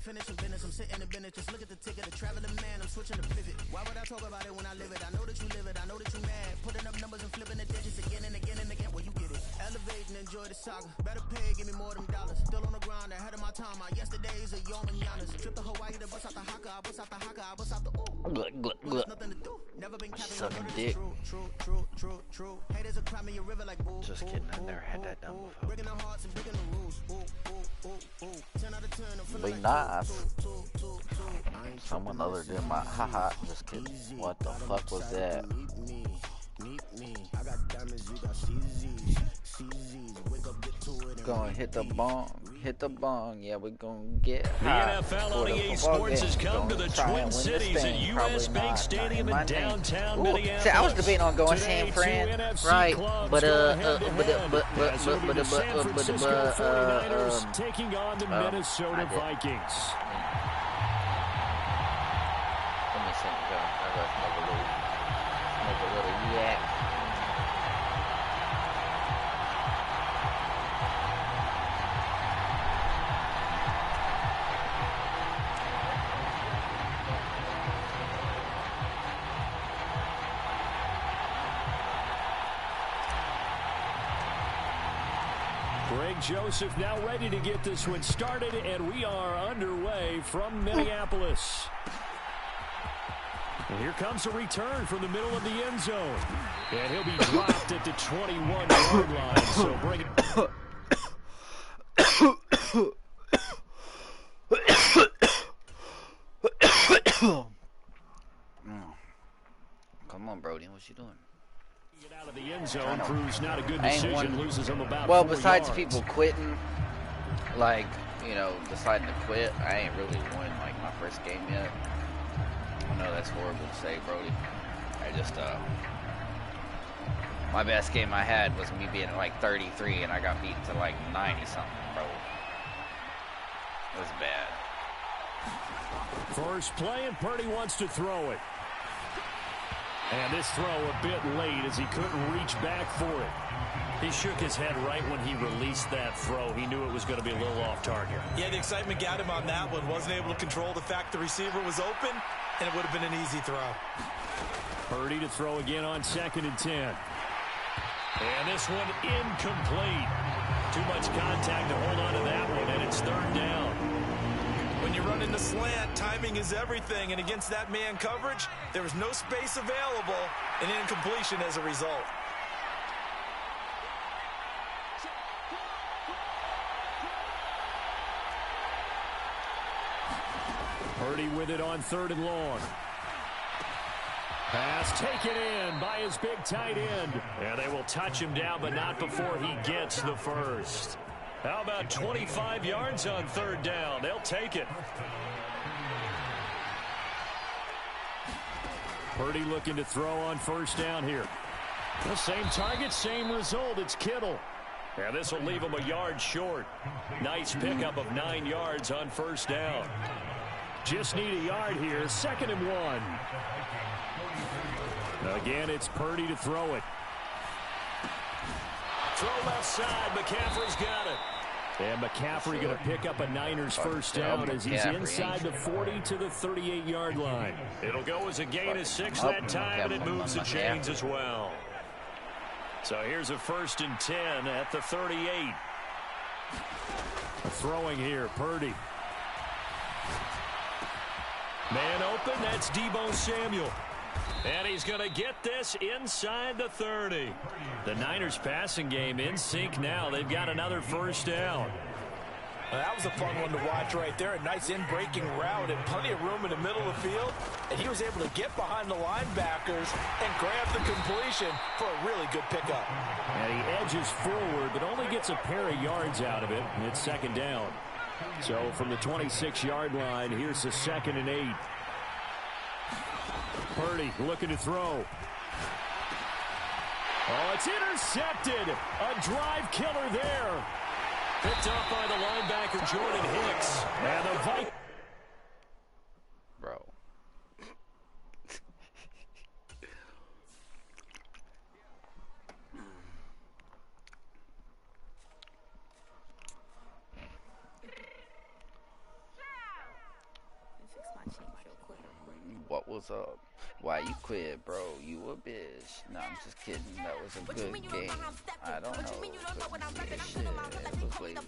finishing business. I'm sitting in business. Just look at the ticket. The traveling man. I'm switching the pivot. Why would I talk about it when I live it? I know that you live it. I know that you mad. Putting up numbers and flipping the digits again and again and again. Well, you get it. Elevate and enjoy the saga. Better pay, give me more than dollars. Still on the grind, ahead of my time. My yesterdays are your mananas. Trip to Hawaii to bust out the haka. I bust out the haka. I bust out the ooh. Nothing to do. Never been capping. I know that it's true. Haters are climbing your river like bull. Just kidding. I never had that done before. Breaking their hearts and breaking the rules. 10 out of 10. I'm feeling Be like nice. Someone other than my haha. Just kidding. What the fuck was that? Gonna hit the bong, yeah, we're gonna get high. The NFL on EA Sports has come to the Twin Cities at US Bank Stadium in downtown Minneapolis. See, I was debating on going San Fran, right? But taking on the Minnesota Vikings. Let me see. I gotta smoke a little yak. Greg Joseph now ready to get this one started, and we are underway from Minneapolis. And here comes a return from the middle of the end zone. And he'll be dropped at the 21-yard line, so bring it. Come on, Brody, what you doing? Out of the end zone proves not a good decision. Loses him about well, 4 besides yards. people quitting, like, you know, deciding to quit, I ain't really won like my first game yet. I know that's horrible to say, Brody. I just my best game I had was me being like 33 and I got beaten to like 90 something, bro. It was bad. First play, and Purdy wants to throw it. And this throw a bit late as he couldn't reach back for it. He shook his head right when he released that throw. He knew it was going to be a little off target. Yeah, the excitement got him on that one. Wasn't able to control the fact the receiver was open, and it would have been an easy throw. Purdy to throw again on 2nd and 10. And this one incomplete. Too much contact to hold on to that one, and it's 3rd down. When you run into slant, timing is everything, and against that man coverage, there was no space available, and incompletion as a result. Purdy with it on 3rd and long. Pass taken in by his big tight end. And they will touch him down, but not before he gets the first. How about 25 yards on 3rd down? They'll take it. Purdy looking to throw on 1st down here. The same target, same result. It's Kittle. And this will leave him a yard short. Nice pickup of 9 yards on 1st down. Just need a yard here. 2nd and 1. Again, it's Purdy to throw it. Throw left side. McCaffrey's got it. And McCaffrey going to pick up a Niners 1st down as he's inside the 40 to the 38-yard line. It'll go as a gain of 6 that time, and it moves the chains as well. So here's a 1st and 10 at the 38. Throwing here, Purdy. Man open, that's Deebo Samuel. And he's going to get this inside the 30. The Niners passing game in sync now. They've got another 1st down. That was a fun one to watch right there. A nice in-breaking route and plenty of room in the middle of the field. And he was able to get behind the linebackers and grab the completion for a really good pickup. And he edges forward, but only gets a pair of yards out of it. And it's 2nd down. So from the 26-yard line, here's the 2nd and 8. Purdy looking to throw. Oh, it's intercepted. A drive killer there. Picked up by the linebacker, Jordan Hicks. And the Vikings. Bro. What's up? Why you quit, bro? You a bitch. No, I'm just kidding. That was a good game. I don't know. Shit, it was lazy.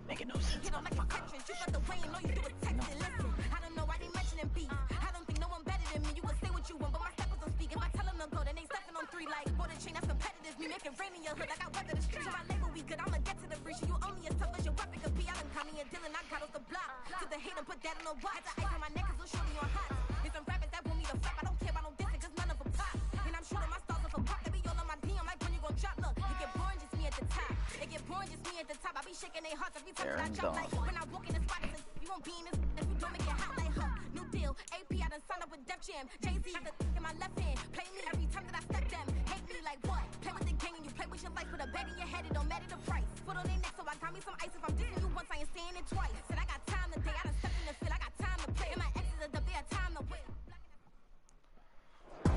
Making no sense.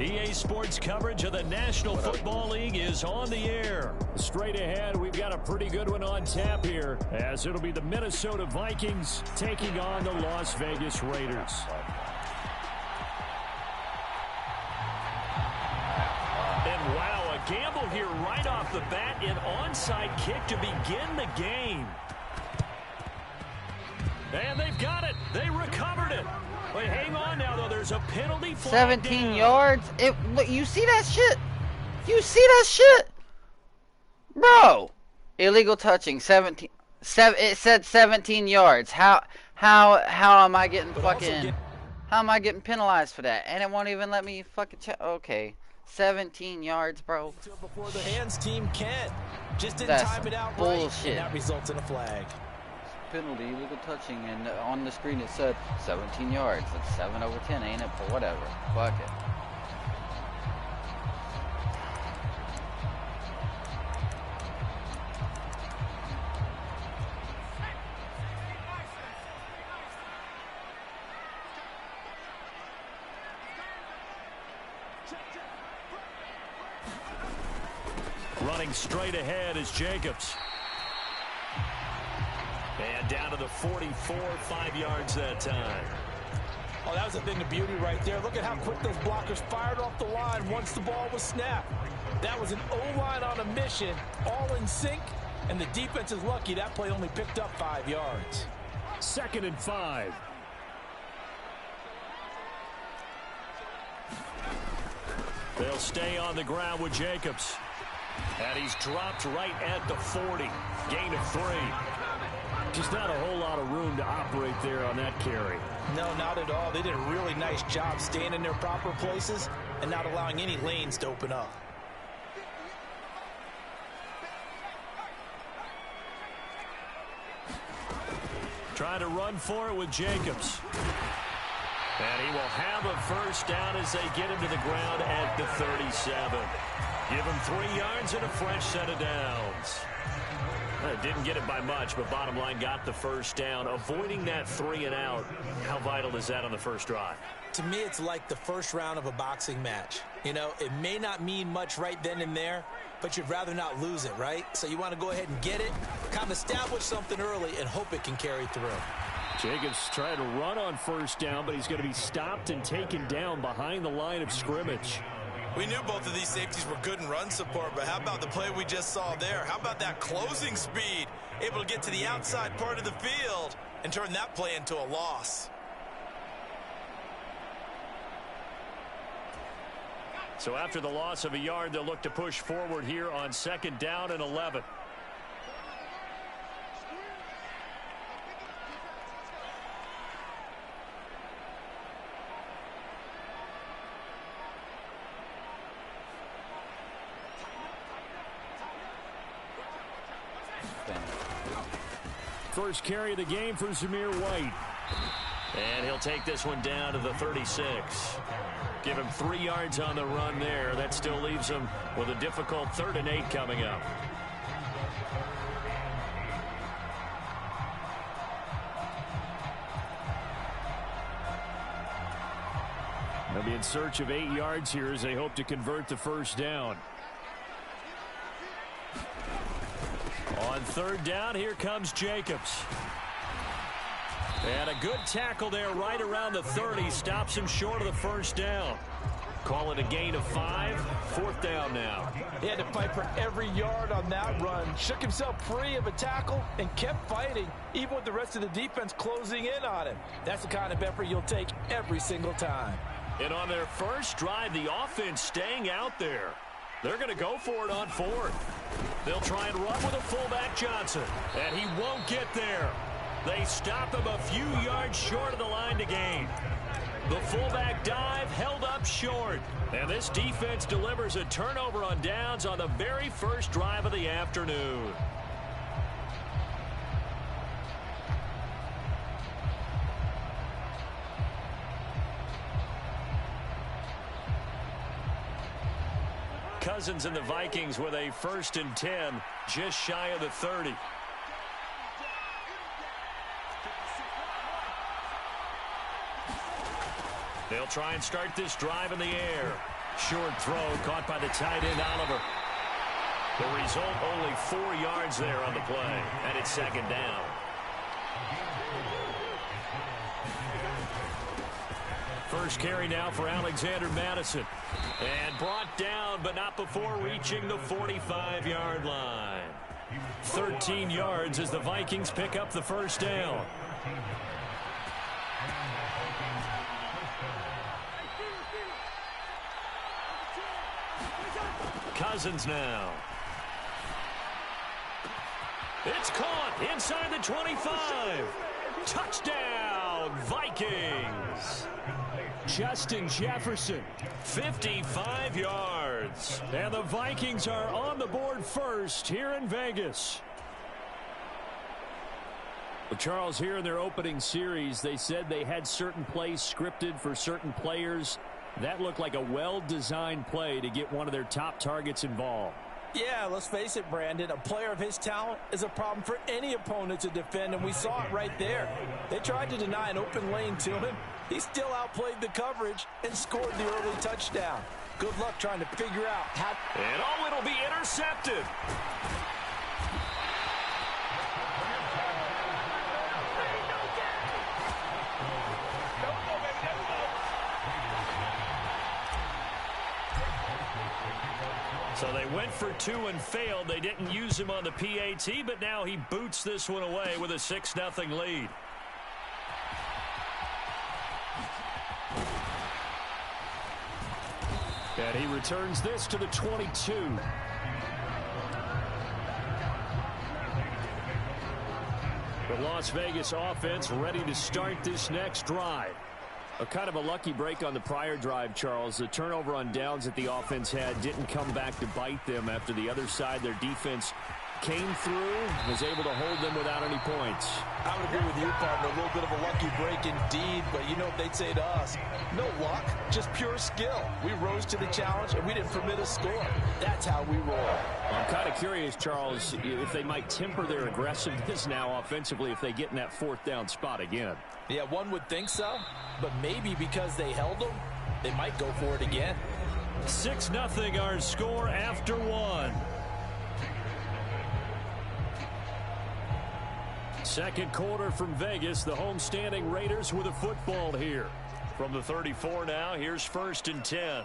EA Sports coverage of the National Football League is on the air. Straight ahead, we've got a pretty good one on tap here, as it'll be the Minnesota Vikings taking on the Las Vegas Raiders. And wow, a gamble here right off the bat, an onside kick to begin the game. And they've got it. They recovered it. Wait, hang on now, though. There's a penalty flag 17 down. yards. Look, you see that shit? You see that shit? Bro. Illegal touching. 17. It said 17 yards. How am I getting fucking... How am I getting penalized for that? And it won't even let me fucking check. Okay. 17 yards, bro. Before the hands team can. Just didn't That's time it out bullshit. right, and that results in a flag. Penalty, illegal touching, and on the screen it said 17 yards. That's 7 over 10, ain't it? But whatever. Fuck it. Running straight ahead is Jacobs. And down to the 44, 5 yards that time. Oh, that was a thing of beauty right there. Look at how quick those blockers fired off the line once the ball was snapped. That was an O-line on a mission, all in sync, and the defense is lucky that play only picked up 5 yards. 2nd and 5. They'll stay on the ground with Jacobs. And he's dropped right at the 40. Gain of 3. Just not a whole lot of room to operate there on that carry. No, not at all. They did a really nice job staying in their proper places and not allowing any lanes to open up. Trying to run for it with Jacobs. And he will have a first down as they get him to the ground at the 37. Give him 3 yards and a fresh set of downs. Didn't get it by much, but bottom line got the first down. Avoiding that 3 and out, how vital is that on the first drive? To me, it's like the first round of a boxing match. You know, it may not mean much right then and there, but you'd rather not lose it, right? So you want to go ahead and get it, kind of establish something early, and hope it can carry through. Jacobs trying to run on first down, but he's going to be stopped and taken down behind the line of scrimmage. We knew both of these safeties were good in run support, but how about the play we just saw there? How about that closing speed? Able to get to the outside part of the field and turn that play into a loss. So after the loss of a yard, they'll look to push forward here on 2nd down and 11. First carry of the game for Zamir White. And he'll take this one down to the 36. Give him 3 yards on the run there. That still leaves him with a difficult 3rd and 8 coming up. They'll be in search of 8 yards here as they hope to convert the first down. On 3rd down, here comes Jacobs. And a good tackle there right around the 30. Stops him short of the first down. Call it a gain of 5. 4th down now. He had to fight for every yard on that run. Shook himself free of a tackle and kept fighting, even with the rest of the defense closing in on him. That's the kind of effort you'll take every single time. And on their first drive, the offense staying out there. They're going to go for it on 4th. They'll try and run with a fullback Johnson. And he won't get there. They stop him a few yards short of the line to gain. The fullback dive held up short. And this defense delivers a turnover on downs on the very first drive of the afternoon. Cousins and the Vikings with a 1st and 10, just shy of the 30. They'll try and start this drive in the air. Short throw caught by the tight end Oliver. The result, only 4 yards there on the play, and it's 2nd down. First carry now for Alexander Madison. And brought down, but not before reaching the 45-yard line. 13 yards as the Vikings pick up the first down. Cousins now. It's caught inside the 25. Touchdown, Vikings. Justin Jefferson, 55 yards. And the Vikings are on the board first here in Vegas. Well, Charles, here in their opening series, they said they had certain plays scripted for certain players. That looked like a well-designed play to get one of their top targets involved. Yeah, let's face it, Brandon. A player of his talent is a problem for any opponent to defend, and we saw it right there. They tried to deny an open lane to him. He still outplayed the coverage and scored the early touchdown. Good luck trying to figure out how... And oh, it'll be intercepted. So they went for 2 and failed. They didn't use him on the PAT, but now he boots this one away with a 6-0 lead. And he returns this to the 22. The Las Vegas offense ready to start this next drive. A kind of a lucky break on the prior drive, Charles. The turnover on downs that the offense had didn't come back to bite them after the other side. Their defense came through, was able to hold them without any points. I would agree with you, partner. A little bit of a lucky break indeed, but you know what they'd say to us? No luck, just pure skill. We rose to the challenge, and we didn't permit a score. That's how we roll. I'm kind of curious, Charles, if they might temper their aggressiveness now offensively if they get in that 4th down spot again. Yeah, one would think so, but maybe because they held them, they might go for it again. 6-0 our score after 1. Second quarter from Vegas, the homestanding Raiders with a football here. From the 34 now, here's 1st and 10.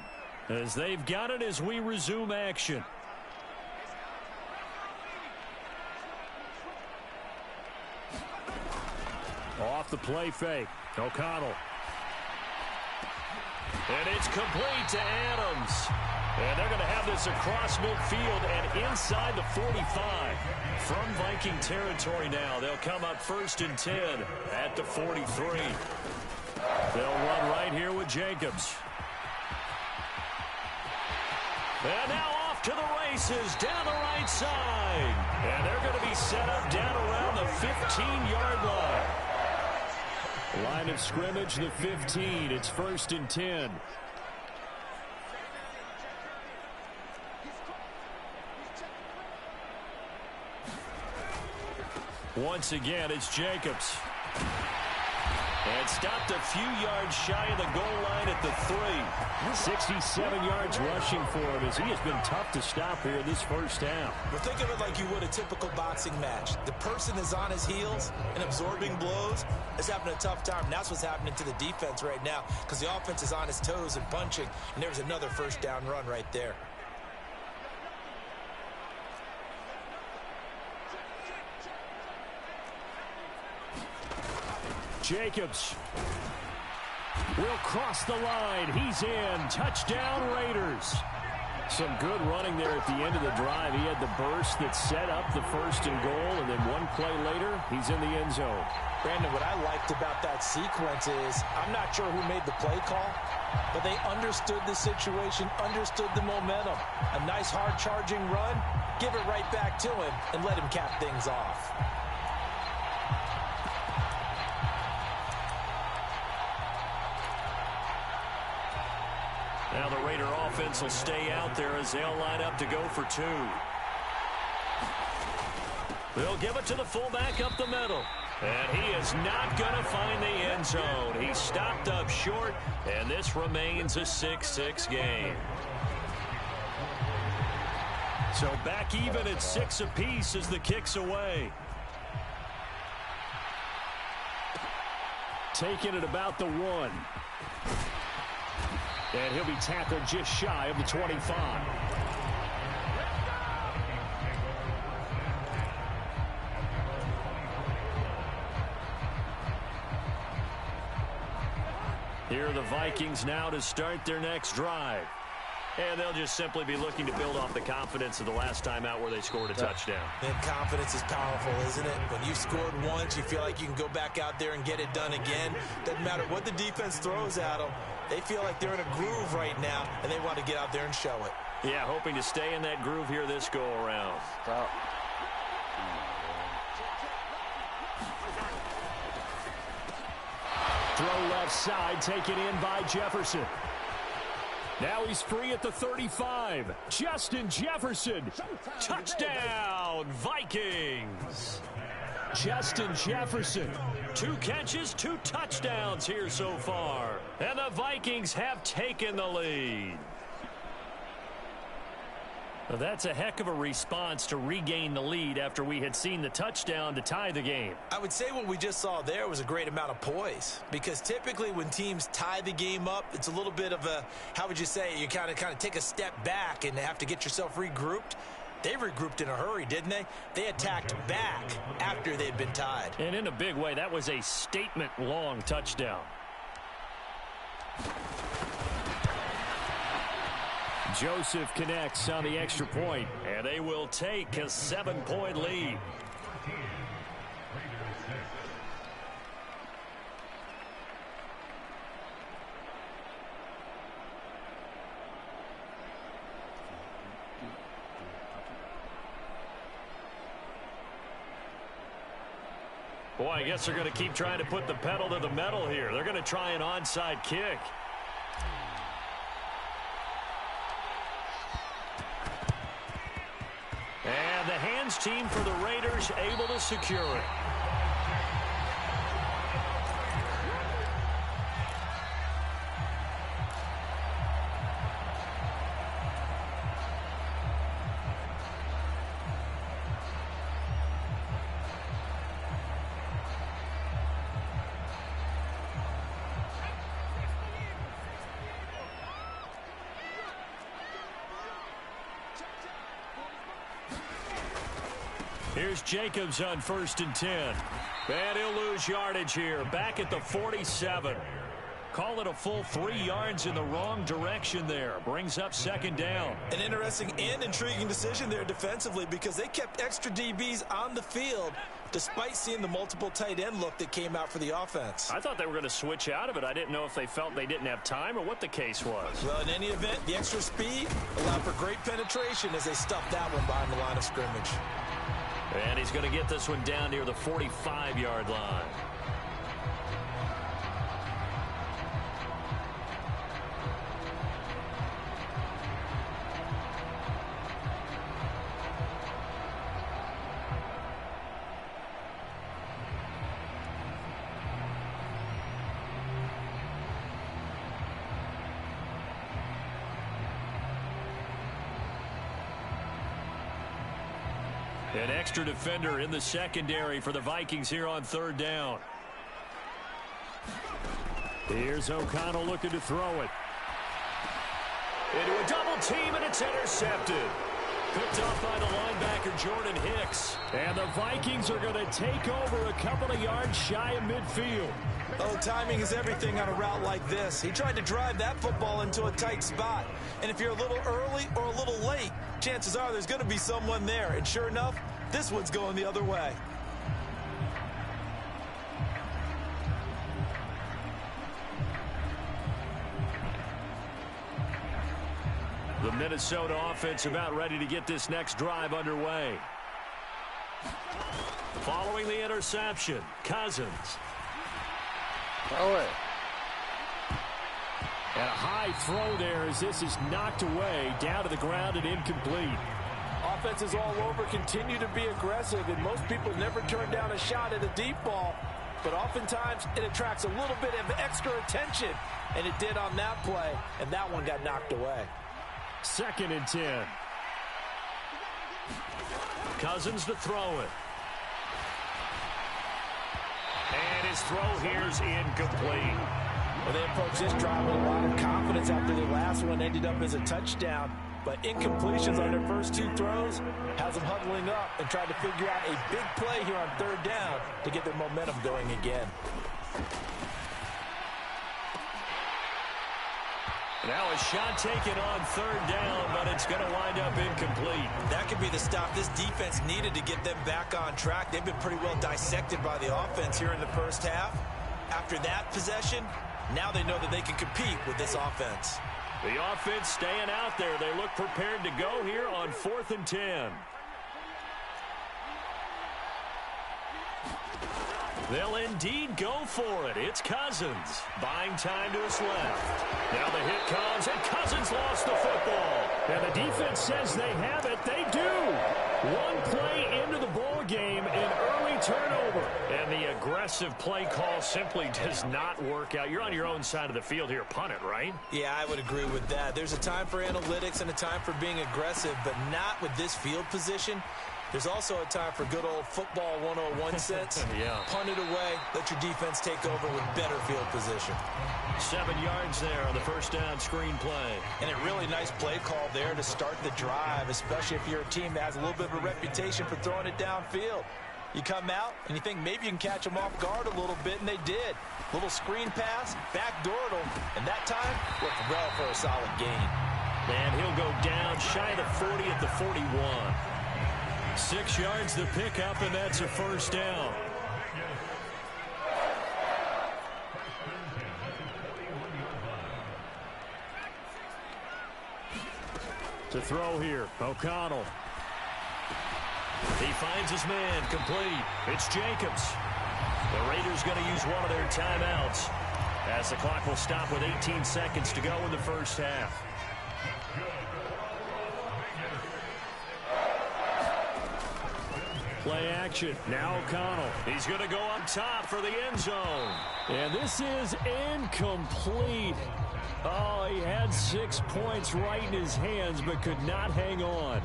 As they've got it as we resume action. Off the play fake, O'Connell. And it's complete to Adams. And they're going to have this across midfield and inside the 45. From Viking territory now, they'll come up 1st and 10 at the 43. They'll run right here with Jacobs. And now off to the races down the right side. And they're going to be set up down around the 15-yard line. Line of scrimmage, the 15. It's 1st and 10. Once again, it's Jacobs. And stopped a few yards shy of the goal line at the 3. 67 yards rushing for him as he has been tough to stop here this first half. Well, think of it like you would a typical boxing match. The person is on his heels and absorbing blows is having a tough time. And that's what's happening to the defense right now because the offense is on his toes and punching. And there's another first down run right there. Jacobs will cross the line. He's in. Touchdown, Raiders. Some good running there at the end of the drive. He had the burst that set up the first and goal, and then one play later, he's in the end zone. Brandon, what I liked about that sequence is I'm not sure who made the play call, but they understood the situation, understood the momentum. A nice, hard-charging run, give it right back to him, and let him cap things off. Now the Raider offense will stay out there as they'll line up to go for 2. They'll give it to the fullback up the middle. And he is not going to find the end zone. He stopped up short, and this remains a 6-6 game. So back even at 6 apiece as the kick's away. Taking it about the 1. And he'll be tackled just shy of the 25. Here are the Vikings now to start their next drive. And they'll just simply be looking to build off the confidence of the last time out where they scored a touchdown. And confidence is powerful, isn't it? When you scored once, you feel like you can go back out there and get it done again. Doesn't matter what the defense throws at them. They feel like they're in a groove right now, and they want to get out there and show it. Yeah, hoping to stay in that groove here this go-around. Stop. Throw left side, taken in by Jefferson. Now he's free at the 35. Justin Jefferson. Touchdown, Vikings. Justin Jefferson. 2 catches, 2 touchdowns here so far. And the Vikings have taken the lead. Well, that's a heck of a response to regain the lead after we had seen the touchdown to tie the game. I would say what we just saw there was a great amount of poise, because typically when teams tie the game up, it's a little bit of a, how would you say, you kind of take a step back and have to get yourself regrouped. They regrouped in a hurry, didn't they? They attacked back after they'd been tied. And in a big way, that was a statement-long touchdown. Joseph connects on the extra point, and they will take a 7-point lead. Boy, I guess they're going to keep trying to put the pedal to the metal here. They're going to try an onside kick. And the hands team for the Raiders able to secure it. Here's Jacobs on 1st and 10. And he'll lose yardage here. Back at the 47. Call it a full 3 yards in the wrong direction there. Brings up 2nd down. An interesting and intriguing decision there defensively, because they kept extra DBs on the field despite seeing the multiple tight end look that came out for the offense. I thought they were going to switch out of it. I didn't know if they felt they didn't have time or what the case was. Well, in any event, the extra speed allowed for great penetration as they stuffed that one behind the line of scrimmage. And he's going to get this one down near the 45-yard line. An extra defender in the secondary for the Vikings here on third down. Here's O'Connell looking to throw it. Into a double team, and it's intercepted. Picked off by the linebacker, Jordan Hicks. And the Vikings are going to take over a couple of yards shy of midfield. Oh, timing is everything on a route like this. He tried to drive that football into a tight spot. And if you're a little early or a little late, chances are there's going to be someone there. And sure enough, this one's going the other way. The Minnesota offense about ready to get this next drive underway. Following the interception, Cousins. Throw it. And a high throw there as this is knocked away, down to the ground and incomplete. Offenses all over continue to be aggressive, and most people never turn down a shot at a deep ball. But oftentimes it attracts a little bit of extra attention, and it did on that play, and that one got knocked away. 2nd and 10. Cousins to throw it. And his throw here's incomplete. Well, they approached this drive with a lot of confidence after their last one ended up as a touchdown. But incompletions on their first 2 throws has them huddling up and trying to figure out a big play here on 3rd down to get their momentum going again. Now a shot taken on 3rd down, but it's going to wind up incomplete. That could be the stop this defense needed to get them back on track. They've been pretty well dissected by the offense here in the first half. After that possession, now they know that they can compete with this offense. The offense staying out there. They look prepared to go here on 4th and 10. They'll indeed go for it. It's Cousins buying time to his left. Now the hit comes, and Cousins lost the football. And the defense says they have it. They do. One play into the ball game, an early turnover. And the aggressive play call simply does not work out. You're on your own side of the field here. Punt it, right? Yeah, I would agree with that. There's a time for analytics and a time for being aggressive, but not with this field position. There's also a time for good old football 101 sense. Yeah. Punt it away. Let your defense take over with better field position. 7 yards there on the first down screen play. And a really nice play call there to start the drive, especially if you're a team that has a little bit of a reputation for throwing it downfield. You come out and you think maybe you can catch them off guard a little bit, and they did. Little screen pass, backdoored them, and that time worked well for a solid gain. And he'll go down shy of the 40 at the 41. 6 yards to pick up, and that's a first down. To throw here, O'Connell. He finds his man, complete. It's Jacobs. The Raiders going to use one of their timeouts as the clock will stop with 18 seconds to go in the first half. Play action. Now O'Connell. He's going to go up top for the end zone. And this is incomplete. Oh, he had 6 points right in his hands, but could not hang on.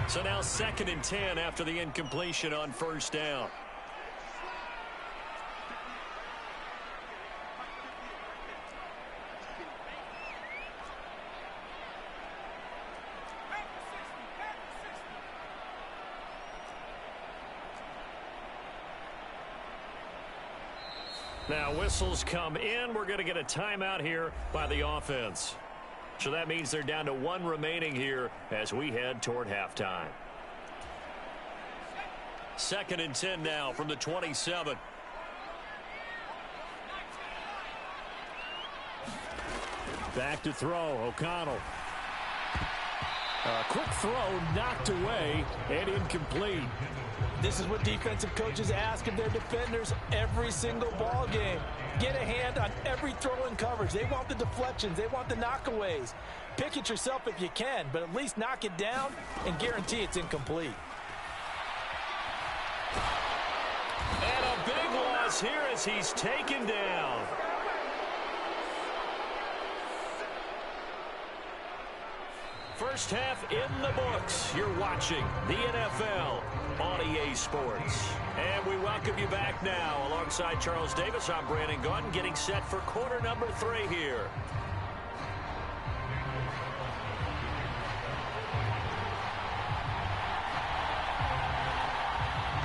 So now 2nd and 10 after the incompletion on first down. Now whistles come in. We're going to get a timeout here by the offense. So that means they're down to 1 remaining here as we head toward halftime. 2nd and 10 now from the 27. Back to throw, O'Connell. A quick throw knocked away and incomplete. This is what defensive coaches ask of their defenders every single ball game. Get a hand on every throw in coverage. They want the deflections. They want the knockaways. Pick it yourself if you can, but at least knock it down and guarantee it's incomplete. And a big loss here as he's taken down. first half in the books. You're watching the NFL on EA Sports. And we welcome you back now. Alongside Charles Davis, I'm Brandon Gaudin, getting set for quarter number 3 here.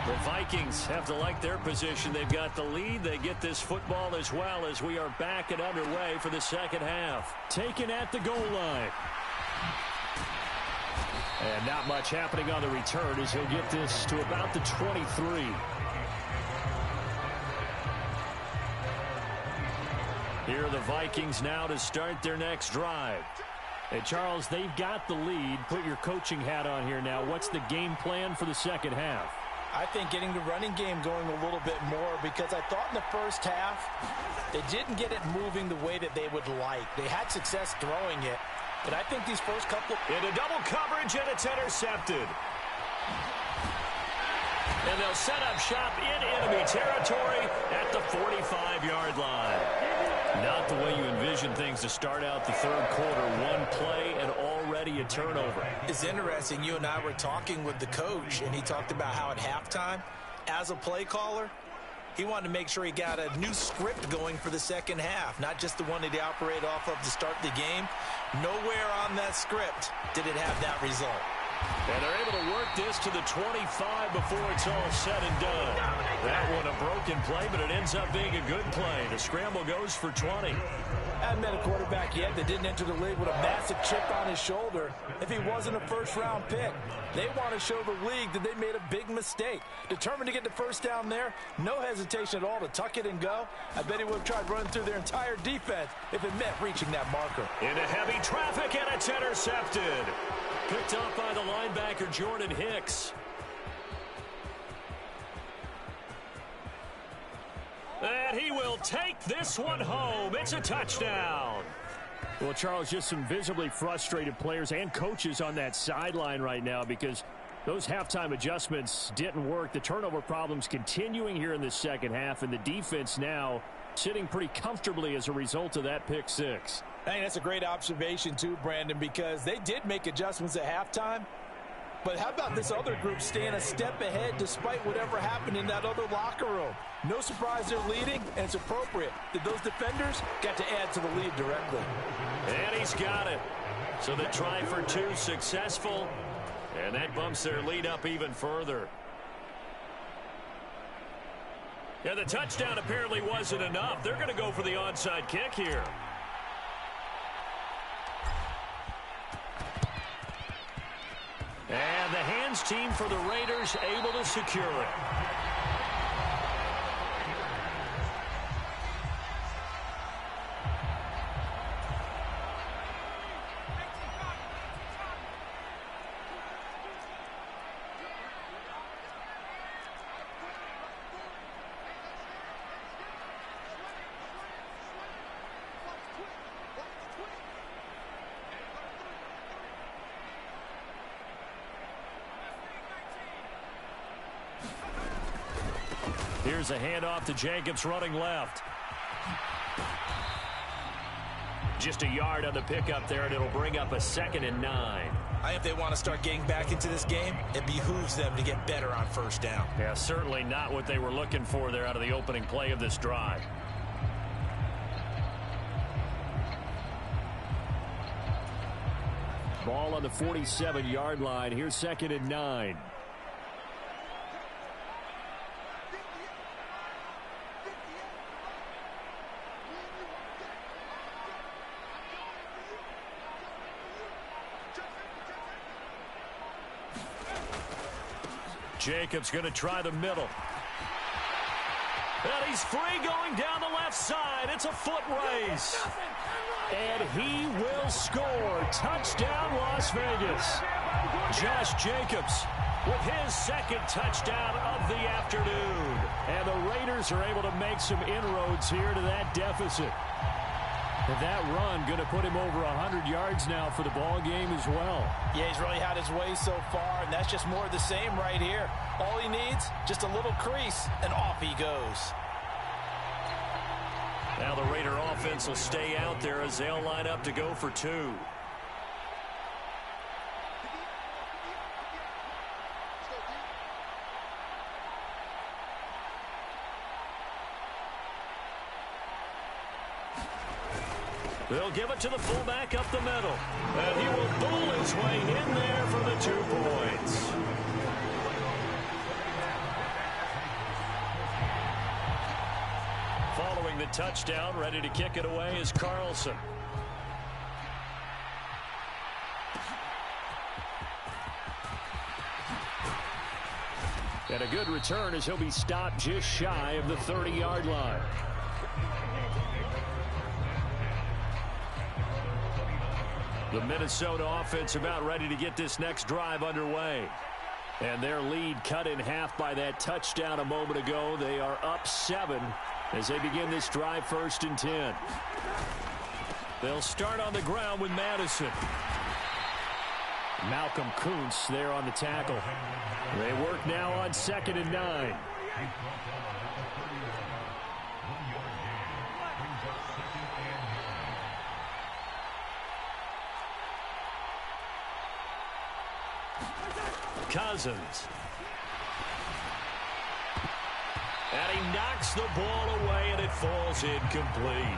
The Vikings have to like their position. They've got the lead. They get this football as well as we are back and underway for the second half. Taken at the goal line. And not much happening on the return as he'll get this to about the 23. Here are the Vikings now to start their next drive. And Charles, they've got the lead. Put your coaching hat on here now. What's the game plan for the second half? I think getting the running game going a little bit more, because I thought in the first half they didn't get it moving the way that they would like. They had success throwing it, but I think these first couple... Into double coverage, and it's intercepted. And they'll set up shop in enemy territory at the 45-yard line. Not the way you envision things to start out the third quarter. One play and already a turnover. It's interesting. You and I were talking with the coach, and he talked about how at halftime, as a play caller, he wanted to make sure he got a new script going for the second half, not just the one that he operated off of to start the game. Nowhere on that script did it have that result. And they're able to work this to the 25 before it's all said and done. That one a broken play, but it ends up being a good play. The scramble goes for 20. I haven't met a quarterback yet that didn't enter the league with a massive chip on his shoulder if he wasn't a first-round pick. They want to show the league that they made a big mistake. Determined to get the first down there, no hesitation at all to tuck it and go. I bet he would have tried running through their entire defense if it meant reaching that marker. Into heavy traffic, and it's intercepted. Picked up by the linebacker, Jordan Hicks. And he will take this one home. It's a touchdown. Well, Charles, just some visibly frustrated players and coaches on that sideline right now because those halftime adjustments didn't work. The turnover problems continuing here in the second half, and the defense now sitting pretty comfortably as a result of that pick six. I think that's a great observation too, Brandon, because they did make adjustments at halftime. But how about this other group staying a step ahead despite whatever happened in that other locker room? No surprise they're leading, and it's appropriate that those defenders got to add to the lead directly. And he's got it. So the try for two successful, and that bumps their lead up even further. Yeah, the touchdown apparently wasn't enough. They're going to go for the onside kick here. And the hands team for the Raiders able to secure it. Here's a handoff to Jacobs running left. Just a yard on the pickup there, and it'll bring up a 2nd and 9. I think if they want to start getting back into this game, it behooves them to get better on first down. Yeah, certainly not what they were looking for there out of the opening play of this drive. Ball on the 47-yard line. Here's 2nd and 9. Jacobs going to try the middle. And he's free going down the left side. It's a foot race. And he will score. Touchdown, Las Vegas. Josh Jacobs with his 2nd touchdown of the afternoon. And the Raiders are able to make some inroads here to that deficit. And that run going to put him over 100 yards now for the ball game as well. Yeah, he's really had his way so far, and that's just more of the same right here. All he needs, just a little crease, and off he goes. Now the Raider offense will stay out there as they'll line up to go for 2. They'll give it to the fullback up the middle. And he will bowl his way in there for the 2 points. Following the touchdown, ready to kick it away is Carlson. And a good return as he'll be stopped just shy of the 30-yard line. The Minnesota offense about ready to get this next drive underway. And their lead cut in half by that touchdown a moment ago. They are up 7 as they begin this drive 1st and 10. They'll start on the ground with Madison. Malcolm Kuntz there on the tackle. They work now on 2nd and 9. Cousins. And he knocks the ball away, and it falls incomplete.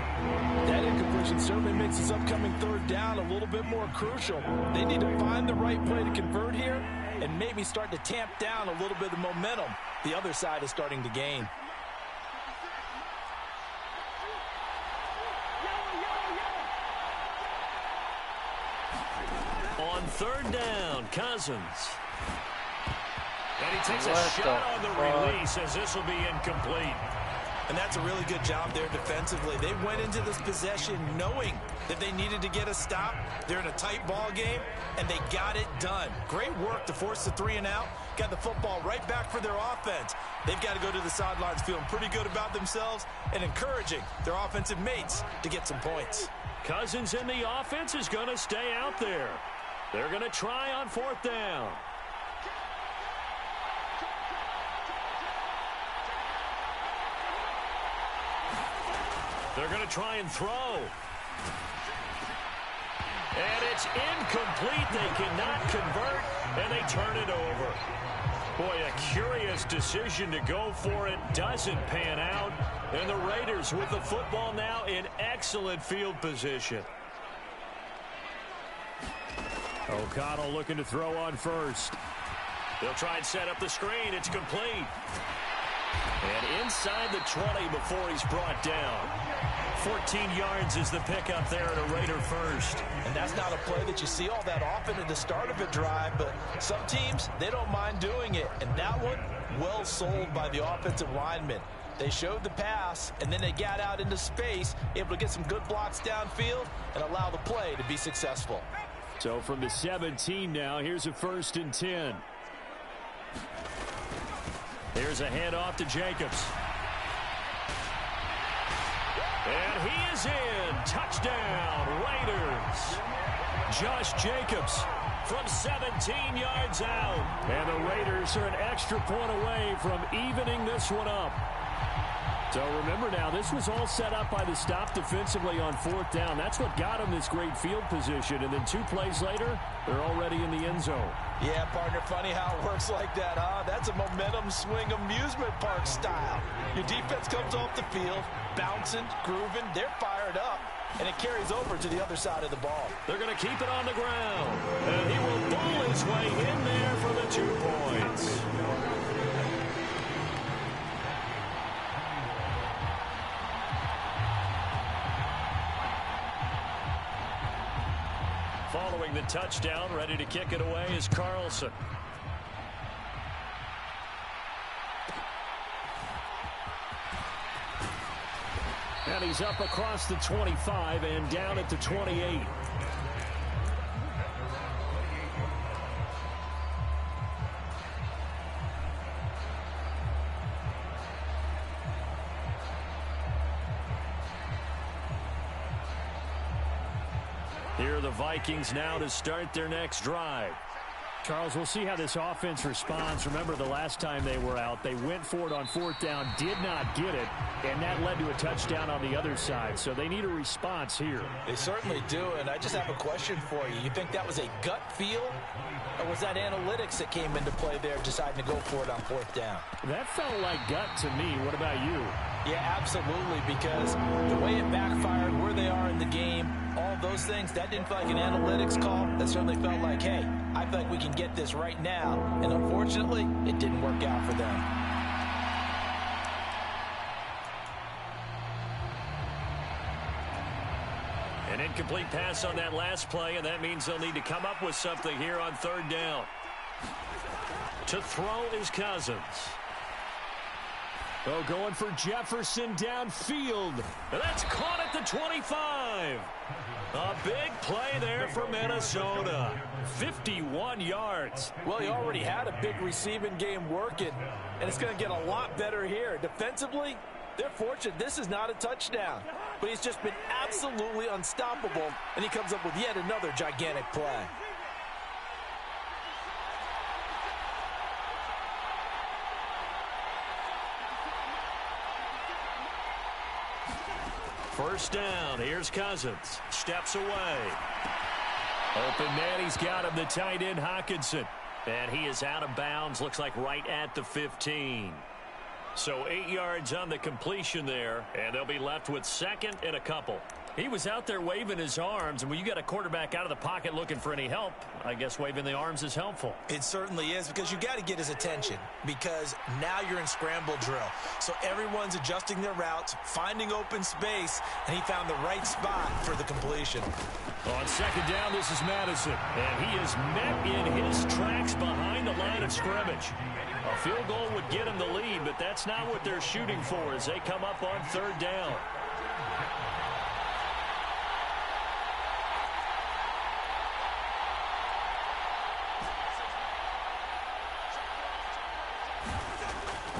That incompletion certainly makes this upcoming 3rd down a little bit more crucial. They need to find the right play to convert here and maybe start to tamp down a little bit of momentum the other side is starting to gain. On 3rd down, Cousins. And he takes a shot on the release as this will be incomplete. And that's a really good job there defensively. They went into this possession knowing that they needed to get a stop. They're in a tight ball game, and they got it done. Great work to force the 3 and out. Got the football right back for their offense. They've got to go to the sidelines feeling pretty good about themselves and encouraging their offensive mates to get some points. Cousins in the offense is going to stay out there. They're going to try on 4th down. They're going to try and throw. And it's incomplete. They cannot convert, and they turn it over. Boy, a curious decision to go for it. Doesn't pan out. And the Raiders with the football now in excellent field position. O'Connell looking to throw on 1st. They'll try and set up the screen. It's complete. And inside the 20 before he's brought down. 14 yards is the pickup there at a Raider 1st. And that's not a play that you see all that often at the start of a drive, but some teams, they don't mind doing it. And that one, well sold by the offensive lineman. They showed the pass, and then they got out into space, able to get some good blocks downfield and allow the play to be successful. So from the 17 now, here's a 1st and 10. Here's a handoff to Jacobs. And he is in. Touchdown, Raiders. Josh Jacobs from 17 yards out. And the Raiders are an extra point away from evening this one up. So remember now, this was all set up by the stop defensively on 4th down. That's what got them this great field position. And then 2 plays later, they're already in the end zone. Yeah, partner, funny how it works like that, huh? That's a momentum swing amusement park style. Your defense comes off the field, bouncing, grooving, they're fired up, and it carries over to the other side of the ball. They're going to keep it on the ground. And he will bowl his way in there for the 2 points. Following the touchdown, ready to kick it away is Carlson. And he's up across the 25 and down at the 28. Here are the Vikings now to start their next drive. Charles, we'll see how this offense responds. Remember, the last time they were out, they went for it on 4th down, did not get it, and that led to a touchdown on the other side. So they need a response here. They certainly do, and I just have a question for you. You think that was a gut feel, or was that analytics that came into play there deciding to go for it on 4th down? That felt like gut to me. What about you? Yeah, absolutely, because the way it backfired, where they are in the game, all those things, that didn't feel like an analytics call. That certainly felt like, hey, I feel like we can get this right now. And unfortunately, it didn't work out for them. An incomplete pass on that last play, and that means they'll need to come up with something here on third down. To throw is Cousins. Oh, going for Jefferson downfield. And that's caught at the 25. A big play there for Minnesota. 51 yards. Well, he already had a big receiving game working, and it's going to get a lot better here. Defensively, they're fortunate this is not a touchdown, but he's just been absolutely unstoppable, and he comes up with yet another gigantic play. First down, here's Cousins. Steps away. Open man, he's got him, the tight end, Hockenson. And he is out of bounds, looks like right at the 15. So 8 yards on the completion there, and they'll be left with second and a couple. He was out there waving his arms, and when you got a quarterback out of the pocket looking for any help, I guess waving the arms is helpful. It certainly is, because you got to get his attention, because now you're in scramble drill. So everyone's adjusting their routes, finding open space, and he found the right spot for the completion. On second down, this is Madison, and he is met in his tracks behind the line of scrimmage. A field goal would get him the lead, but that's not what they're shooting for as they come up on third down.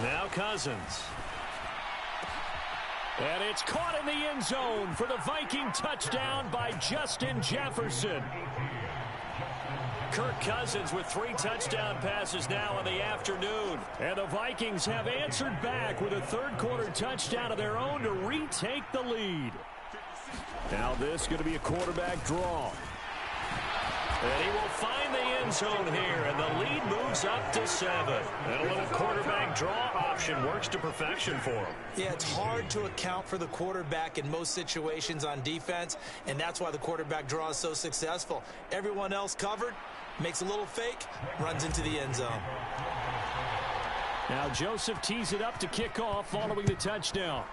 Now Cousins. And it's caught in the end zone for the Viking touchdown by Justin Jefferson. Kirk Cousins with 3 touchdown passes now in the afternoon. And the Vikings have answered back with a third-quarter touchdown of their own to retake the lead. Now this is going to be a quarterback draw. And he will find the end zone here, and the lead moves up to 7. And a little quarterback draw option works to perfection for him. Yeah, it's hard to account for the quarterback in most situations on defense, and that's why the quarterback draw is so successful. Everyone else covered, makes a little fake, runs into the end zone. Now Joseph tees it up to kick off following the touchdown.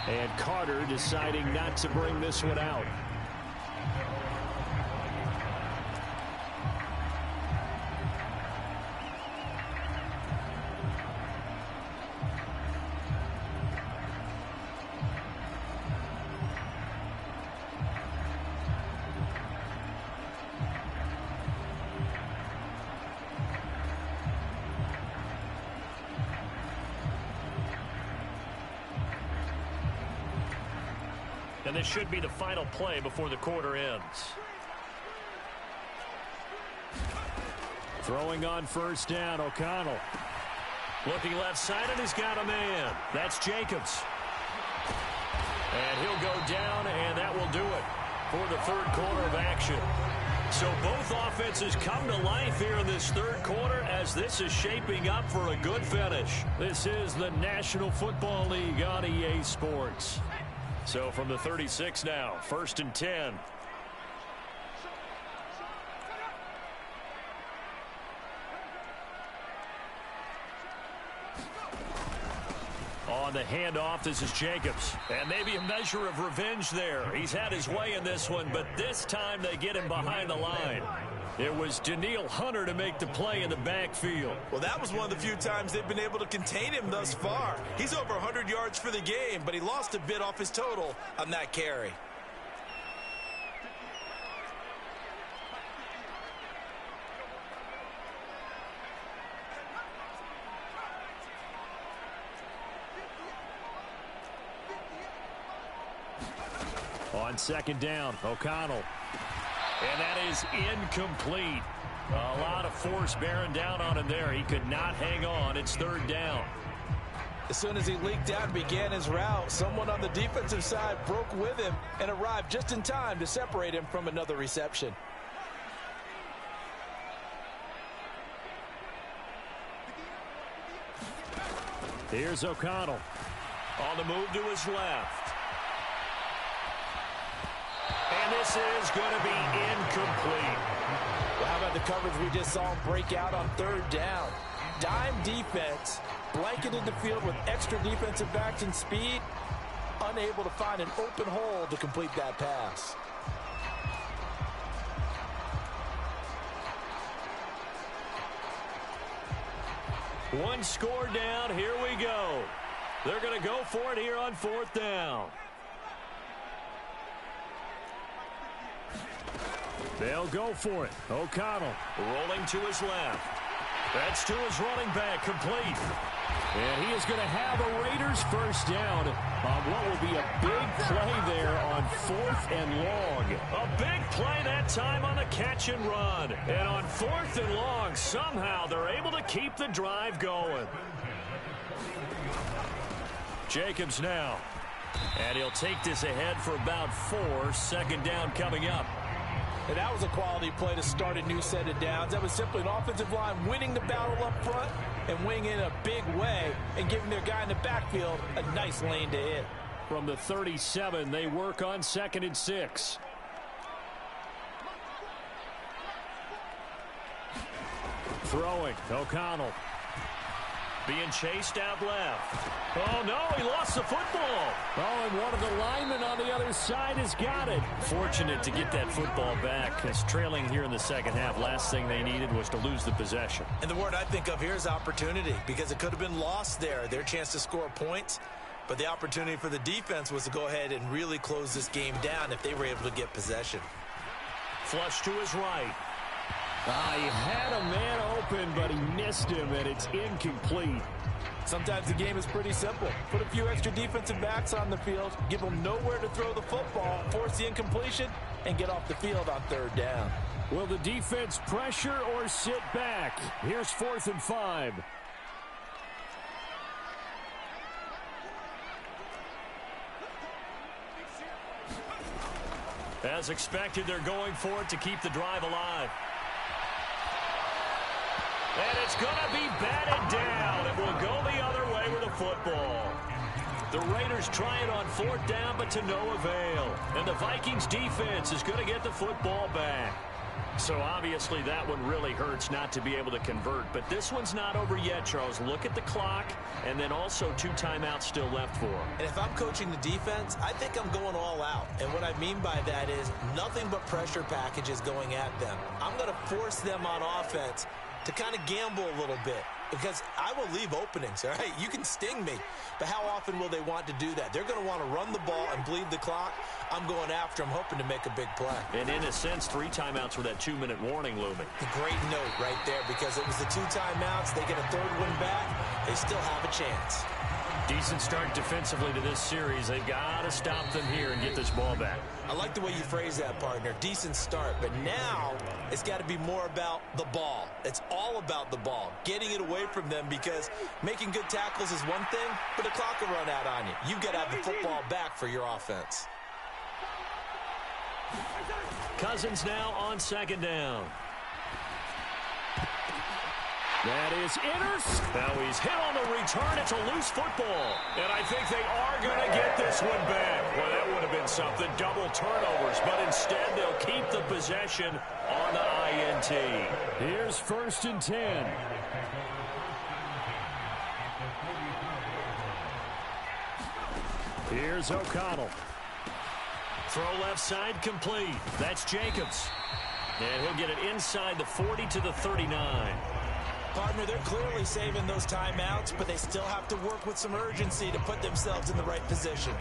And Carter deciding not to bring this one out. And this should be the final play before the quarter ends. Throwing on first down, O'Connell. Looking left side, and he's got a man. That's Jacobs. And he'll go down, and that will do it for the third quarter of action. So both offenses come to life here in this third quarter as this is shaping up for a good finish. This is the National Football League on EA Sports. So from the 36 now, 1st and 10. On the handoff, this is Jacobs. And maybe a measure of revenge there. He's had his way in this one, but this time they get him behind the line. It was Daniil Hunter to make the play in the backfield. Well, that was one of the few times they've been able to contain him thus far. He's over 100 yards for the game, but he lost a bit off his total on that carry. On second down, O'Connell. And that is incomplete. A lot of force bearing down on him there. He could not hang on. It's third down. As soon as he leaked out and began his route, someone on the defensive side broke with him and arrived just in time to separate him from another reception. Here's O'Connell. On the move to his left. And this is going to be incomplete. Well, how about the coverage we just saw him break out on third down? Dime defense, blanketed the field with extra defensive backs and speed, unable to find an open hole to complete that pass. One score down. Here we go. They're going to go for it here on fourth down. They'll go for it. O'Connell rolling to his left. That's to his running back, complete. And he is going to have a Raiders first down on what will be a big play there on fourth and long. A big play that time on the catch and run. And on fourth and long, somehow they're able to keep the drive going. Jacobs now. And he'll take this ahead for about 4. Second down coming up. And that was a quality play to start a new set of downs. That was simply an offensive line winning the battle up front and winning in a big way and giving their guy in the backfield a nice lane to hit. From the 37, they work on 2nd and 6. Throwing, O'Connell. Being chased out left. Oh, no, he lost the football. Oh, and one of the linemen on the other side has got it. Fortunate to get that football back. It's trailing here in the second half. Last thing they needed was to lose the possession. And the word I think of here is opportunity, because it could have been lost there, their chance to score points. But the opportunity for the defense was to go ahead and really close this game down if they were able to get possession. Flush to his right. He had a man open, but he missed him, and it's incomplete. Sometimes the game is pretty simple. Put a few extra defensive backs on the field, give them nowhere to throw the football, force the incompletion, and get off the field on third down. Will the defense pressure or sit back? Here's 4th and 5. As expected, they're going for it to keep the drive alive. And it's going to be batted down. It will go the other way with the football. The Raiders try it on 4th down, but to no avail. And the Vikings defense is going to get the football back. So obviously that one really hurts not to be able to convert. But this one's not over yet, Charles. Look at the clock, and then also 2 timeouts still left for them. And if I'm coaching the defense, I think I'm going all out. And what I mean by that is nothing but pressure packages going at them. I'm going to force them on offense to kind of gamble a little bit, because I will leave openings, all right? You can sting me, but how often will they want to do that? They're going to want to run the ball and bleed the clock. I'm going after them, hoping to make a big play. And in a sense, 3 timeouts with that 2-minute warning looming. A great note right there, because it was the 2 timeouts. They get a 3rd one back. They still have a chance. Decent start defensively to this series. They've got to stop them here and get this ball back. I like the way you phrase that, partner. Decent start. But now it's got to be more about the ball. It's all about the ball. Getting it away from them, because making good tackles is one thing, but the clock will run out on you. You've got to have the football back for your offense. Cousins now on 2nd down. That is intercepted. Now he's hit on the return. It's a loose football. And I think they are going to get this one back. Well, that would have been something. Double turnovers. But instead, they'll keep the possession on the INT. Here's 1st and 10. Here's O'Connell. Throw left side complete. That's Jacobs. And he'll get it inside the 40 to the 39. Partner, they're clearly saving those timeouts, but they still have to work with some urgency to put themselves in the right position.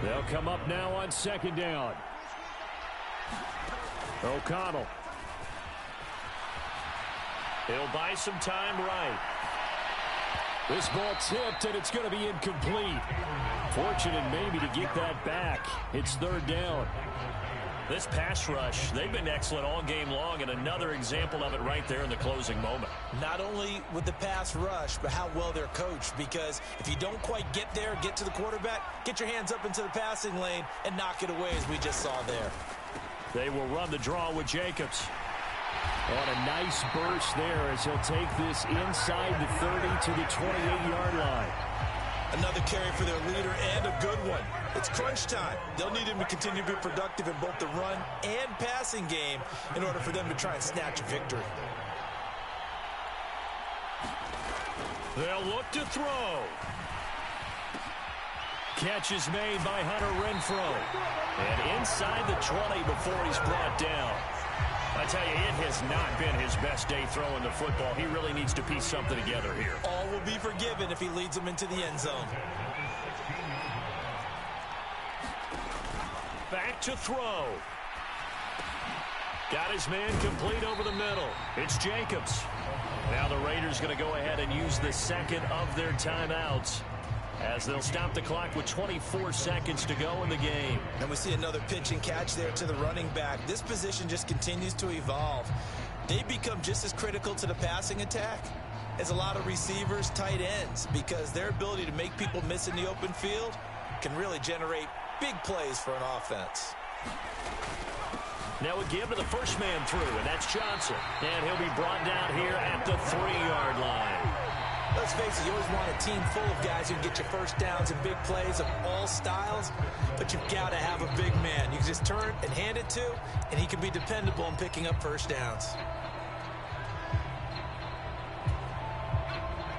They'll come up now on 2nd down. O'Connell. He'll buy some time right. This ball tipped, and it's going to be incomplete. Fortunate maybe to get that back. It's 3rd down. This pass rush, they've been excellent all game long, and another example of it right there in the closing moment. Not only with the pass rush, but how well they're coached, because if you don't quite get there, get to the quarterback, get your hands up into the passing lane and knock it away, as we just saw there. They will run the draw with Jacobs. On a nice burst there as he'll take this inside the 30 to the 28-yard line. Another carry for their leader and a good one. It's crunch time. They'll need him to continue to be productive in both the run and passing game in order for them to try and snatch a victory. They'll look to throw. Catch is made by Hunter Renfrow. And inside the 20 before he's brought down. I tell you, it has not been his best day throwing the football. He really needs to piece something together here. All will be forgiven if he leads them into the end zone. Back to throw. Got his man complete over the middle. It's Jacobs. Now the Raiders going to go ahead and use the second of their timeouts, as they'll stop the clock with 24 seconds to go in the game. And we see another pitch and catch there to the running back. This position just continues to evolve. They become just as critical to the passing attack as a lot of receivers, tight ends, because their ability to make people miss in the open field can really generate big plays for an offense. Now we give to the first man through, and that's Johnson. And he'll be brought down here at the 3-yard line. Let's face it, you always want a team full of guys who can get you first downs and big plays of all styles, but you've got to have a big man. You can just turn and hand it to, and he can be dependable in picking up first downs.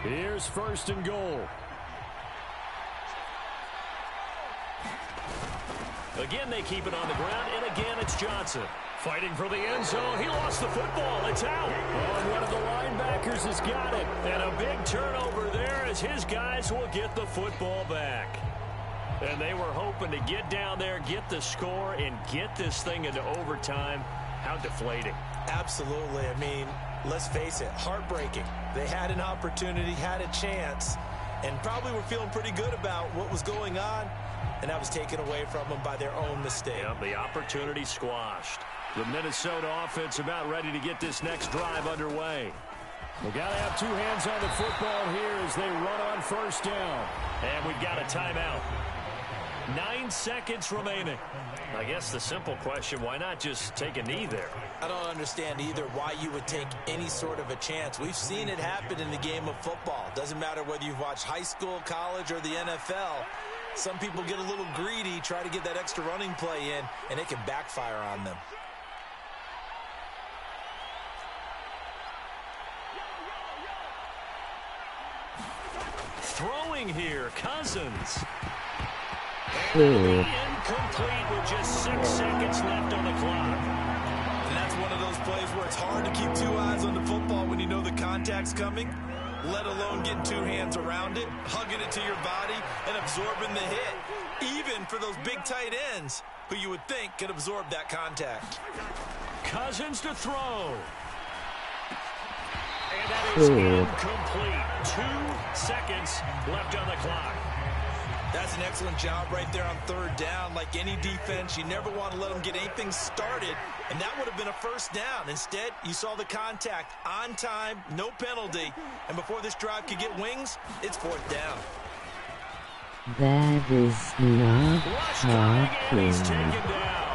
Here's first and goal. Again, they keep it on the ground, and again, it's Johnson. Fighting for the end zone. He lost the football. It's out. Oh, and one of the linebackers has got it. And a big turnover there as his guys will get the football back. And they were hoping to get down there, get the score, and get this thing into overtime. How deflating. Absolutely. I mean, let's face it, heartbreaking. They had an opportunity, had a chance, and probably were feeling pretty good about what was going on, and that was taken away from them by their own mistake. Yep, the opportunity squashed. The Minnesota offense about ready to get this next drive underway. We've got to have two hands on the football here as they run on first down. And we've got a timeout. 9 seconds remaining. I guess the simple question, why not just take a knee there? I don't understand either why you would take any sort of a chance. We've seen it happen in the game of football. Doesn't matter whether you've watched high school, college, or the NFL. Some people get a little greedy, try to get that extra running play in, and it can backfire on them. Throwing here, Cousins. And incomplete with just 6 seconds left on the clock. And that's one of those plays where it's hard to keep two eyes on the football when you know the contact's coming, let alone getting two hands around it, hugging it to your body, and absorbing the hit, even for those big tight ends who you would think could absorb that contact. Cousins to throw. And that is incomplete. 2 seconds left on the clock. That's an excellent job right there on third down. Like any defense, you never want to let them get anything started, and that would have been a first down. Instead, you saw the contact on time, no penalty, and before this drive could get wings, it's fourth down. That is not happening. And he's taken down.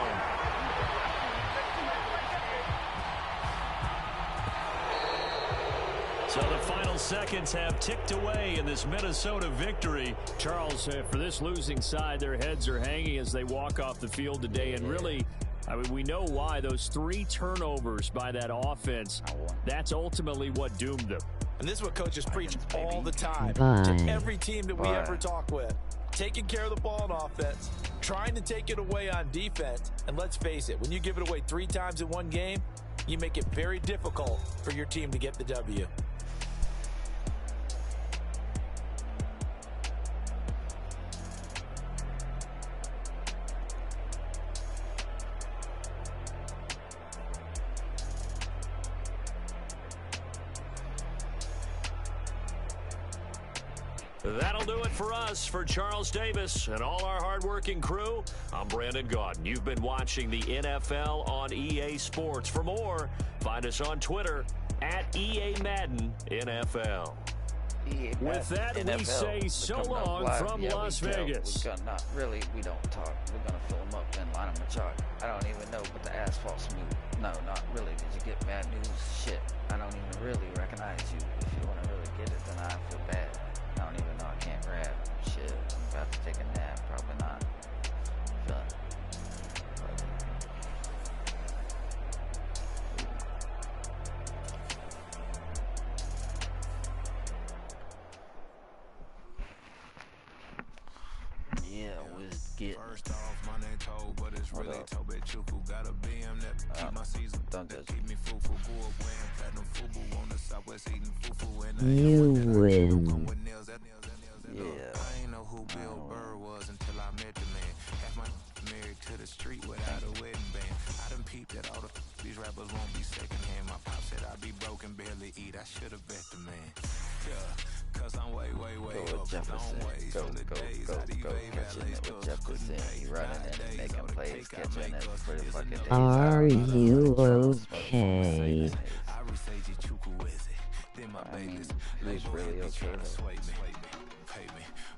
So the final seconds have ticked away in this Minnesota victory. Charles, for this losing side, their heads are hanging as they walk off the field today. And really, I mean, we know why. Those 3 turnovers by that offense, that's ultimately what doomed them. And this is what coaches preach all the time to every team that we ever talk with. Taking care of the ball on offense, trying to take it away on defense. And let's face it, when you give it away 3 times in one game, you make it very difficult for your team to get the W. That'll do it for us. For Charles Davis and all our hardworking crew, I'm Brandon Gaudin. You've been watching the NFL on EA Sports. For more, find us on Twitter at EA Madden NFL. With that, we say so long from Las Vegas. We don't talk. We're going to fill them up and line them with chalk. I don't even know, but the asphalt smooth. No, not really. Did you get me? bad news. Shit, I don't even really recognize you. If you want to really get it, then I feel bad. I don't even know I can't grab. Shit, I'm about to take a nap. Probably not. Feeling. Yeah, was getting. First off, my name Toe, but it's really Tobe Chuku. Got a BM that keep my season. Don't judge Keep me fufu. Grew up wearing platinum fubu on the Southwest eating fufu. And You win. Yeah. I ain't know who Bill Burr was until I met the man. Half my married to the street without a wedding band. I done peeped that all these rappers won't be secondhand. My pop said I'd be broken, barely eat. I should have bet the man. Yeah. Cause I'm way Go with Jefferson. Go. Catching it with Jefferson. He running it and making plays. Catching it for the fucking days. Are you okay? I mean, he's really okay.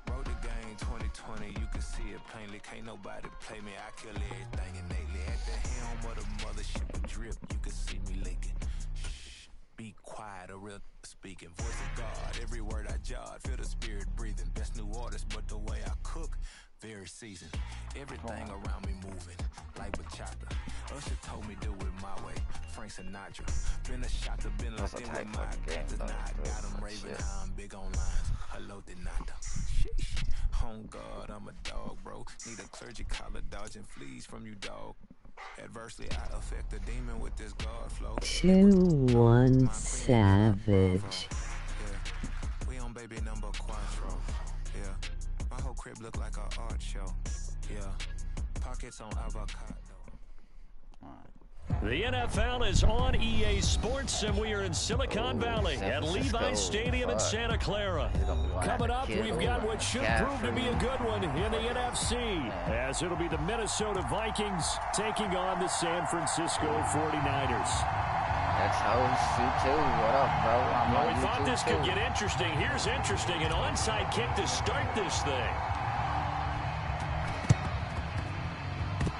Wrote the game 2020, you can see it plainly. Can't nobody play me. I kill everything innately. At the helm of the mothership and drip, you can see me linking. Shh, be quiet, a real speaking. Voice of God, every word I jot. Feel the spirit breathing. Best new artist, but the way I cook, very seasoned. Everything around me moving, like bachata. Usher told me do it my way. Frank Sinatra. Been a shot to been That's like a it tight with my fucking game, got though. him raving how I'm big on lines. Hello, Denata. Sheesh. Home God, I'm a dog, bro. Need a clergy collar dodging fleas from you, dog. Adversely, I affect the demon with this God flow. 2-1 Savage. Yeah. We on baby number quattro. Yeah. My whole crib look like an art show. Yeah. Pockets on avocado. The NFL is on EA Sports, and we are in Silicon Valley at Levi Stadium in Santa Clara. Coming up, we've got what should prove to be a good one in the NFC, as it'll be the Minnesota Vikings taking on the San Francisco 49ers. That's H2H. What up, bro? Well, we thought this could get interesting. Here's interesting. An onside kick to start this thing.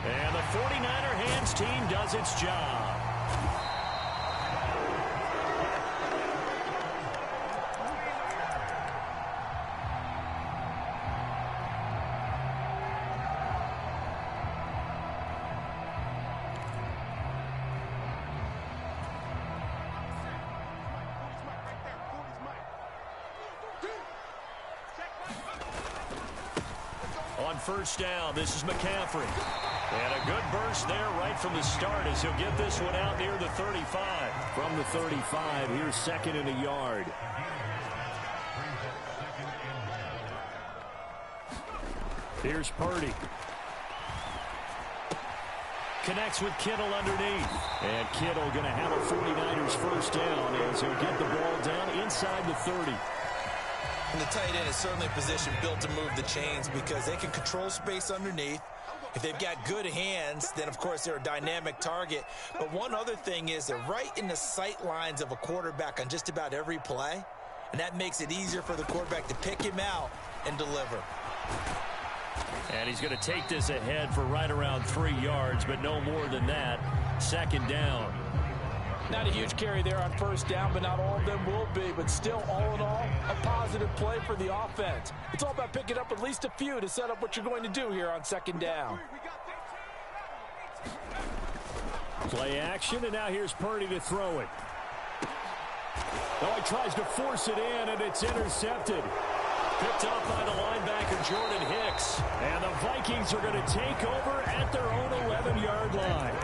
And the 49er hands team does its job. On first down, this is McCaffrey. And a good burst there right from the start as he'll get this one out near the 35. From the 35, here's second and a yard. Here's Purdy. Connects with Kittle underneath. And Kittle going to have a 49ers first down as he'll get the ball down inside the 30. And the tight end is certainly a position built to move the chains because they can control space underneath. If they've got good hands, then, of course, they're a dynamic target. But one other thing is they're right in the sight lines of a quarterback on just about every play. And that makes it easier for the quarterback to pick him out and deliver. And he's going to take this ahead for right around 3 yards, but no more than that. Second down. Not a huge carry there on first down, but not all of them will be. But still, all in all, a positive play for the offense. It's all about picking up at least a few to set up what you're going to do here on second down. Play action, and now here's Purdy to throw it. Oh, he tries to force it in, and it's intercepted. Picked off by the linebacker, Jordan Hicks. And the Vikings are going to take over at their own 11-yard line.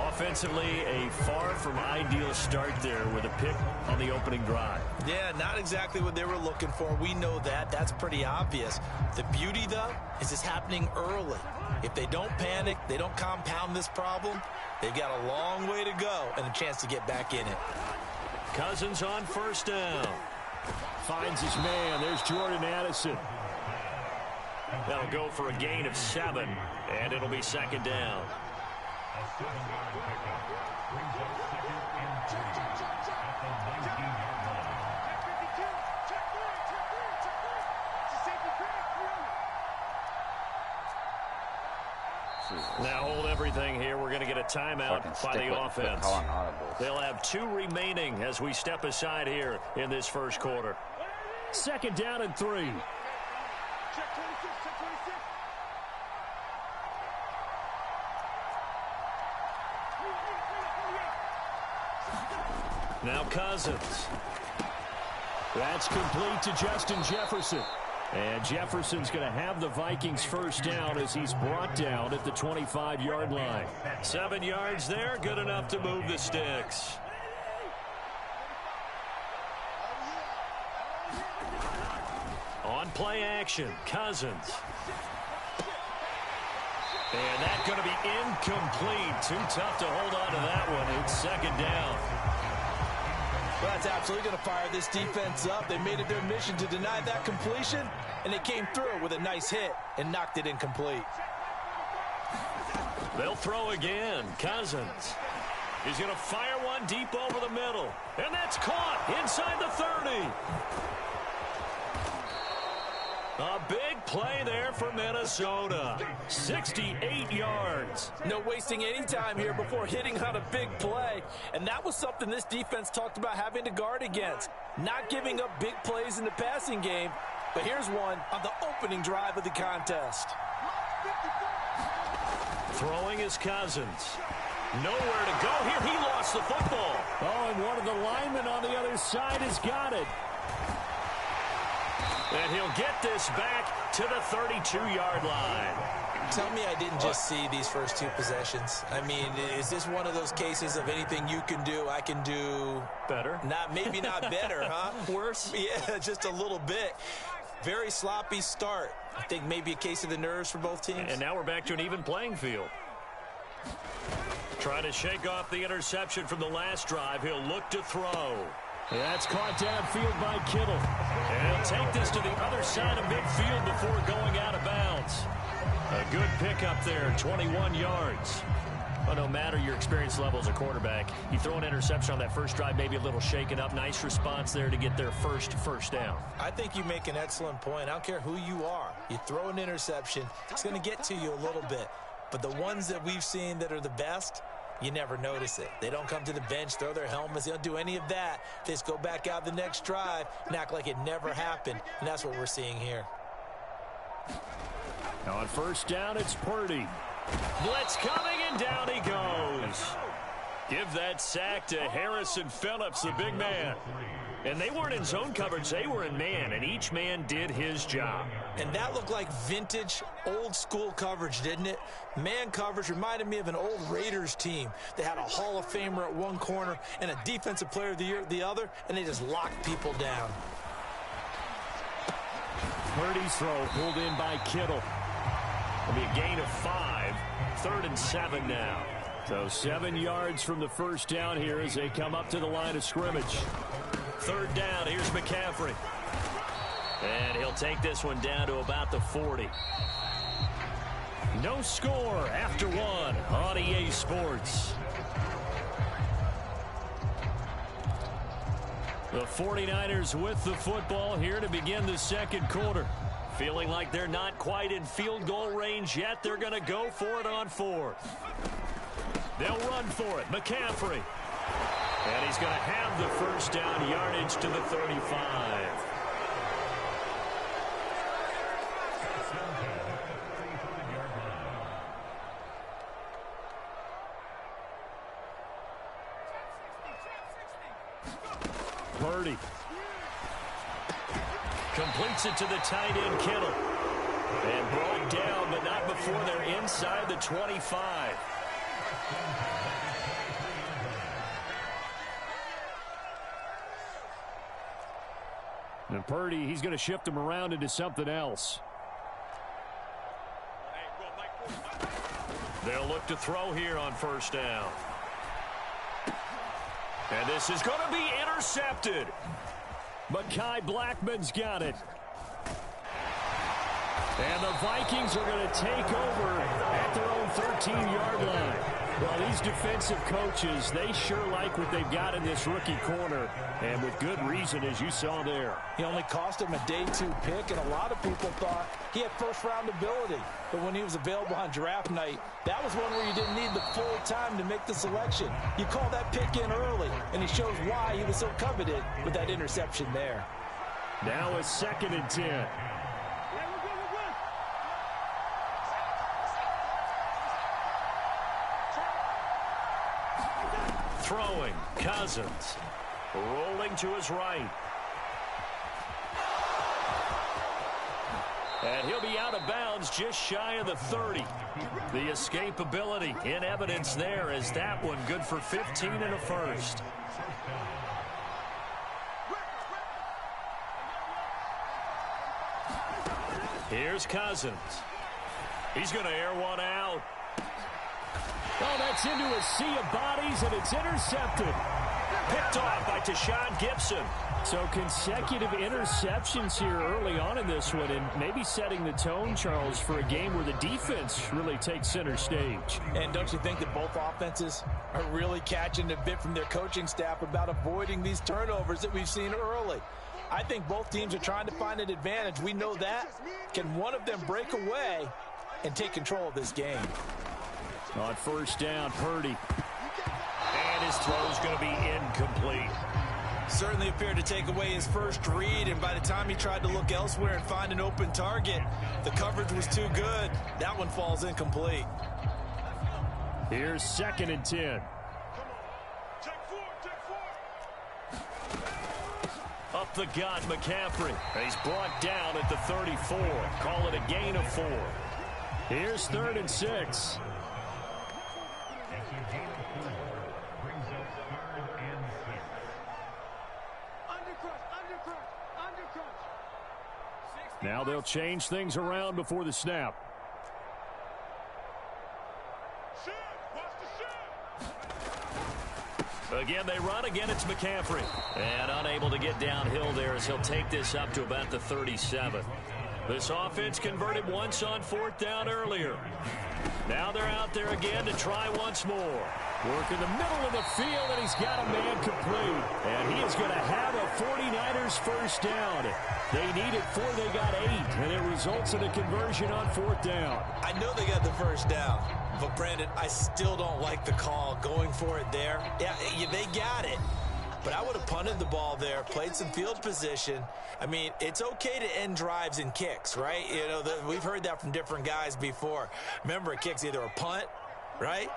Offensively, a far from ideal start there with a pick on the opening drive. Yeah, not exactly what they were looking for. We know that. That's pretty obvious. The beauty, though, is it's happening early. If they don't panic, they don't compound this problem, they've got a long way to go and a chance to get back in it. Cousins on first down. Finds his man. There's Jordan Addison. That'll go for a gain of 7, and it'll be second down. Now hold everything here. We're going to get a timeout by the offense. They'll have 2 remaining as we step aside here in this first quarter. 2nd down and 3. Now Cousins. That's complete to Justin Jefferson. And Jefferson's going to have the Vikings first down as he's brought down at the 25-yard line. 7 yards there, good enough to move the sticks. On play action, Cousins. And that's going to be incomplete. Too tough to hold on to that one. It's 2nd down. Well, that's absolutely going to fire this defense up. They made it their mission to deny that completion, and they came through with a nice hit and knocked it incomplete. They'll throw again. Cousins. He's going to fire one deep over the middle. And that's caught inside the 30. A big play there for Minnesota. 68 yards. No wasting any time here before hitting on a big play. And that was something this defense talked about having to guard against. Not giving up big plays in the passing game. But here's one on the opening drive of the contest. Throwing is Cousins. Nowhere to go here. He lost the football. Oh, and one of the linemen on the other side has got it. And he'll get this back to the 32-yard line. Tell me I didn't just see these first 2 possessions. I mean, is this one of those cases of anything you can do, I can do better? Maybe not better, huh? Worse? Yeah, just a little bit. Very sloppy start. I think maybe a case of the nerves for both teams. And now we're back to an even playing field. Trying to shake off the interception from the last drive. He'll look to throw. That's caught downfield by Kittle. And he'll take this to the other side of midfield before going out of bounds. A good pickup there, 21 yards. Well, no matter your experience level as a quarterback, you throw an interception on that first drive, maybe a little shaken up. Nice response there to get their first down. I think you make an excellent point. I don't care who you are. You throw an interception, it's going to get to you a little bit. But the ones that we've seen that are the best, you never notice it. They don't come to the bench, throw their helmets. They don't do any of that. They just go back out the next drive and act like it never happened. And that's what we're seeing here. Now on first down, it's Purdy. Blitz coming, and down he goes. Give that sack to Harrison Phillips, the big man. And they weren't in zone coverage. They were in man, and each man did his job. And that looked like vintage, old-school coverage, didn't it? Man coverage reminded me of an old Raiders team. They had a Hall of Famer at one corner and a Defensive Player of the Year at the other, and they just locked people down. Purdy's throw pulled in by Kittle. It'll be a gain of 5. 3rd and 7 now. So 7 yards from the first down here as they come up to the line of scrimmage. 3rd down, here's McCaffrey. And he'll take this one down to about the 40. No score after 1 on EA Sports. The 49ers with the football here to begin the second quarter. Feeling like they're not quite in field goal range yet. They're going to go for it on 4th. They'll run for it. McCaffrey. And he's going to have the first down, yardage to the 35. Purdy. Completes it to the tight end, Kittle. And brought down, but not before they're inside the 25. And Purdy, he's going to shift him around into something else. They'll look to throw here on first down. And this is going to be intercepted. Mekhi Blackman's got it. And the Vikings are going to take over at their own 13-yard line. Well, these defensive coaches, they sure like what they've got in this rookie corner, and with good reason, as you saw there. He only cost him a day 2 pick, and a lot of people thought he had first-round ability. But when he was available on draft night, that was one where you didn't need the full time to make the selection. You call that pick in early, and he shows why he was so coveted with that interception there. Now it's 2nd and 10. Throwing, Cousins. Rolling to his right. And he'll be out of bounds just shy of the 30. The escapability in evidence there as that one good for 15 and a first. Here's Cousins. He's going to air one out. Oh, that's into a sea of bodies, and it's intercepted. Picked off by Tashawn Gibson. So consecutive interceptions here early on in this one, and maybe setting the tone, Charles, for a game where the defense really takes center stage. And don't you think that both offenses are really catching a bit from their coaching staff about avoiding these turnovers that we've seen early? I think both teams are trying to find an advantage. We know that. Can one of them break away and take control of this game? On first down, Purdy. And his throw's going to be incomplete. Certainly appeared to take away his first read, and by the time he tried to look elsewhere and find an open target, the coverage was too good. That one falls incomplete. Here's 2nd and 10. Up the gut, McCaffrey. He's brought down at the 34. Call it a gain of 4. Here's 3rd and 6. Now they'll change things around before the snap. Again, they run. Again, it's McCaffrey. And unable to get downhill there as he'll take this up to about the 37. This offense converted once on 4th down earlier. Now they're out there again to try once more. Work in the middle of the field, and he's got a man complete. And he is going to have a 49ers first down. They needed 4, they got 8, and it results in a conversion on 4th down. I know they got the first down, but Brandon, I still don't like the call going for it there. Yeah, they got it. But I would have punted the ball there, played some field position. I mean, it's okay to end drives and kicks, right? You know, we've heard that from different guys before. Remember, a kick's either a punt, right,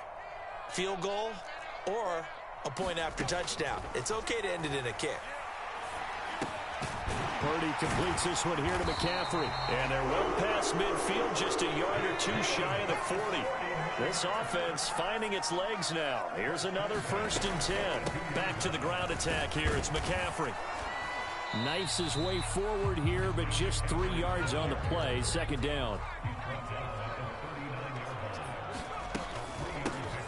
field goal, or a point after touchdown. It's okay to end it in a kick. Purdy completes this one here to McCaffrey. And they're well past midfield, just a yard or 2 shy of the 40. This offense finding its legs now. Here's another 1st and 10. Back to the ground attack here. It's McCaffrey. Knifes his way forward here, but just 3 yards on the play. 2nd down.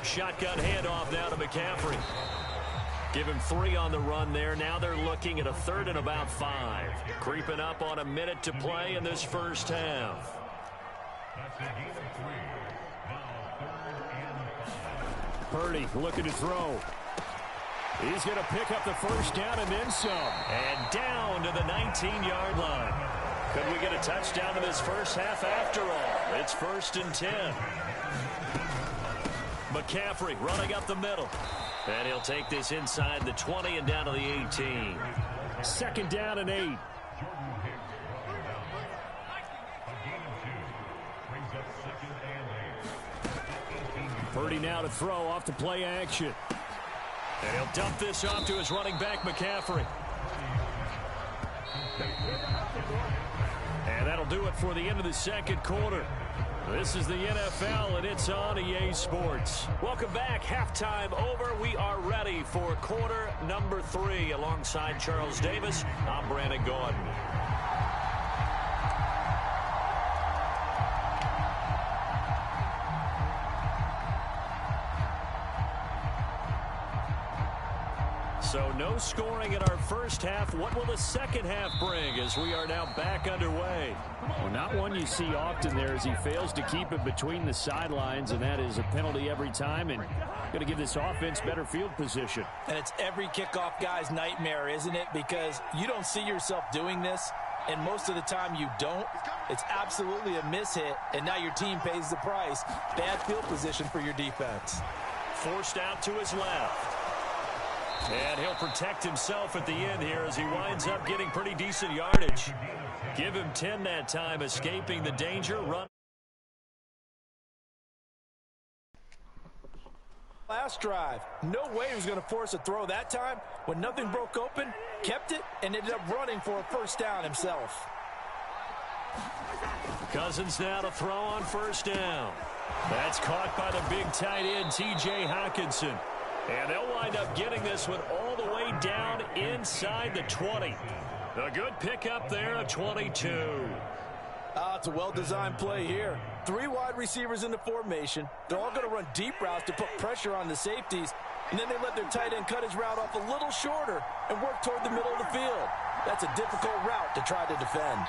Shotgun handoff now to McCaffrey. Give him 3 on the run there. Now they're looking at a 3rd and about 5. Creeping up on a minute to play in this first half. Purdy looking to throw. He's going to pick up the first down and then some. And down to the 19-yard line. Could we get a touchdown in this first half after all? It's 1st and 10. McCaffrey running up the middle. And he'll take this inside the 20 and down to the 18. 2nd down and 8. Purdy now to throw off the play action. And he'll dump this off to his running back, McCaffrey. And that'll do it for the end of the 2nd quarter. This is the NFL, and it's on EA Sports. Welcome back. Halftime over. We are ready for quarter number 3. Alongside Charles Davis, I'm Brandon Gordon. So no scoring in our first half. What will the second half bring as we are now back underway? Well, not one you see often there as he fails to keep it between the sidelines, and that is a penalty every time, and going to give this offense better field position. And it's every kickoff guy's nightmare, isn't it? Because you don't see yourself doing this, and most of the time you don't. It's absolutely a mishit, and now your team pays the price. Bad field position for your defense. Forced out to his left. And he'll protect himself at the end here as he winds up getting pretty decent yardage. Give him 10 that time, escaping the danger. Run. Last drive. No way he was going to force a throw that time. When nothing broke open, kept it, and ended up running for a first down himself. Cousins now to throw on first down. That's caught by the big tight end, T.J. Hockenson. And they'll wind up getting this one all the way down inside the 20. A good pickup there, a 22. It's a well-designed play here. 3 wide receivers in the formation. They're all going to run deep routes to put pressure on the safeties. And then they let their tight end cut his route off a little shorter and work toward the middle of the field. That's a difficult route to try to defend.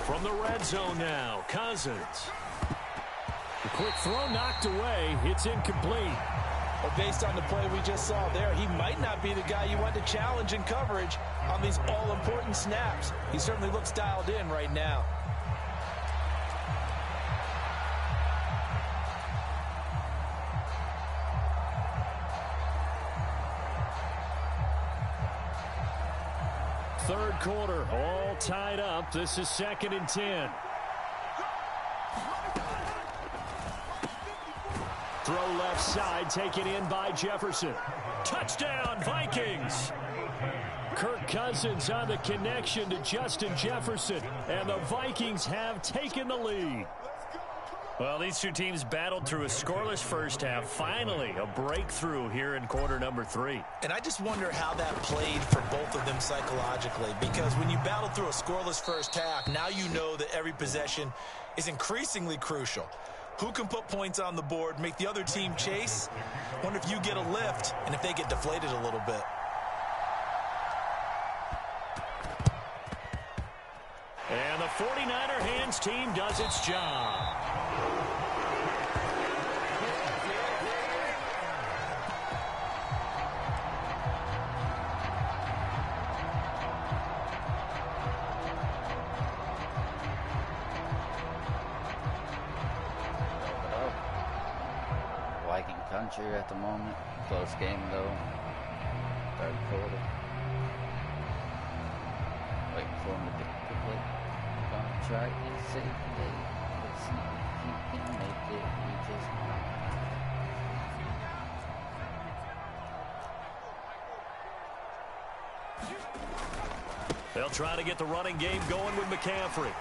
From the red zone now, Cousins. The quick throw knocked away. It's incomplete. Well, based on the play we just saw there, he might not be the guy you want to challenge in coverage on these all-important snaps. He certainly looks dialed in right now. Third quarter, all tied up. This is 2nd and 10. Throw left side, taken in by Jefferson. Touchdown, Vikings! Kirk Cousins on the connection to Justin Jefferson, and the Vikings have taken the lead. Well, these two teams battled through a scoreless first half. Finally, a breakthrough here in quarter number 3. And I just wonder how that played for both of them psychologically, because when you battle through a scoreless first half, now you know that every possession is increasingly crucial. Who can put points on the board, make the other team chase? Wonder if you get a lift and if they get deflated a little bit. And the 49er hands team does its job. Country at the moment. Close game though. Third quarter. Waiting for him to pick the play. Gonna try to save the day. Let's see if he can make it. He just They'll try to get the running game going with McCaffrey.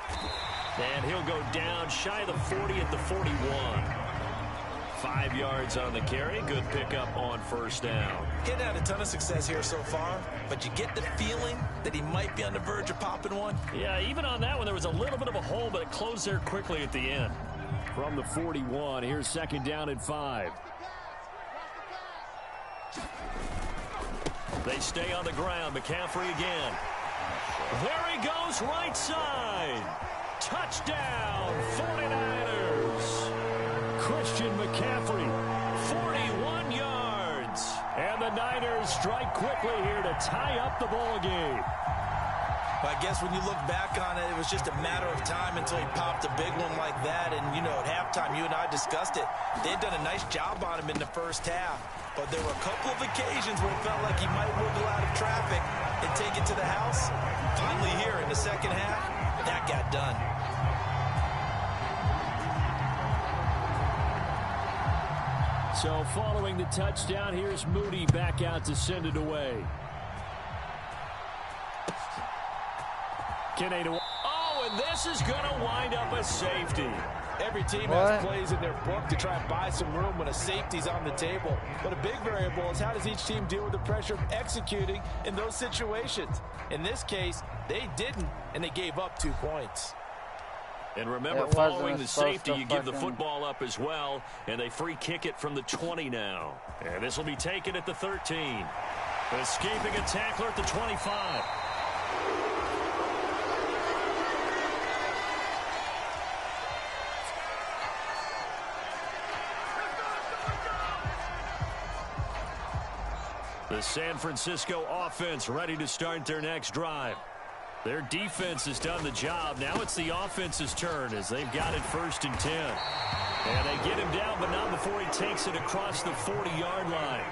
And he'll go down shy of the 40 at the 41. 5 yards on the carry. Good pickup on first down. He's had a ton of success here so far, but you get the feeling that he might be on the verge of popping one. Yeah, even on that one, there was a little bit of a hole, but it closed there quickly at the end. From the 41, here's 2nd down and 5. They stay on the ground. McCaffrey again. There he goes, right side. Touchdown, 49ers. Christian McCaffrey, 41 yards. And the Niners strike quickly here to tie up the ball game. Well, I guess when you look back on it, it was just a matter of time until he popped a big one like that. And, you know, at halftime, you and I discussed it. They had done a nice job on him in the first half. But there were a couple of occasions where it felt like he might wiggle out of traffic and take it to the house. Finally here in the second half, that got done. So following the touchdown, here's Moody back out to send it away. Oh, and this is going to wind up a safety. Every team has plays in their book to try and buy some room when a safety's on the table. But a big variable is how does each team deal with the pressure of executing in those situations. In this case, they didn't, and they gave up 2 points. And remember, following the safety, you give the football up as well, and they free kick it from the 20 now. And this will be taken at the 13. Escaping a tackler at the 25. The San Francisco offense ready to start their next drive. Their defense has done the job. Now it's the offense's turn as they've got it 1st and 10. And they get him down, but not before he takes it across the 40-yard line.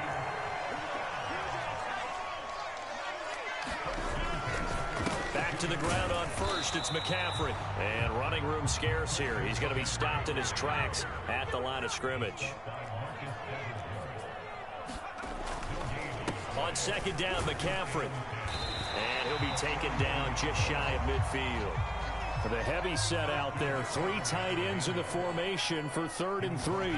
Back to the ground on 1st, it's McCaffrey. And running room scarce here. He's going to be stopped in his tracks at the line of scrimmage. On 2nd down, McCaffrey. And he'll be taken down just shy of midfield. The heavy set out there. 3 tight ends in the formation for 3rd and 3.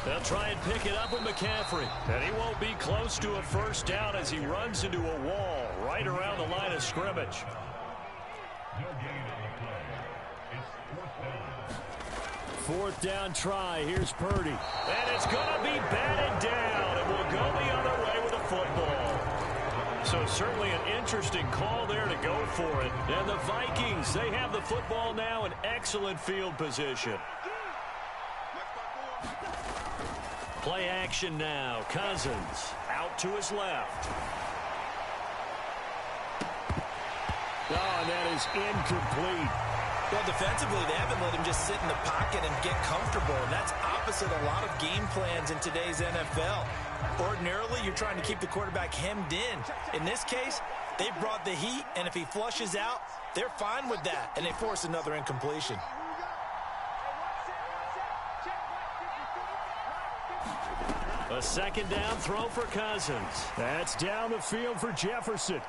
They'll try and pick it up with McCaffrey. And he won't be close to a 1st down as he runs into a wall right around the line of scrimmage. Fourth down try. Here's Purdy. And it's going to be batted down. And will go the other way with a football. So certainly an interesting call there to go for it. And the Vikings, they have the football now in excellent field position. Play action now. Cousins out to his left. Oh, and that is incomplete. Well, defensively, they haven't let him just sit in the pocket and get comfortable, and that's opposite a lot of game plans in today's NFL. Ordinarily, you're trying to keep the quarterback hemmed in. In this case, they brought the heat, and if he flushes out, they're fine with that, and they force another incompletion. A 2nd down throw for Cousins. That's down the field for Jefferson.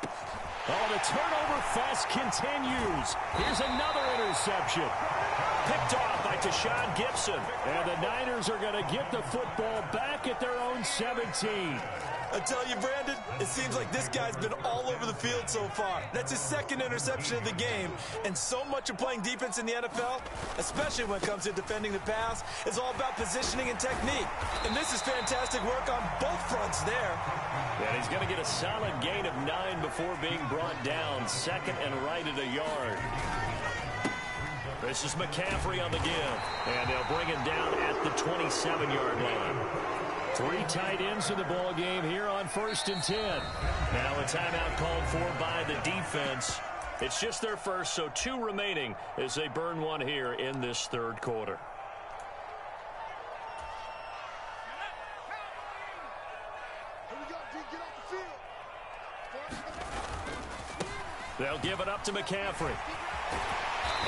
Oh, the turnover fest continues. Here's another interception. Picked off by Tashawn Gibson. And the Niners are going to get the football back at their own 17. I tell you, Brandon, it seems like this guy's been all over the field so far. That's his 2nd interception of the game. And so much of playing defense in the NFL, especially when it comes to defending the pass, is all about positioning and technique. And this is fantastic work on both fronts there. And he's going to get a solid gain of 9 before being brought down. 2nd and right at a yard. This is McCaffrey on the give. And they'll bring him down at the 27-yard line. 3 tight ends in the ball game here on 1st and 10. Now a timeout called for by the defense. It's just their first, so 2 remaining as they burn one here in this 3rd quarter. They'll give it up to McCaffrey.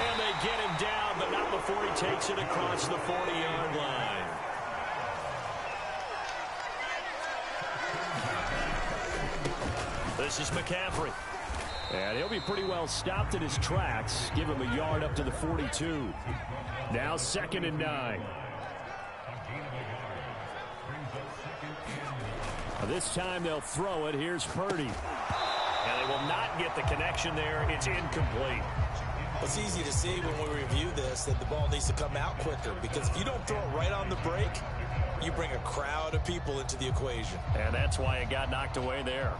And they get him down, but not before he takes it across the 40-yard line. This is McCaffrey. And he'll be pretty well stopped in his tracks. Give him a yard up to the 42. Now 2nd and 9. This time they'll throw it. Here's Purdy. And they will not get the connection there. It's incomplete. It's easy to see when we review this that the ball needs to come out quicker, because if you don't throw it right on the break, you bring a crowd of people into the equation. And that's why it got knocked away there.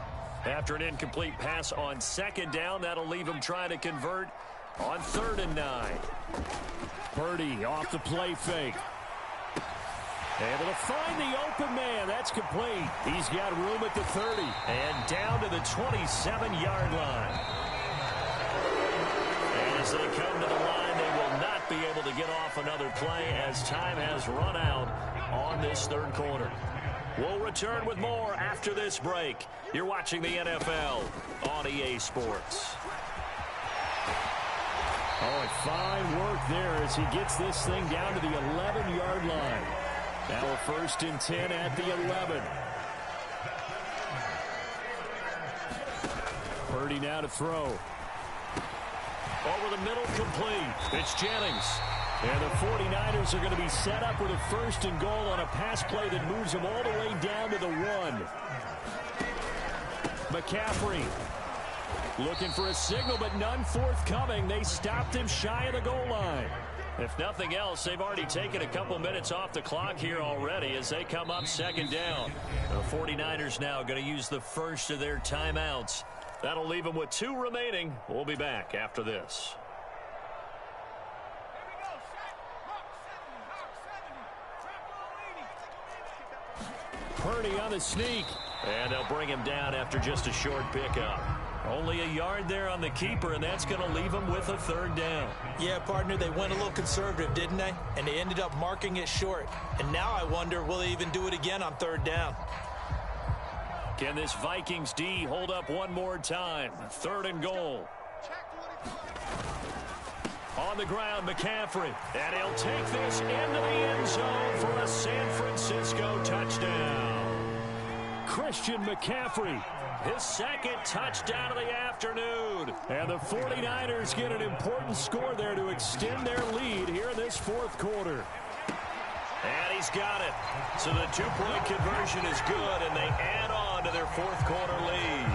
After an incomplete pass on 2nd down, that'll leave him trying to convert on 3rd and 9. Purdy off the play fake. Able to find the open man. That's complete. He's got room at the 30. And down to the 27-yard line. And as they come to the line, they will not be able to get off another play as time has run out on this 3rd quarter. We'll return with more after this break. You're watching the NFL on EA Sports. Oh, and fine work there as he gets this thing down to the 11-yard line. Now a 1st and 10 at the 11. Purdy now to throw. Over the middle, complete. It's Jennings. And the 49ers are going to be set up with a 1st and goal on a pass play that moves them all the way down to the 1. McCaffrey. Looking for a signal, but none forthcoming. They stopped him shy of the goal line. If nothing else, they've already taken a couple minutes off the clock here already as they come up second down. The 49ers now going to use the first of their timeouts. That'll leave them with 2 remaining. We'll be back after this. Purdy on the sneak. And they'll bring him down after just a short pickup. Only a yard there on the keeper, and that's going to leave them with a 3rd down. Yeah, partner, they went a little conservative, didn't they? And they ended up marking it short. And now I wonder, will they even do it again on 3rd down? Can this Vikings D hold up one more time? 3rd and goal. On the ground, McCaffrey. And he'll take this into the end zone for a San Francisco touchdown. Christian McCaffrey, his 2nd touchdown of the afternoon. And the 49ers get an important score there to extend their lead here in this 4th quarter. And he's got it. So the 2-point conversion is good, and they add on to their 4th quarter lead.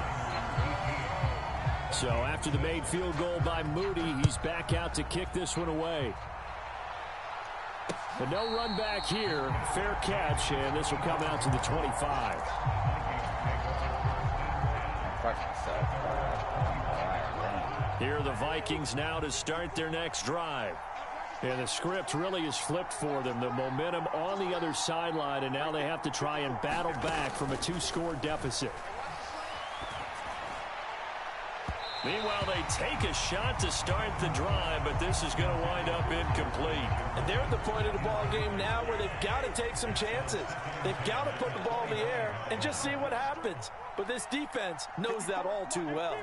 So after the made field goal by Moody, he's back out to kick this one away. But no run back here. Fair catch, and this will come out to the 25. Here are the Vikings now to start their next drive. And the script really is flipped for them. The momentum on the other sideline, and now they have to try and battle back from a 2-score deficit. Meanwhile, they take a shot to start the drive, but this is going to wind up incomplete. And they're at the point of the ball game now where they've got to take some chances. They've got to put the ball in the air and just see what happens. But this defense knows that all too well.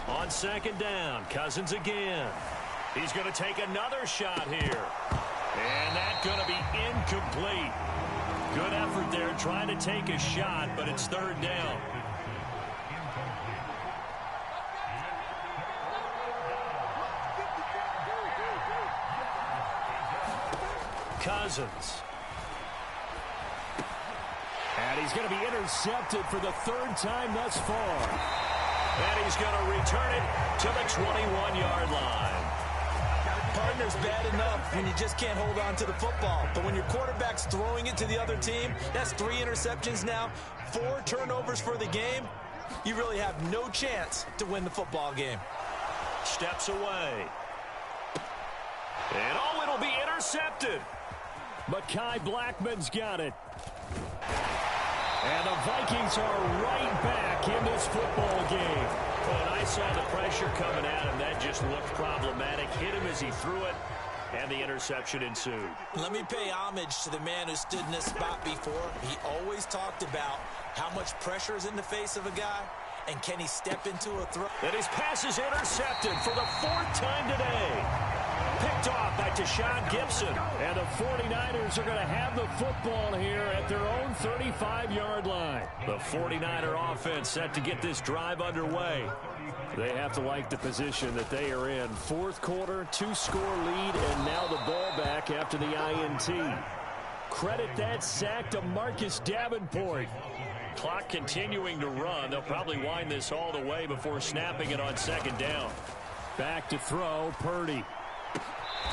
On 2nd down, Cousins again. He's going to take another shot here. And that's going to be incomplete. Good effort there trying to take a shot, but it's 3rd down. Cousins. And he's going to be intercepted for the 3rd time thus far. And he's going to return it to the 21-yard line. Partner's bad enough when you just can't hold on to the football. But when your quarterback's throwing it to the other team, that's 3 interceptions now, 4 turnovers for the game. You really have no chance to win the football game. Steps away. And oh, it'll be intercepted. Mekhi Blackman's got it. And the Vikings are right back in this football game. When I saw the pressure coming at him, that just looked problematic. Hit him as he threw it, and the interception ensued. Let me pay homage to the man who stood in this spot before. He always talked about how much pressure is in the face of a guy, and can he step into a throw. And his pass is intercepted for the 4th time today. Picked off by Deshaun Gibson. And the 49ers are going to have the football here at their own 35-yard line. The 49er offense set to get this drive underway. They have to like the position that they are in. 4th quarter, 2-score lead, and now the ball back after the INT. Credit that sack to Marcus Davenport. Clock continuing to run. They'll probably wind this all the way before snapping it on 2nd down. Back to throw, Purdy.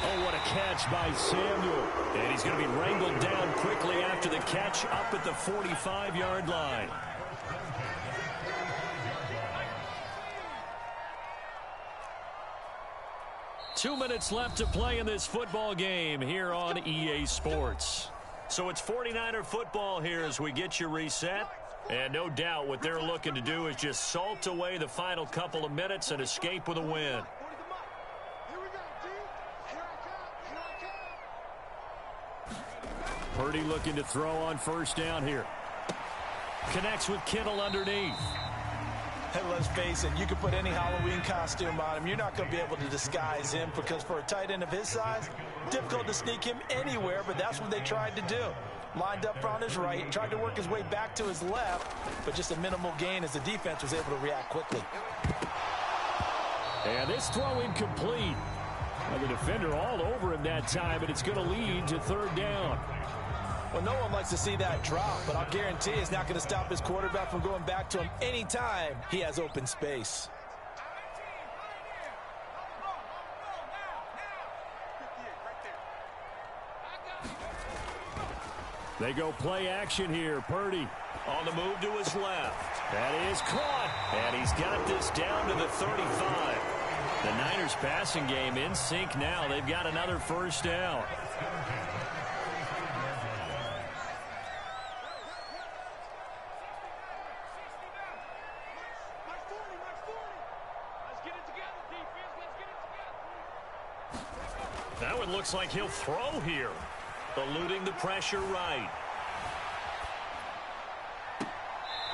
Oh, what a catch by Samuel. And he's going to be wrangled down quickly after the catch up at the 45-yard line. Two minutes left to play in this football game here on EA Sports. So it's 49er football here as we get you reset. And no doubt what they're looking to do is just salt away the final couple of minutes and escape with a win. Purdy looking to throw on 1st down here. Connects with Kittle underneath. Hey, let's face it, you can put any Halloween costume on him. You're not going to be able to disguise him because for a tight end of his size, difficult to sneak him anywhere, but that's what they tried to do. Lined up on his right, tried to work his way back to his left, but just a minimal gain as the defense was able to react quickly. And this throw incomplete. And the defender all over him that time, and it's going to lead to 3rd down. Well, no one likes to see that drop, but I'll guarantee it's not going to stop his quarterback from going back to him anytime he has open space. They go play action here. Purdy on the move to his left. That is caught, and he's got this down to the 35. The Niners passing game in sync now. They've got another first down. That one looks like he'll throw here. Eluding the pressure right.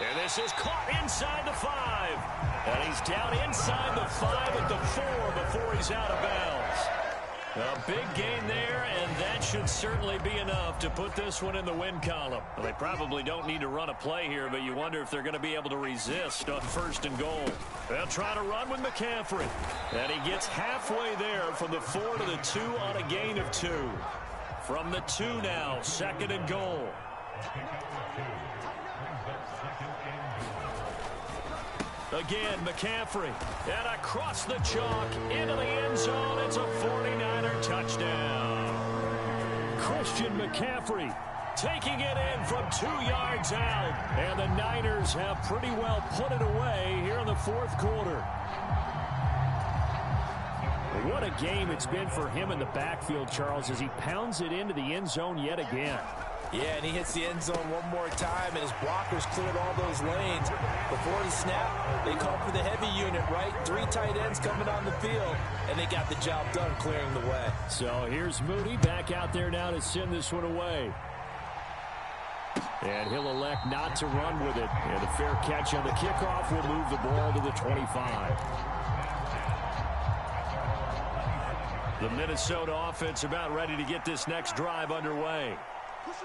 And this is caught inside the 5. And he's down inside the 5 at the 4 before he's out of bounds. A big gain there, and that should certainly be enough to put this one in the win column. Well, they probably don't need to run a play here, but you wonder if they're going to be able to resist on 1st and goal. They'll try to run with McCaffrey. And he gets halfway there from the 4 to the 2 on a gain of 2. From the 2 now, 2nd and goal. Again, McCaffrey. And across the chalk, into the end zone. It's a 49er touchdown. Christian McCaffrey taking it in from 2 yards out. And the Niners have pretty well put it away here in the 4th quarter. What a game it's been for him in the backfield, Charles, as he pounds it into the end zone yet again. Yeah, and he hits the end zone one more time, and his blockers cleared all those lanes. Before the snap, they called for the heavy unit, right? 3 tight ends coming on the field, and they got the job done clearing the way. So here's Moody back out there now to send this one away. And he'll elect not to run with it. And a fair catch on the kickoff will move the ball to the 25. The Minnesota offense about ready to get this next drive underway.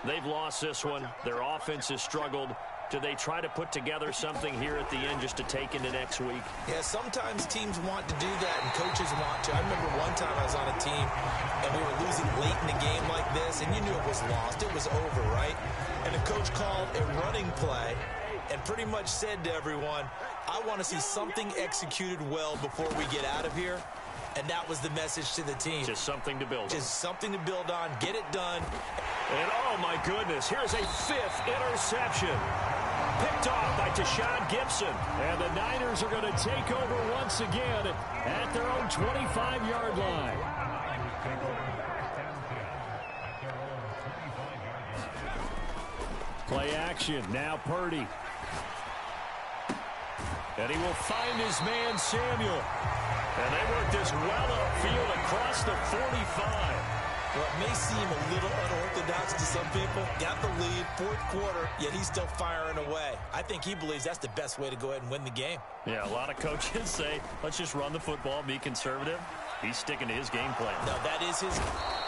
They've lost this one. Their offense has struggled. Do they try to put together something here at the end just to take into next week? Yeah, sometimes teams want to do that and coaches want to. I remember one time I was on a team and we were losing late in the game like this, and you knew it was lost. It was over, right? And the coach called a running play and pretty much said to everyone, I want to see something executed well before we get out of here. And that was the message to the team. Just something to build on. Just something to build on. Get it done. And oh my goodness, here's a 5th interception. Picked off by Deshaun Gibson. And the Niners are going to take over once again at their own 25-yard line. Play action. Now Purdy. And he will find his man Samuel. And they work this well upfield across the 45. Well, it may seem a little unorthodox to some people. Got the lead, 4th quarter, yet he's still firing away. I think he believes that's the best way to go ahead and win the game. Yeah, a lot of coaches say, let's just run the football, be conservative. He's sticking to his game plan. No, that is his.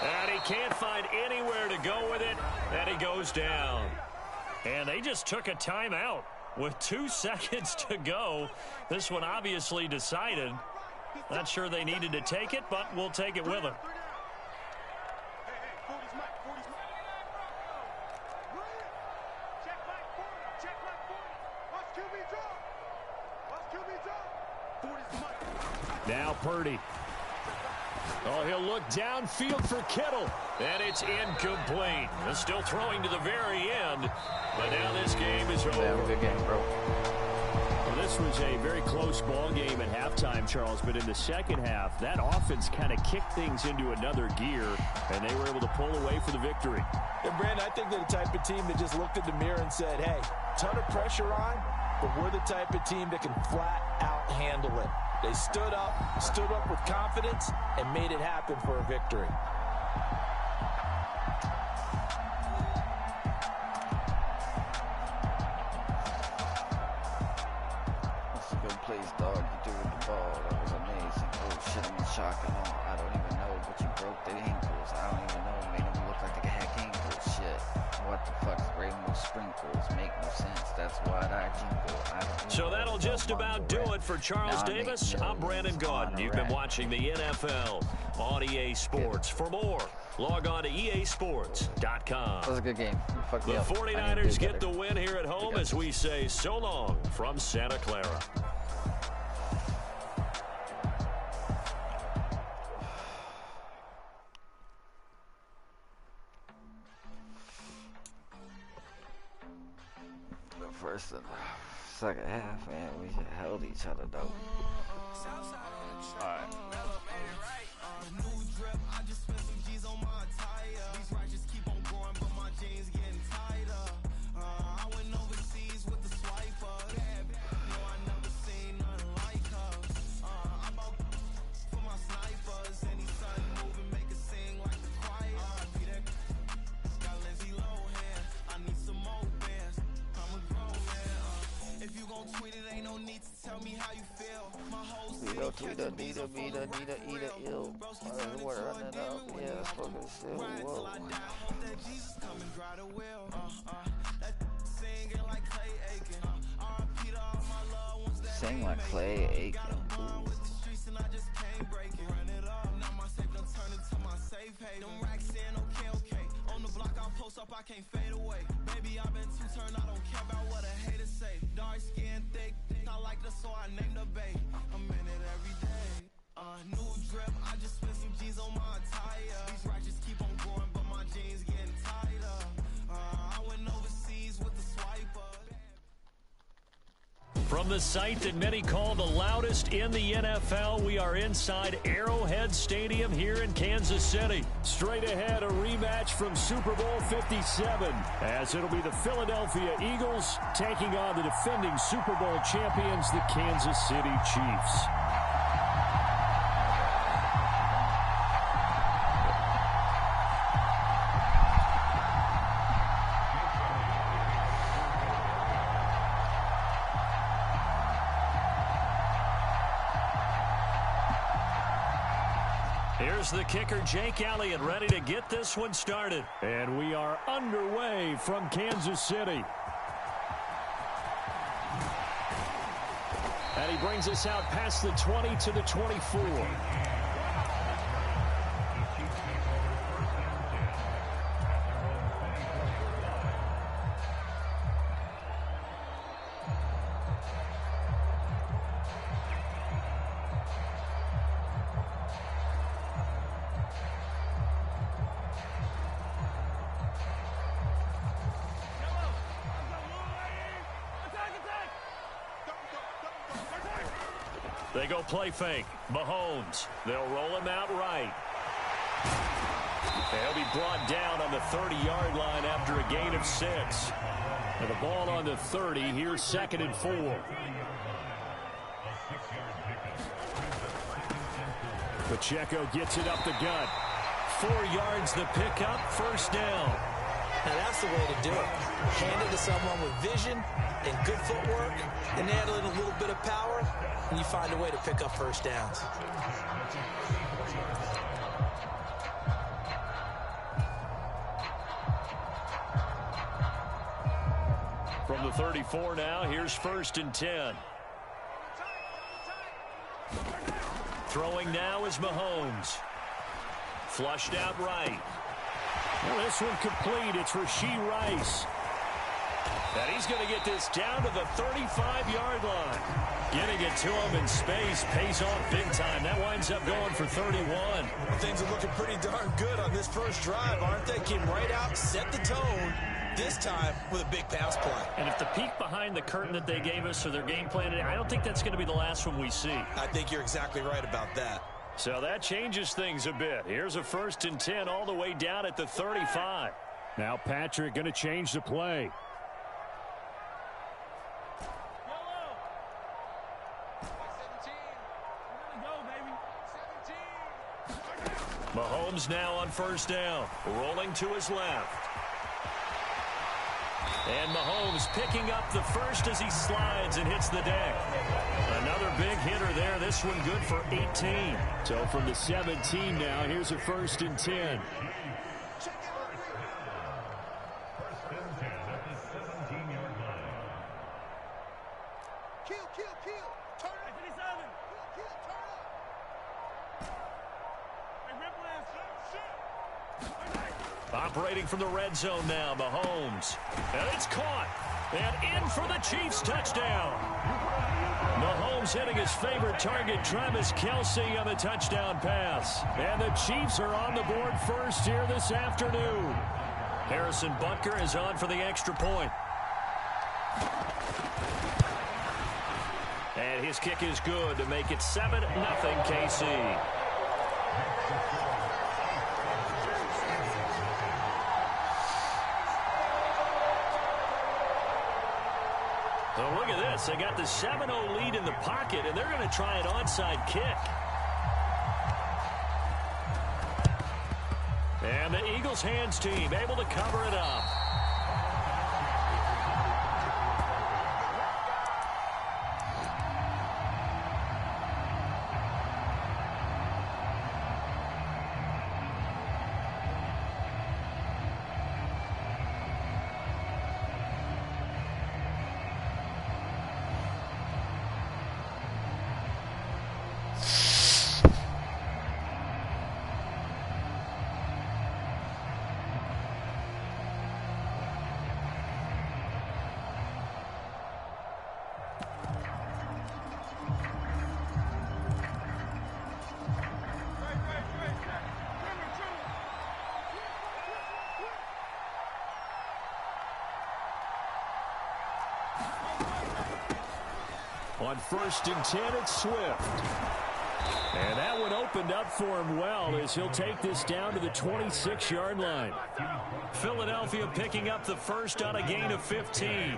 And he can't find anywhere to go with it, and he goes down. And they just took a timeout with 2 seconds to go. This one obviously decided. Not sure they needed to take it, but we'll take it with them. Now Purdy. Oh, he'll look downfield for Kittle. And it's incomplete. They're still throwing to the very end. But now this game is over. Have a good game, bro. Well, this was a very close ball game at halftime, Charles. But in the second half, that offense kind of kicked things into another gear. And they were able to pull away for the victory. And, Brandon, I think they're the type of team that just looked in the mirror and said, hey, ton of pressure on, but we're the type of team that can flat out handle it. They stood up with confidence, and made it happen for a victory. That's a good place, dog. You do with the ball. That was amazing. Oh, shit, I'm in shock and all. I don't even know, but you broke their ankles. I don't even know. Made them look like they had ankles. Shit. What the fuck? Rainbow sprinkles make no sense. That's what I jingle. So that'll just about do it for Charles Davis. I'm Brandon Gaudin. You've been watching the NFL on EA Sports. For more, log on to easports.com. That was a good game. The 49ers get the win here at home as we say so long from Santa Clara. First and second half, man, we held each other though. Alright. Tweeter, ill. We're running up. Yeah, fucking still. Whoa. Sing like Clay Aiken. I can't fade away. Baby, I've been too turned, I don't care about what a hater say. Dark skin, thick, I like the so I named the babe. I'm in it every day. New drip, I just spent some G's on my attire. These ratchets keep on growing, but my jeans getting tighter. I went overseas with the swiper. From the site that many call the loudest in the NFL, we are inside Arrowhead Stadium here in Kansas City. Straight ahead, a rematch from Super Bowl 57, as it'll be the Philadelphia Eagles taking on the defending Super Bowl champions, the Kansas City Chiefs. Here's the kicker, Jake Elliott, ready to get this one started. And we are underway from Kansas City. And he brings us out past the 20 to the 24. They go play fake. Mahomes. They'll roll him out right. They'll be brought down on the 30-yard line after a gain of 6. And the ball on the 30. Here's 2nd and 4. Pacheco gets it up the gut. 4 yards the pickup. First down. Now that's the way to do it. Hand it to someone with vision and good footwork, and add in a little bit of power, and you find a way to pick up first downs. From the 34 now, here's 1st and 10. Throwing now is Mahomes. Flushed out right. Well, this one complete. It's Rashee Rice. And he's going to get this down to the 35-yard line. Getting it to him in space pays off big time. That winds up going for 31. Well, things are looking pretty darn good on this first drive, aren't they? Came right out, set the tone, this time with a big pass play. And if the peek behind the curtain that they gave us or their game plan, I don't think that's going to be the last one we see. I think you're exactly right about that. So that changes things a bit. Here's a 1st and 10 all the way down at the 35. Now Patrick going to change the play. Mahomes now on 1st down, rolling to his left. And Mahomes picking up the first as he slides and hits the deck. Another big hitter there. This one good for 18. So from the 17 now, here's a 1st and 10. Operating from the red zone now, Mahomes. And it's caught. And in for the Chiefs touchdown. Mahomes hitting his favorite target, Travis Kelce, on the touchdown pass. And the Chiefs are on the board first here this afternoon. Harrison Butker is on for the extra point. And his kick is good to make it 7-0 KC. Oh, look at this. They got the 7-0 lead in the pocket, and they're going to try an onside kick. And the Eagles hands team able to cover it up. On 1st and 10, it's Swift. And that one opened up for him well as he'll take this down to the 26-yard line. Philadelphia picking up the first on a gain of 15.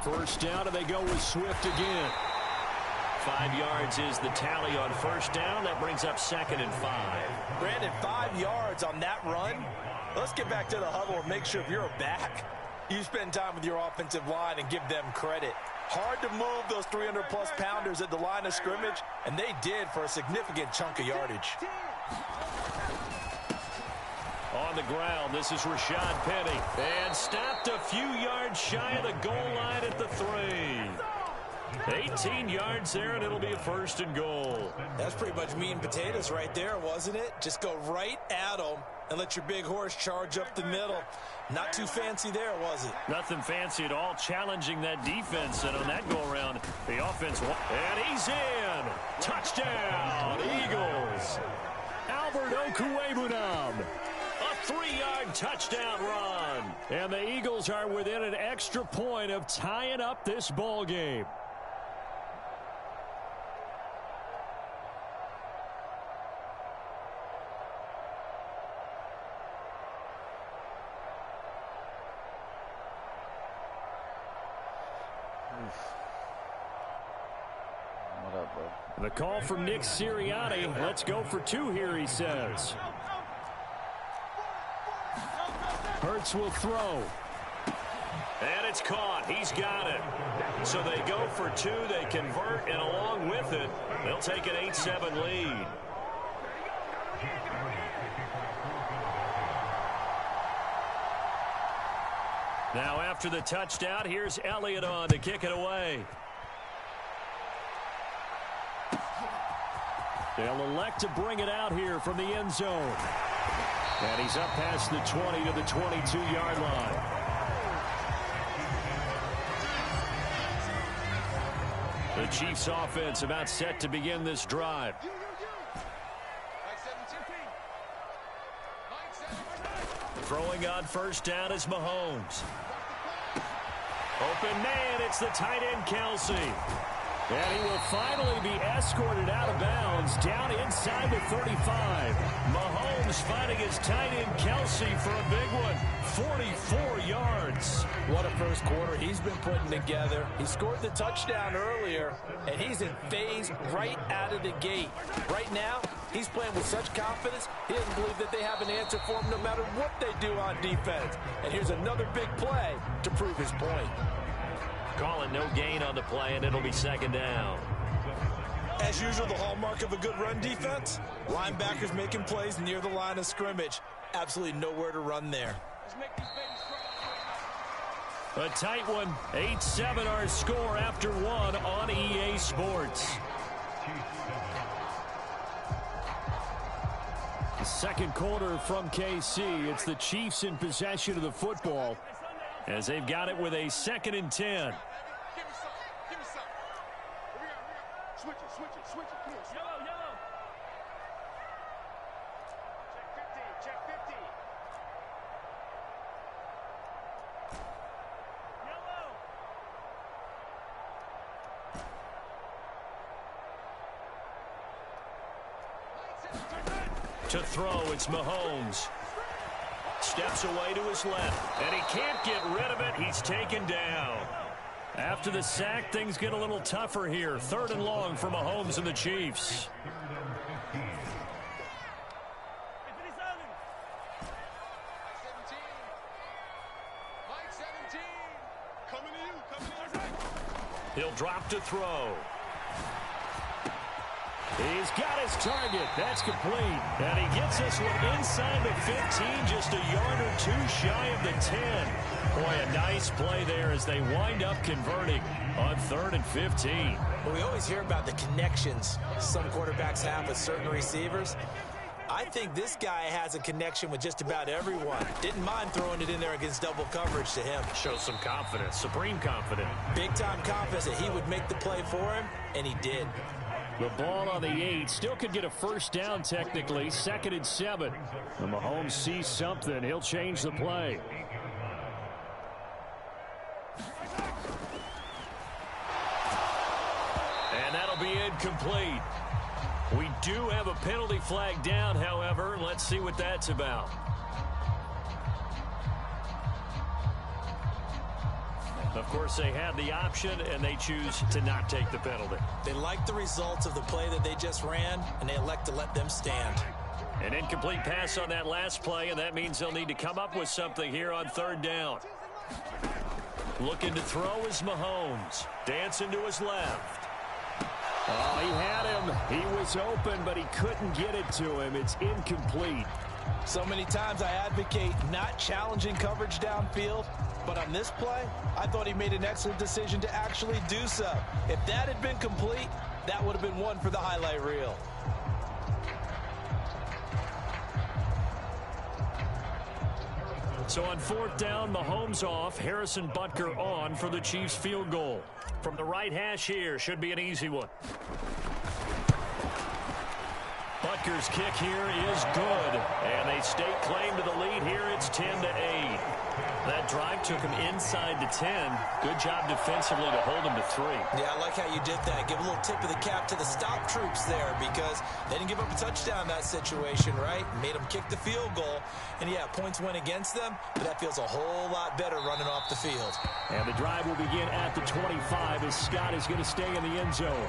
First down, and they go with Swift again. 5 yards is the tally on first down. That brings up 2nd and 5. Brandon, 5 yards on that run. Let's get back to the huddle and make sure if you're a back, you spend time with your offensive line and give them credit. Hard to move those 300-plus pounders at the line of scrimmage, and they did for a significant chunk of yardage. On the ground, this is Rashad Penny. And stopped a few yards shy of the goal line at the 3. 18 yards there, and it'll be a 1st and goal. That's pretty much meat and potatoes right there, wasn't it? Just go right at them and let your big horse charge up the middle. Not too fancy there, was it? Nothing fancy at all, challenging that defense. And on that go-around, the offense, and he's in. Touchdown, Eagles. Albert Okwuegbunam. A 3-yard touchdown run. And the Eagles are within an extra point of tying up this ball game. What up, bro? The call from Nick Sirianni. Let's go for 2 here, he says. Hurts will throw. And it's caught. He's got it. So they go for 2. They convert, and along with it, they'll take an 8-7 lead. Now after the touchdown, here's Elliott on to kick it away. They'll elect to bring it out here from the end zone. And he's up past the 20 to the 22-yard line. The Chiefs offense about set to begin this drive. Throwing on first down is Mahomes. Open man, it's the tight end Kelce. And he will finally be escorted out of bounds down inside the 35. Mahomes finding his tight end Kelce for a big one. 44 yards. What a first quarter he's been putting together. He scored the touchdown earlier, and he's in phase right out of the gate. Right now, he's playing with such confidence, he doesn't believe that they have an answer for him no matter what they do on defense. And here's another big play to prove his point. Call it no gain on the play, and it'll be 2nd down. As usual, the hallmark of a good run defense, linebackers making plays near the line of scrimmage. Absolutely nowhere to run there. A tight one. 8-7 our score after 1 on EA Sports. Second quarter from KC. It's the Chiefs in possession of the football as they've got it with a 2nd and 10. Switch it. Come on. Yellow. Check 50. To throw, it's Mahomes. Steps away to his left, and he can't get rid of it. He's taken down. After the sack, things get a little tougher here. 3rd and long for Mahomes and the Chiefs. He'll drop to throw. He's got his target. That's complete. And he gets this one inside the 15, just a yard or 2 shy of the 10. Boy, a nice play there as they wind up converting on 3rd and 15. Well, we always hear about the connections some quarterbacks have with certain receivers. I think this guy has a connection with just about everyone. Didn't mind throwing it in there against double coverage to him. Shows some confidence, supreme confidence. Big-time confidence that he would make the play for him, and he did. The ball on the 8. Still could get a first down technically. 2nd and 7. And Mahomes sees something. He'll change the play. And that'll be incomplete. We do have a penalty flag down, however. Let's see what that's about. Of course, they had the option, and they choose to not take the penalty. They like the results of the play that they just ran, and they elect to let them stand. An incomplete pass on that last play, and that means they'll need to come up with something here on 3rd down. Looking to throw is Mahomes. Dancing to his left. Oh, he had him. He was open, but he couldn't get it to him. It's incomplete. So many times I advocate not challenging coverage downfield, but on this play, I thought he made an excellent decision to actually do so. If that had been complete, that would have been one for the highlight reel. So on 4th down, Mahomes off, Harrison Butker on for the Chiefs field goal. From the right hash here, should be an easy one. Butker's kick here is good, and they stake claim to the lead here. It's 10-8. That drive took him inside the 10. Good job defensively to hold him to 3. Yeah, I like how you did that. Give a little tip of the cap to the stop troops there because they didn't give up a touchdown in that situation, right? Made them kick the field goal. And, yeah, points went against them, but that feels a whole lot better running off the field. And the drive will begin at the 25 as Scott is going to stay in the end zone.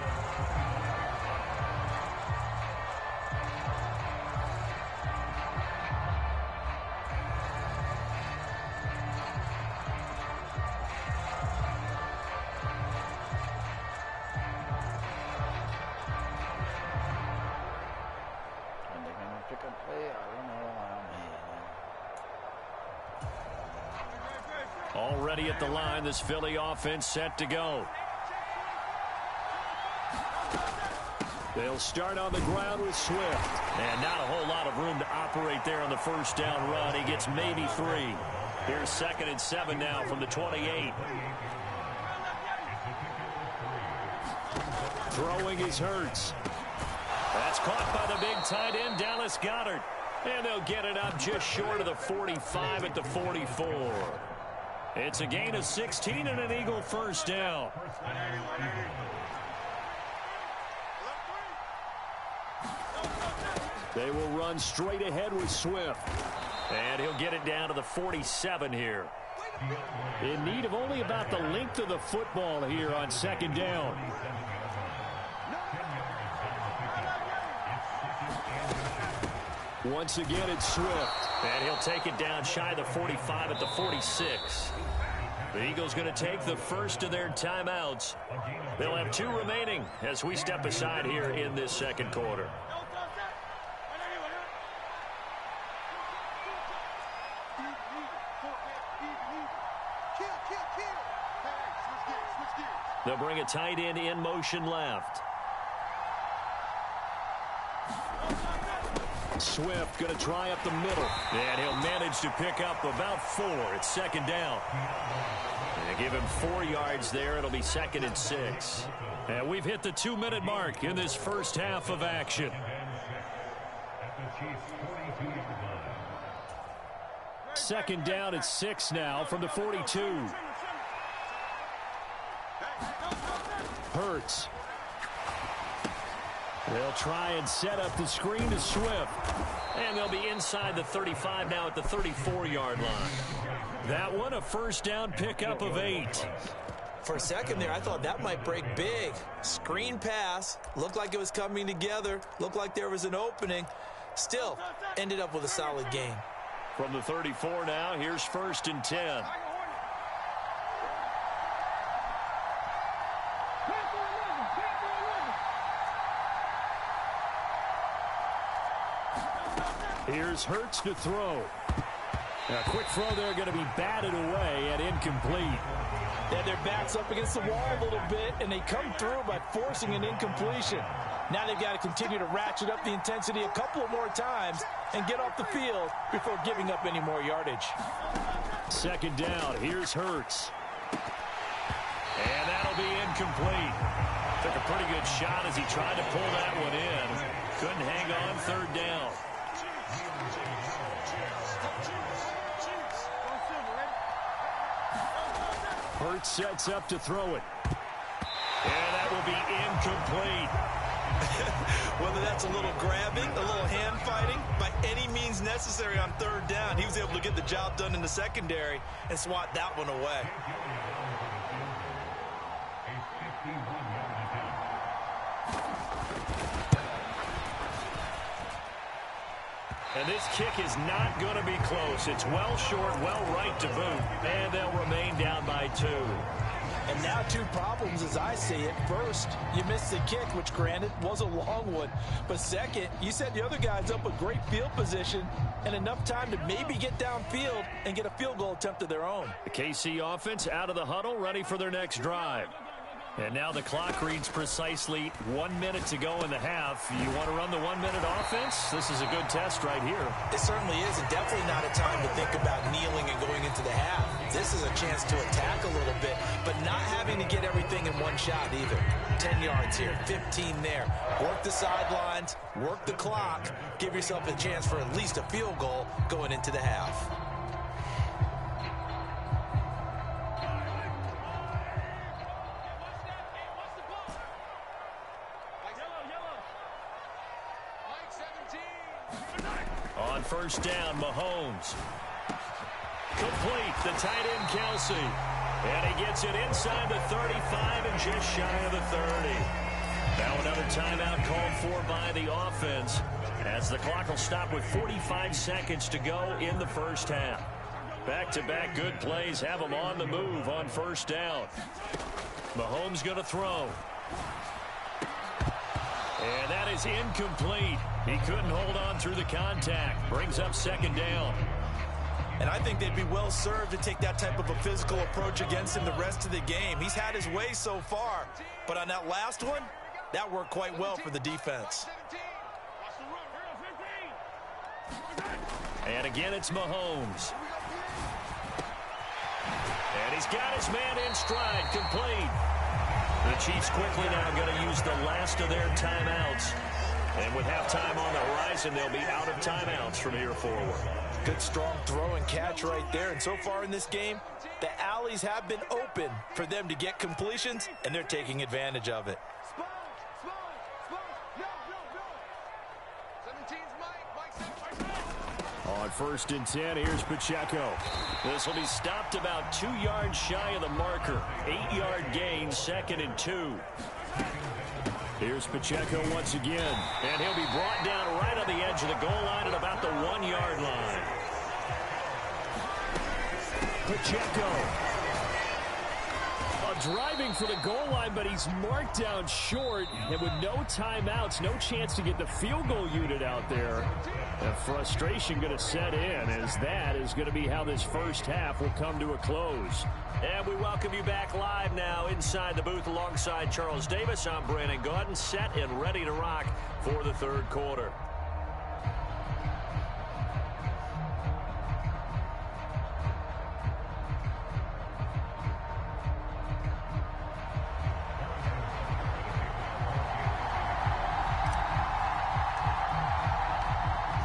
Already at the line, this Philly offense set to go. They'll start on the ground with Swift. And not a whole lot of room to operate there on the first down run. He gets maybe 3. Here's 2nd and 7 now from the 28. Throwing is Hurts. That's caught by the big tight end, Dallas Goedert. And they'll get it up just short of the 45 at the 44. It's a gain of 16 and an Eagle first down. They will run straight ahead with Swift. And he'll get it down to the 47 here. In need of only about the length of the football here on 2nd down. Once again, it's Swift. And he'll take it down shy of the 45 at the 46. The Eagles going to take the first of their timeouts. They'll have 2 remaining as we step aside here in this 2nd quarter. They'll bring a tight end in motion left. Swift going to try up the middle. And he'll manage to pick up about 4. It's second down. And they give him 4 yards there. It'll be 2nd and 6. And we've hit the 2-minute mark in this first half of action. Second down at 6 now from the 42. Hurts. They'll try and set up the screen to Swift. And they'll be inside the 35 now at the 34-yard line. That one a first down pickup of 8. For a second there, I thought that might break big. Screen pass. Looked like it was coming together. Looked like there was an opening. Still, ended up with a solid gain. From the 34 now, here's 1st and 10. Here's Hurts to throw. A quick throw there going to be batted away and incomplete. They had their backs up against the wall a little bit, and they come through by forcing an incompletion. Now they've got to continue to ratchet up the intensity a couple of more times and get off the field before giving up any more yardage. Second down. Here's Hurts. And that'll be incomplete. Took a pretty good shot as he tried to pull that one in. Couldn't hang on. 3rd down. Hurts sets up to throw it. And that will be incomplete. Whether that's a little grabbing, a little hand fighting, by any means necessary on 3rd down, he was able to get the job done in the secondary and swat that one away. And this kick is not going to be close. It's well short, well right to boot. And they'll remain down by 2. And now 2 problems as I see it. First, you missed the kick, which granted was a long one. But second, you set the other guys up with great field position and enough time to maybe get downfield and get a field goal attempt of their own. The KC offense out of the huddle, ready for their next drive. And now the clock reads precisely 1 minute to go in the half. You want to run the 1-minute offense? This is a good test right here. It certainly is, and definitely not a time to think about kneeling and going into the half. This is a chance to attack a little bit, but not having to get everything in one shot either. 10 yards here, 15 there. Work the sidelines, work the clock, give yourself a chance for at least a field goal going into the half. On 1st down, Mahomes. Complete, the tight end, Kelsey. And he gets it inside the 35 and just shy of the 30. Now another timeout called for by the offense as the clock will stop with 45 seconds to go in the first half. Back-to-back good plays have them on the move on 1st down. Mahomes going to throw. And that is incomplete. He couldn't hold on through the contact. Brings up 2nd down. And I think they'd be well served to take that type of a physical approach against him the rest of the game. He's had his way so far. But on that last one, that worked quite well for the defense. And again, it's Mahomes. And he's got his man in stride, complete. The Chiefs quickly now going to use the last of their timeouts. And with halftime on the horizon, they'll be out of timeouts from here forward. Good strong throw and catch right there. And so far in this game, the alleys have been open for them to get completions, and they're taking advantage of it. On 1st and 10, here's Pacheco. This will be stopped about 2 yards shy of the marker. 8-yard gain, 2nd and 2. Here's Pacheco once again. And he'll be brought down right on the edge of the goal line at about the 1-yard line. Pacheco. Driving for the goal line, but he's marked down short. And with no timeouts, no chance to get the field goal unit out there. The frustration going to set in as that is going to be how this first half will come to a close. And we welcome you back live now inside the booth alongside Charles Davis. I'm Brandon Gaudin, set and ready to rock for the 3rd quarter.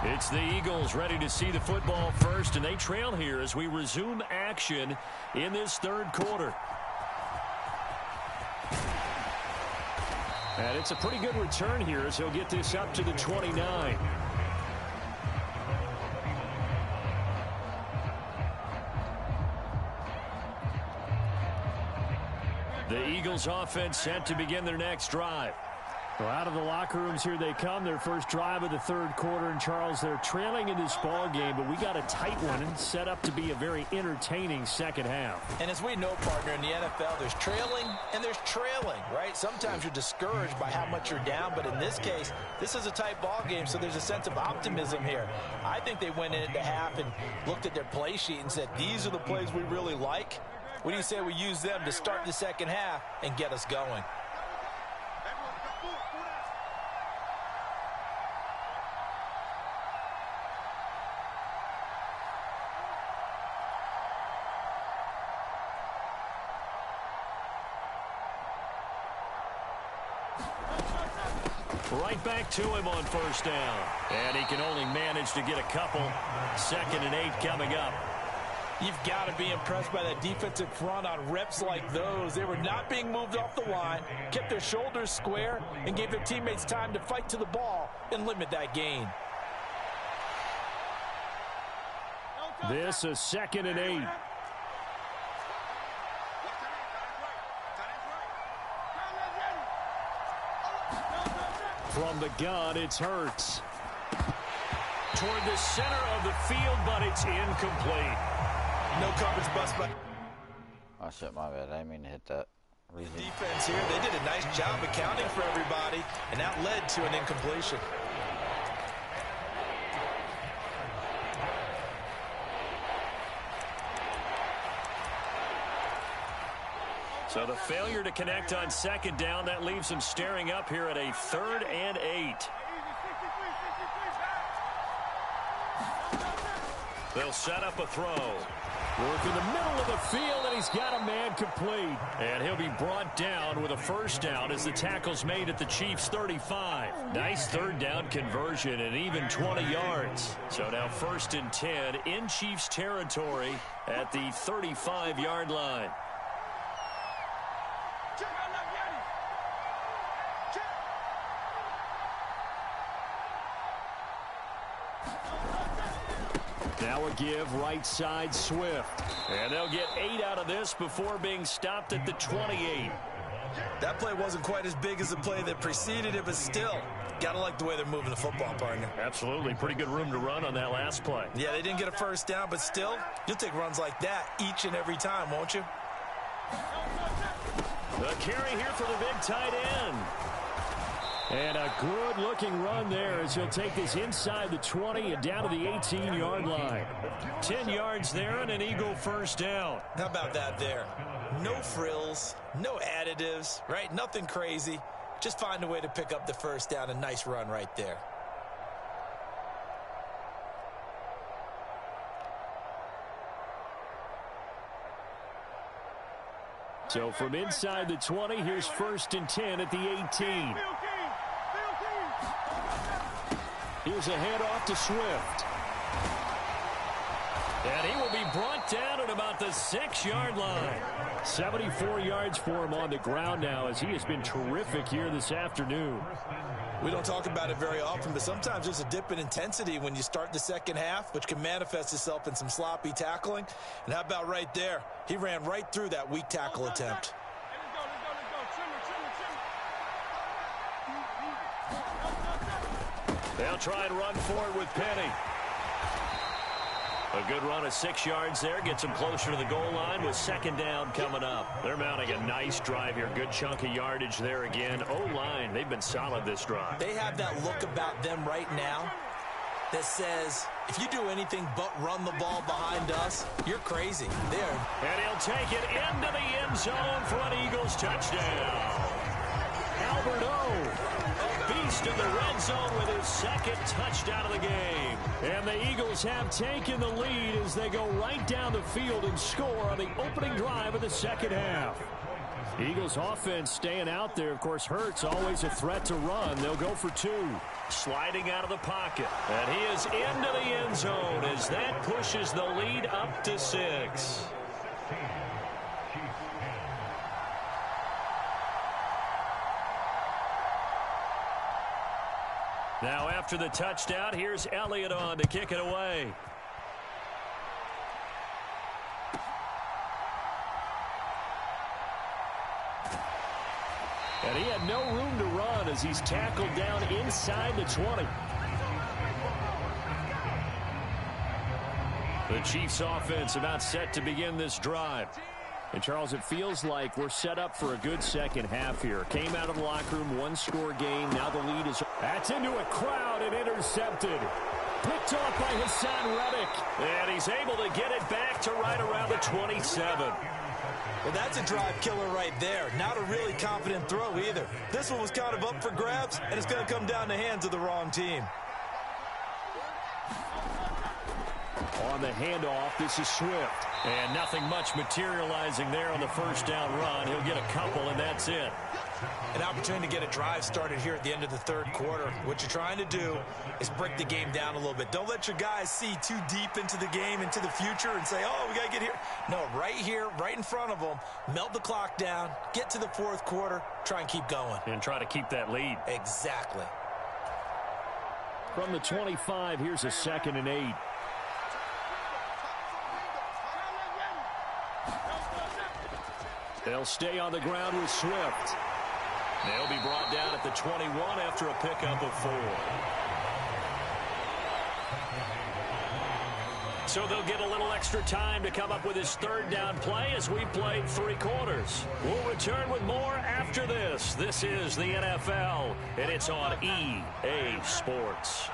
It's the Eagles ready to see the football first, and they trail here as we resume action in this third quarter. And it's a pretty good return here as he'll get this up to the 29. The Eagles offense set to begin their next drive. Well, out of the locker rooms here they come. Their first drive of the third quarter. And, Charles, they're trailing in this ball game, but we got a tight one and set up to be a very entertaining second half. And as we know, partner, in the NFL, there's trailing and there's trailing, right? Sometimes you're discouraged by how much you're down, but in this case, this is a tight ball game, so there's a sense of optimism here. I think they went into half and looked at their play sheet and said, these are the plays we really like. What do you say we use them to start the second half and get us going? Right back to him on first down. And he can only manage to get a couple. 2nd and 8 coming up. You've got to be impressed by that defensive front on reps like those. They were not being moved off the line, kept their shoulders square, and gave their teammates time to fight to the ball and limit that gain. This is 2nd and 8. From the gun, it's Hurts. Toward the center of the field, but it's incomplete. No coverage bust by. Oh, shit, my bad. I didn't mean to hit that. Defense here, they did a nice job accounting for everybody, and that led to an incompletion. So the failure to connect on 2nd down, that leaves him staring up here at a 3rd and 8. They'll set up a throw. Work in the middle of the field, and he's got a man complete. And he'll be brought down with a first down as the tackle's made at the Chiefs' 35. Nice 3rd down conversion and even 20 yards. So now 1st and 10 in Chiefs territory at the 35-yard line. Now a give right side Swift. And they'll get 8 out of this before being stopped at the 28. That play wasn't quite as big as the play that preceded it, but still, got to like the way they're moving the football, partner. Absolutely. Pretty good room to run on that last play. Yeah, they didn't get a first down, but still, you'll take runs like that each and every time, won't you? The carry here for the big tight end. And a good-looking run there as he'll take this inside the 20 and down to the 18-yard line. 10 yards there and an Eagle first down. How about that there? No frills, no additives, right? Nothing crazy. Just find a way to pick up the first down. A nice run right there. So from inside the 20, here's 1st and 10 at the 18. Here's a handoff to Swift. And he will be brought down at about the 6-yard line. 74 yards for him on the ground now as he has been terrific here this afternoon. We don't talk about it very often, but sometimes there's a dip in intensity when you start the second half, which can manifest itself in some sloppy tackling. And how about right there? He ran right through that weak tackle attempt. They'll try and run forward with Penny. A good run of 6 yards there. Gets them closer to the goal line with 2nd down coming up. They're mounting a nice drive here. Good chunk of yardage there again. O-line, they've been solid this drive. They have that look about them right now that says, if you do anything but run the ball behind us, you're crazy. There. And he'll take it into the end zone for an Eagles touchdown. Albert O, a beast in the red zone with his 2nd touchdown of the game. And the Eagles have taken the lead as they go right down the field and score on the opening drive of the second half. Eagles offense staying out there. Of course, Hurts always a threat to run. They'll go for 2. Sliding out of the pocket. And he is into the end zone as that pushes the lead up to 6. Now after the touchdown, here's Elliott on to kick it away. And he had no room to run as he's tackled down inside the 20. The Chiefs offense about set to begin this drive. And, Charles, it feels like we're set up for a good second half here. Came out of the locker room, one-score game. Now the lead is... That's into a crowd and intercepted. Picked off by Hassan Reddick. And he's able to get it back to right around the 27. Well, that's a drive killer right there. Not a really confident throw either. This one was kind of up for grabs, and it's going to come down the hands of the wrong team. On the handoff, this is Swift. And nothing much materializing there on the first down run. He'll get a couple, and that's it. An opportunity to get a drive started here at the end of the third quarter. What you're trying to do is break the game down a little bit. Don't let your guys see too deep into the game, into the future, and say, oh, we got to get here. No, right here, right in front of them, melt the clock down, get to the fourth quarter, try and keep going. And try to keep that lead. Exactly. From the 25, here's a 2nd and 8. They'll stay on the ground with Swift. They'll be brought down at the 21 after a pickup of 4. So they'll get a little extra time to come up with his third down play as we played 3 quarters. We'll return with more after this. This is the NFL, and it's on EA Sports.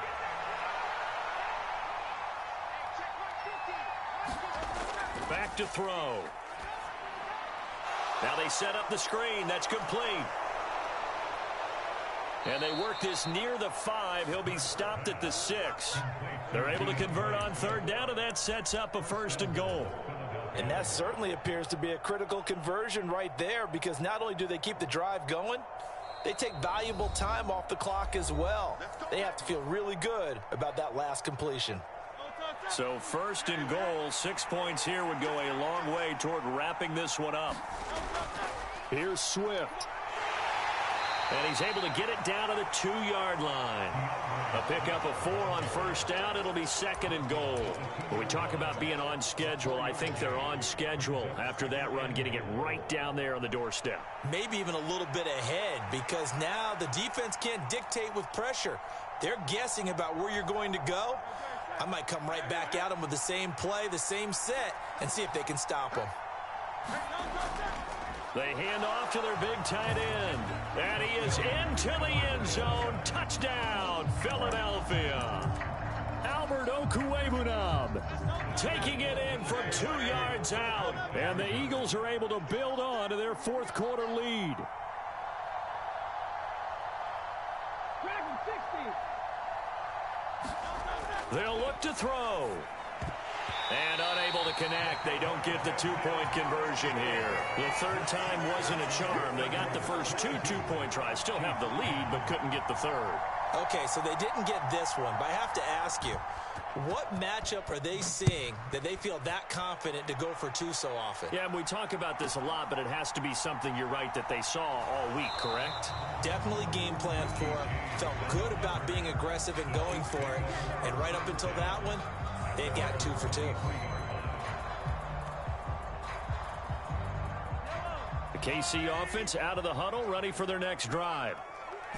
Back to throw. Now they set up the screen. That's complete. And they work this near the 5. He'll be stopped at the 6. They're able to convert on third down, and that sets up a 1st and goal. And that certainly appears to be a critical conversion right there, because not only do they keep the drive going, they take valuable time off the clock as well. They have to feel really good about that last completion. So 1st and goal, 6 points here would go a long way toward wrapping this one up. Here's Swift. And he's able to get it down to the 2-yard line. A pickup of 4 on first down. It'll be 2nd and goal. When we talk about being on schedule, I think they're on schedule after that run, getting it right down there on the doorstep. Maybe even a little bit ahead, because now the defense can't dictate with pressure. They're guessing about where you're going to go. I might come right back at them with the same play, the same set, and see if they can stop them. They hand off to their big tight end. And he is into the end zone. Touchdown, Philadelphia. Albert Okwuegbunam taking it in from 2 yards out. And the Eagles are able to build on to their fourth quarter lead. They'll look to throw. And unable to connect. They don't get the 2-point conversion here. The third time wasn't a charm. They got the first 2 2-point tries. Still have the lead, but couldn't get the third. Okay, so they didn't get this one, but I have to ask you, what matchup are they seeing that they feel that confident to go for 2 so often? Yeah, we talk about this a lot, but it has to be something, you're right, that they saw all week, correct? Definitely game plan for it. Felt good about being aggressive and going for it. And right up until that one, they got 2 for 2. The KC offense out of the huddle, ready for their next drive.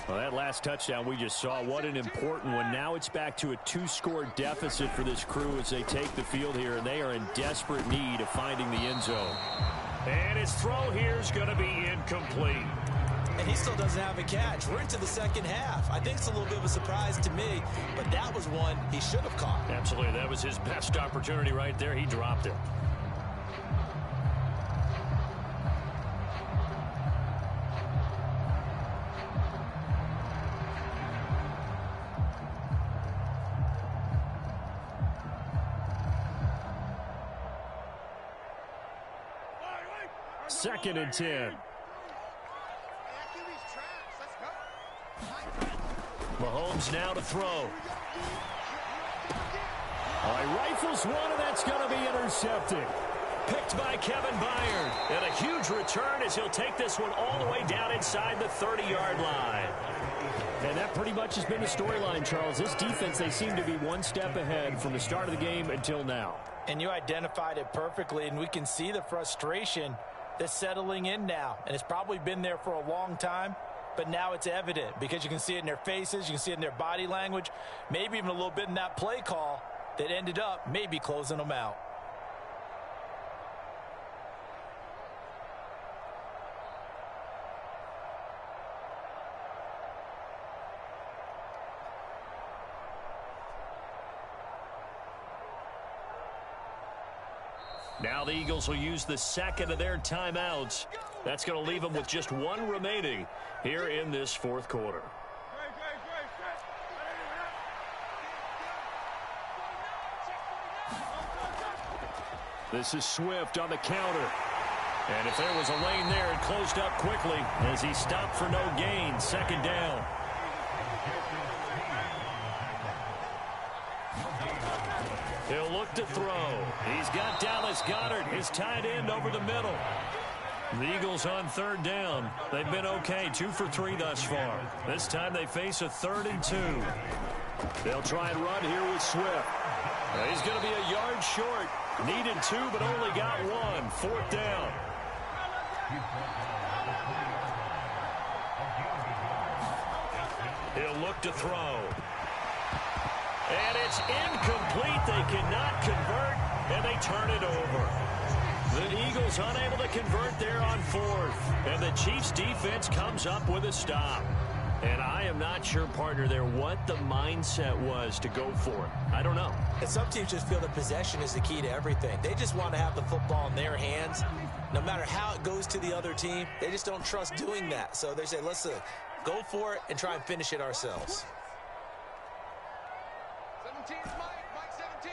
Well, that last touchdown we just saw, what an important one. Now it's back to a 2-score deficit for this crew as they take the field here, and they are in desperate need of finding the end zone. And his throw here is going to be incomplete. And he still doesn't have a catch. We're into the second half. I think it's a little bit of a surprise to me, but that was one he should have caught. Absolutely. That was his best opportunity right there. He dropped it. Second and 10. Mahomes now to throw. All right, rifles one, and that's going to be intercepted. Picked by Kevin Byard. And a huge return as he'll take this one all the way down inside the 30-yard line. And that pretty much has been the storyline, Charles. This defense, they seem to be one step ahead from the start of the game until now. And you identified it perfectly, and we can see the frustration that's settling in now. And it's probably been there for a long time, but now it's evident because you can see it in their faces, you can see it in their body language, maybe even a little bit in that play call that ended up maybe closing them out. Now the Eagles will use the second of their timeouts. That's going to leave them with just one remaining here in this fourth quarter. This is Swift on the counter. And if there was a lane there, it closed up quickly as he stopped for no gain. Second down. He'll look to throw. He's got Dallas Goedert, his tight end, over the middle. The Eagles on third down. They've been okay, 2 for 3 thus far. This time they face a 3rd and 2. They'll try and run here with Swift. He's going to be a yard short. Needed 2, but only got 1. 4th down. He'll look to throw. And it's incomplete. They cannot convert, and they turn it over. The Eagles unable to convert there on 4th. And the Chiefs defense comes up with a stop. And I am not sure, partner, there what the mindset was to go for it. I don't know. And some teams just feel that possession is the key to everything. They just want to have the football in their hands. No matter how it goes to the other team, they just don't trust doing that. So they say, let's go for it and try and finish it ourselves. 17, Mike 17.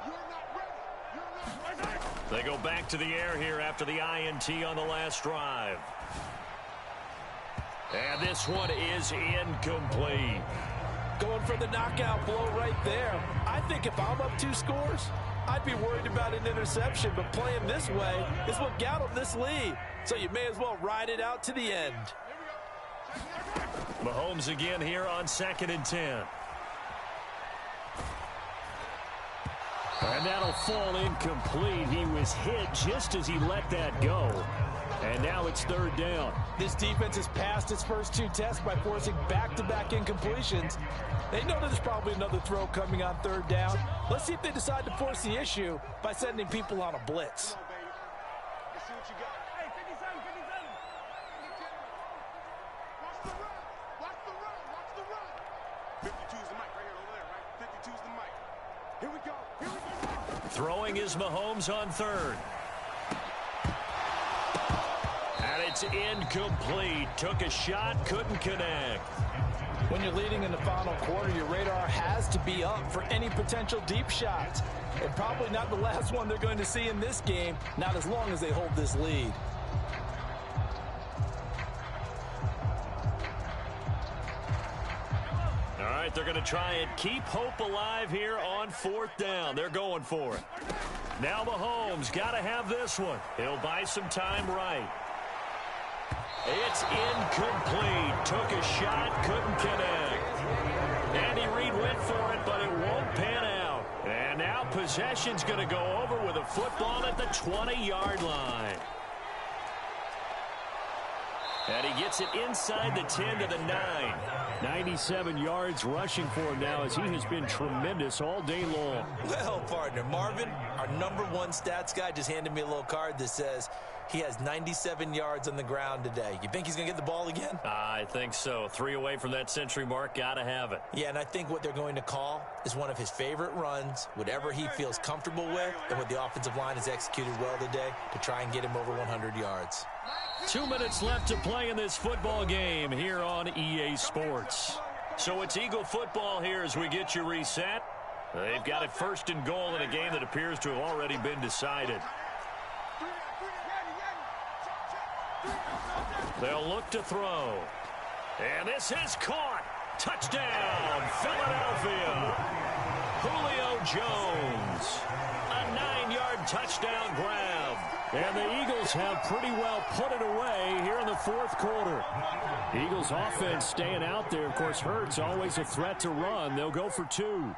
You're not ready. You're not ready. They go back to the air here after the INT on the last drive. And this one is incomplete. Going for the knockout blow right there. I think if I'm up 2 scores, I'd be worried about an interception, but playing this way is what got them this lead. So you may as well ride it out to the end. Mahomes again here on 2nd and 10. And that'll fall incomplete. He was hit just as he let that go. And now it's 3rd down. This defense has passed its first 2 tests by forcing back-to-back incompletions. They know there's probably another throw coming on 3rd down. Let's see if they decide to force the issue by sending people on a blitz. Let's see what you got. Hey, 57, 57. Watch the run. Watch the run. Watch the run. 52 is the mic right here over there, right? 52 is the mic. Here we go. Here we go. Throwing is Mahomes on 3rd. And it's incomplete. Took a shot, couldn't connect. When you're leading in the final quarter, your radar has to be up for any potential deep shots. And probably not the last one they're going to see in this game, not as long as they hold this lead. All right, they're going to try and keep hope alive here on 4th down. They're going for it. Now Mahomes got to have this one. He'll buy some time right. It's incomplete. Took a shot, couldn't connect. Andy Reid went for it, but it won't pan out. And now possession's going to go over with a football at the 20-yard line. And he gets it inside the 10 to the 9. 97 yards rushing for him now as he has been tremendous all day long. Well, partner, Marvin, our #1 stats guy, just handed me a little card that says he has 97 yards on the ground today. You think he's going to get the ball again? I think so. 3 away from that century mark. Got to have it. Yeah, and I think what they're going to call is one of his favorite runs, whatever he feels comfortable with, and what the offensive line has executed well today to try and get him over 100 yards. 2 minutes left to play in this football game here on EA Sports. So it's Eagle football here as we get you reset. They've got it 1st and goal in a game that appears to have already been decided. They'll look to throw. And this is caught. Touchdown, Philadelphia. Julio Jones. A 9-yard touchdown grab. And the Eagles have pretty well put it away here in the fourth quarter. Eagles offense staying out there. Of course, Hurts always a threat to run. They'll go for 2.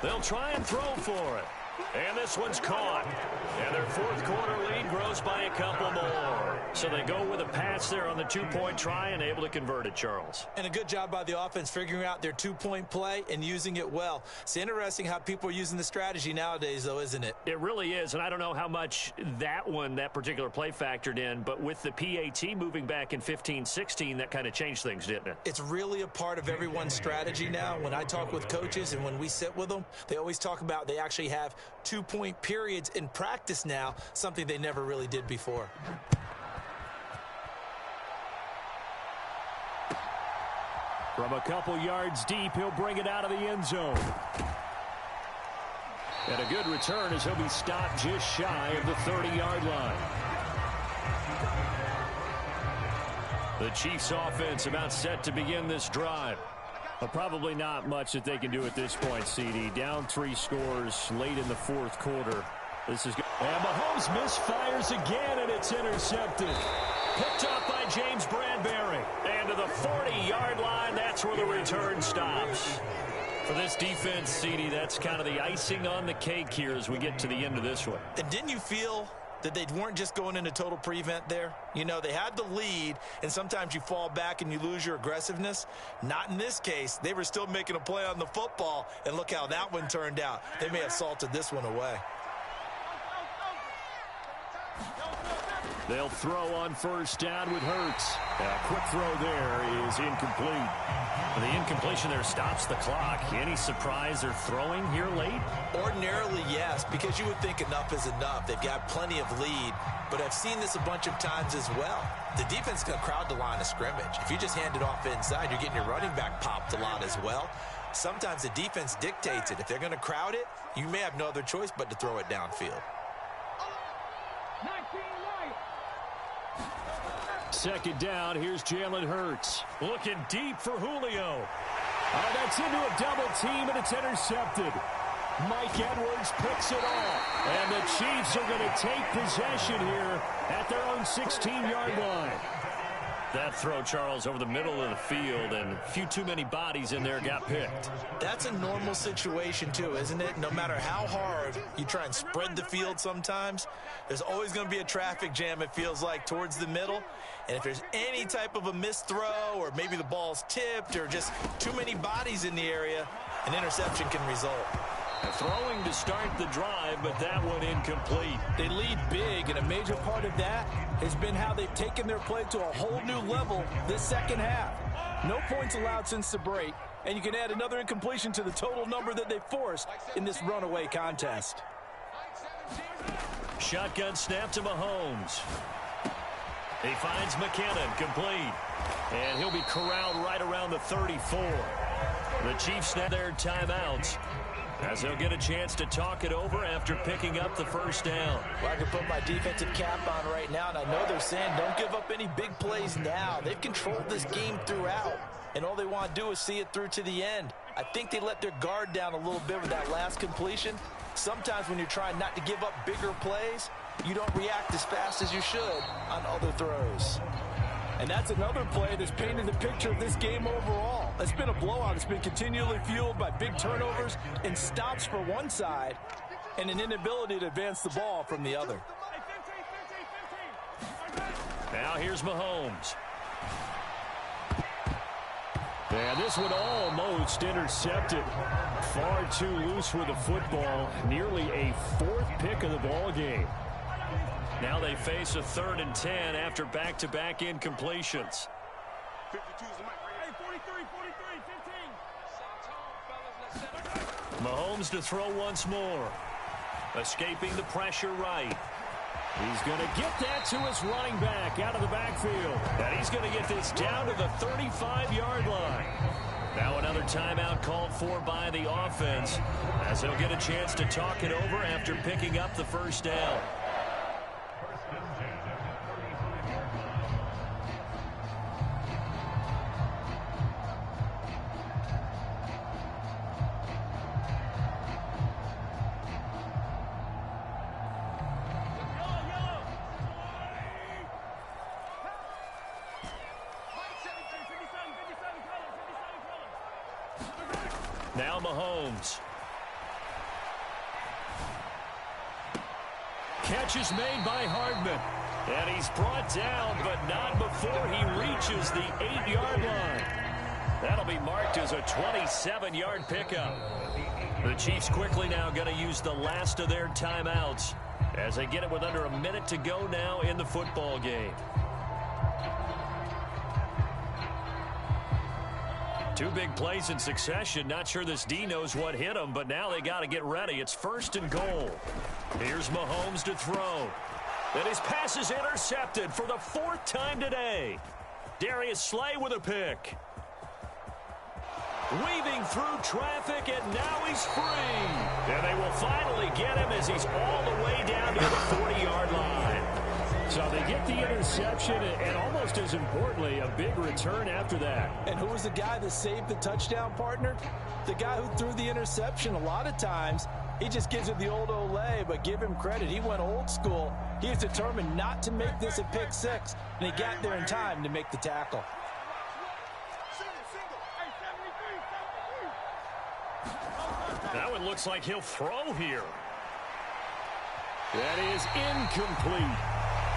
They'll try and throw for it. And this one's caught. And their fourth quarter lead grows by a couple more. So they go with a pass there on the 2-point try and able to convert it, Charles. And a good job by the offense figuring out their 2-point play and using it well. It's interesting how people are using the strategy nowadays, though, isn't it? It really is, and I don't know how much that particular play factored in, but with the PAT moving back in 15-16, that kind of changed things, didn't it? It's really a part of everyone's strategy now. When I talk with coaches and when we sit with them, they always talk about they actually have 2-point periods in practice now, something they never really did before. From a couple yards deep, he'll bring it out of the end zone. And a good return as he'll be stopped just shy of the 30-yard line. The Chiefs offense about set to begin this drive. But probably not much that they can do at this point, CD. Down 3 scores late in the fourth quarter. This is good. And Mahomes misfires again, and it's intercepted. Picked up by James Bradbury. And to the 40-yard line, that's where the return stops. For this defense, CD, that's kind of the icing on the cake here as we get to the end of this one. And didn't you feel that they weren't just going into total prevent there? You know, they had the lead, and sometimes you fall back and you lose your aggressiveness. Not in this case. They were still making a play on the football, and look how that one turned out. They may have salted this one away. They'll throw on first down with Hurts. A quick throw there is incomplete. The incompletion there stops the clock. Any surprise they're throwing here late? Ordinarily, yes, because you would think enough is enough. They've got plenty of lead, but I've seen this a bunch of times as well. The defense is going to crowd the line of scrimmage. If you just hand it off inside, you're getting your running back popped a lot as well. Sometimes the defense dictates it. If they're going to crowd it, you may have no other choice but to throw it downfield. Second down, here's Jalen Hurts. Looking deep for Julio. That's into a double team, and it's intercepted. Mike Edwards picks it off. And the Chiefs are going to take possession here at their own 16-yard line. That throw, Charles, over the middle of the field, and a few too many bodies in there got picked. That's a normal situation, too, isn't it? No matter how hard you try and spread the field sometimes, there's always going to be a traffic jam, it feels like, towards the middle. And if there's any type of a missed throw, or maybe the ball's tipped, or just too many bodies in the area, an interception can result. Throwing to start the drive, but that one incomplete. They lead big, and a major part of that has been how they've taken their play to a whole new level this second half. No points allowed since the break, and you can add another incompletion to the total number that they forced in this runaway contest. Shotgun snap to Mahomes. He finds McKinnon, complete. And he'll be corralled right around the 34. The Chiefs snap their timeouts, as they'll get a chance to talk it over after picking up the first down. Well, I can put my defensive cap on right now, and I know they're saying don't give up any big plays now. They've controlled this game throughout, and all they want to do is see it through to the end. I think they let their guard down a little bit with that last completion. Sometimes when you're trying not to give up bigger plays, you don't react as fast as you should on other throws. And that's another play that's painted the picture of this game overall. It's been a blowout. It's been continually fueled by big turnovers and stops for one side and an inability to advance the ball from the other. Now here's Mahomes. And this one almost intercepted. Far too loose with the football. Nearly a fourth pick of the ball game. Now they face a 3rd and 10 after back-to-back incompletions. 52 is the mic right here. 43, 15. Mahomes to throw once more. Escaping the pressure right. He's going to get that to his running back out of the backfield. And he's going to get this down to the 35-yard line. Now another timeout called for by the offense, as they'll get a chance to talk it over after picking up the first down. Now Mahomes. Catch is made by Hardman. And he's brought down, but not before he reaches the 8-yard line. That'll be marked as a 27-yard pickup. The Chiefs quickly now going to use the last of their timeouts as they get it with under a minute to go now in the football game. Two big plays in succession. Not sure this D knows what hit him, but now they got to get ready. It's 1st and goal. Here's Mahomes to throw. And his pass is intercepted for the 4th time today. Darius Slay with a pick. Weaving through traffic, and now he's free. And they will finally get him as he's all the way down near the 40-yard line. So they get the interception, and almost as importantly, a big return after that. And who was the guy that saved the touchdown, partner? The guy who threw the interception. A lot of times, he just gives it the old Olay, but give him credit. He went old school. He was determined not to make this a pick six, and he got there in time to make the tackle. That one looks like he'll throw here. That is incomplete.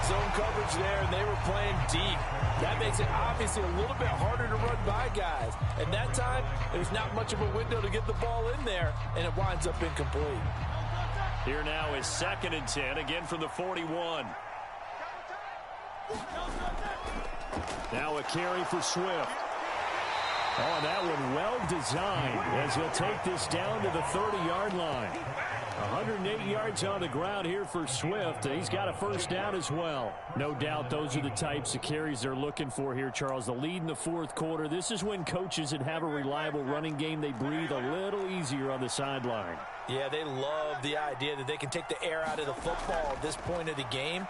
Zone coverage there, and they were playing deep. That makes it obviously a little bit harder to run by guys. And that time, there's not much of a window to get the ball in there, and it winds up incomplete. Here now is 2nd and 10, again from the 41. Now a carry for Swift. Oh, that one well designed as he'll take this down to the 30-yard line. 108 yards on the ground here for Swift. He's got a first down as well. No doubt those are the types of carries they're looking for here, Charles. The lead in the 4th quarter. This is when coaches that have a reliable running game, they breathe a little easier on the sideline. Yeah, they love the idea that they can take the air out of the football at this point of the game.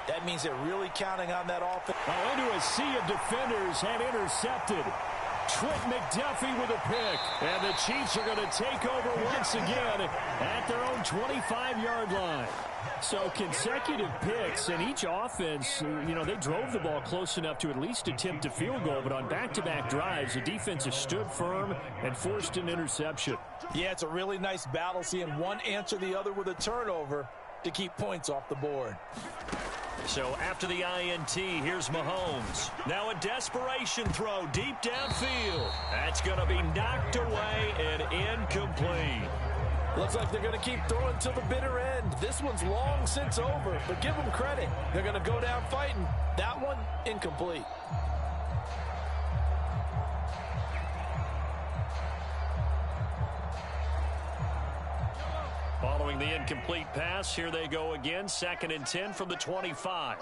That means they're really counting on that offense. Oh, into a sea of defenders and intercepted. Trent McDuffie with a pick. And the Chiefs are going to take over once again at their own 25-yard line. So consecutive picks, and each offense, you know, they drove the ball close enough to at least attempt a field goal, but on back-to-back drives, the defense has stood firm and forced an interception. Yeah, it's a really nice battle, seeing one answer the other with a turnover to keep points off the board. So after the INT, here's Mahomes. Now a desperation throw deep downfield. That's going to be knocked away and incomplete. Looks like they're going to keep throwing till the bitter end. This one's long since over, but give them credit. They're going to go down fighting. That one, incomplete. Following the incomplete pass, here they go again. 2nd and 10 from the 25.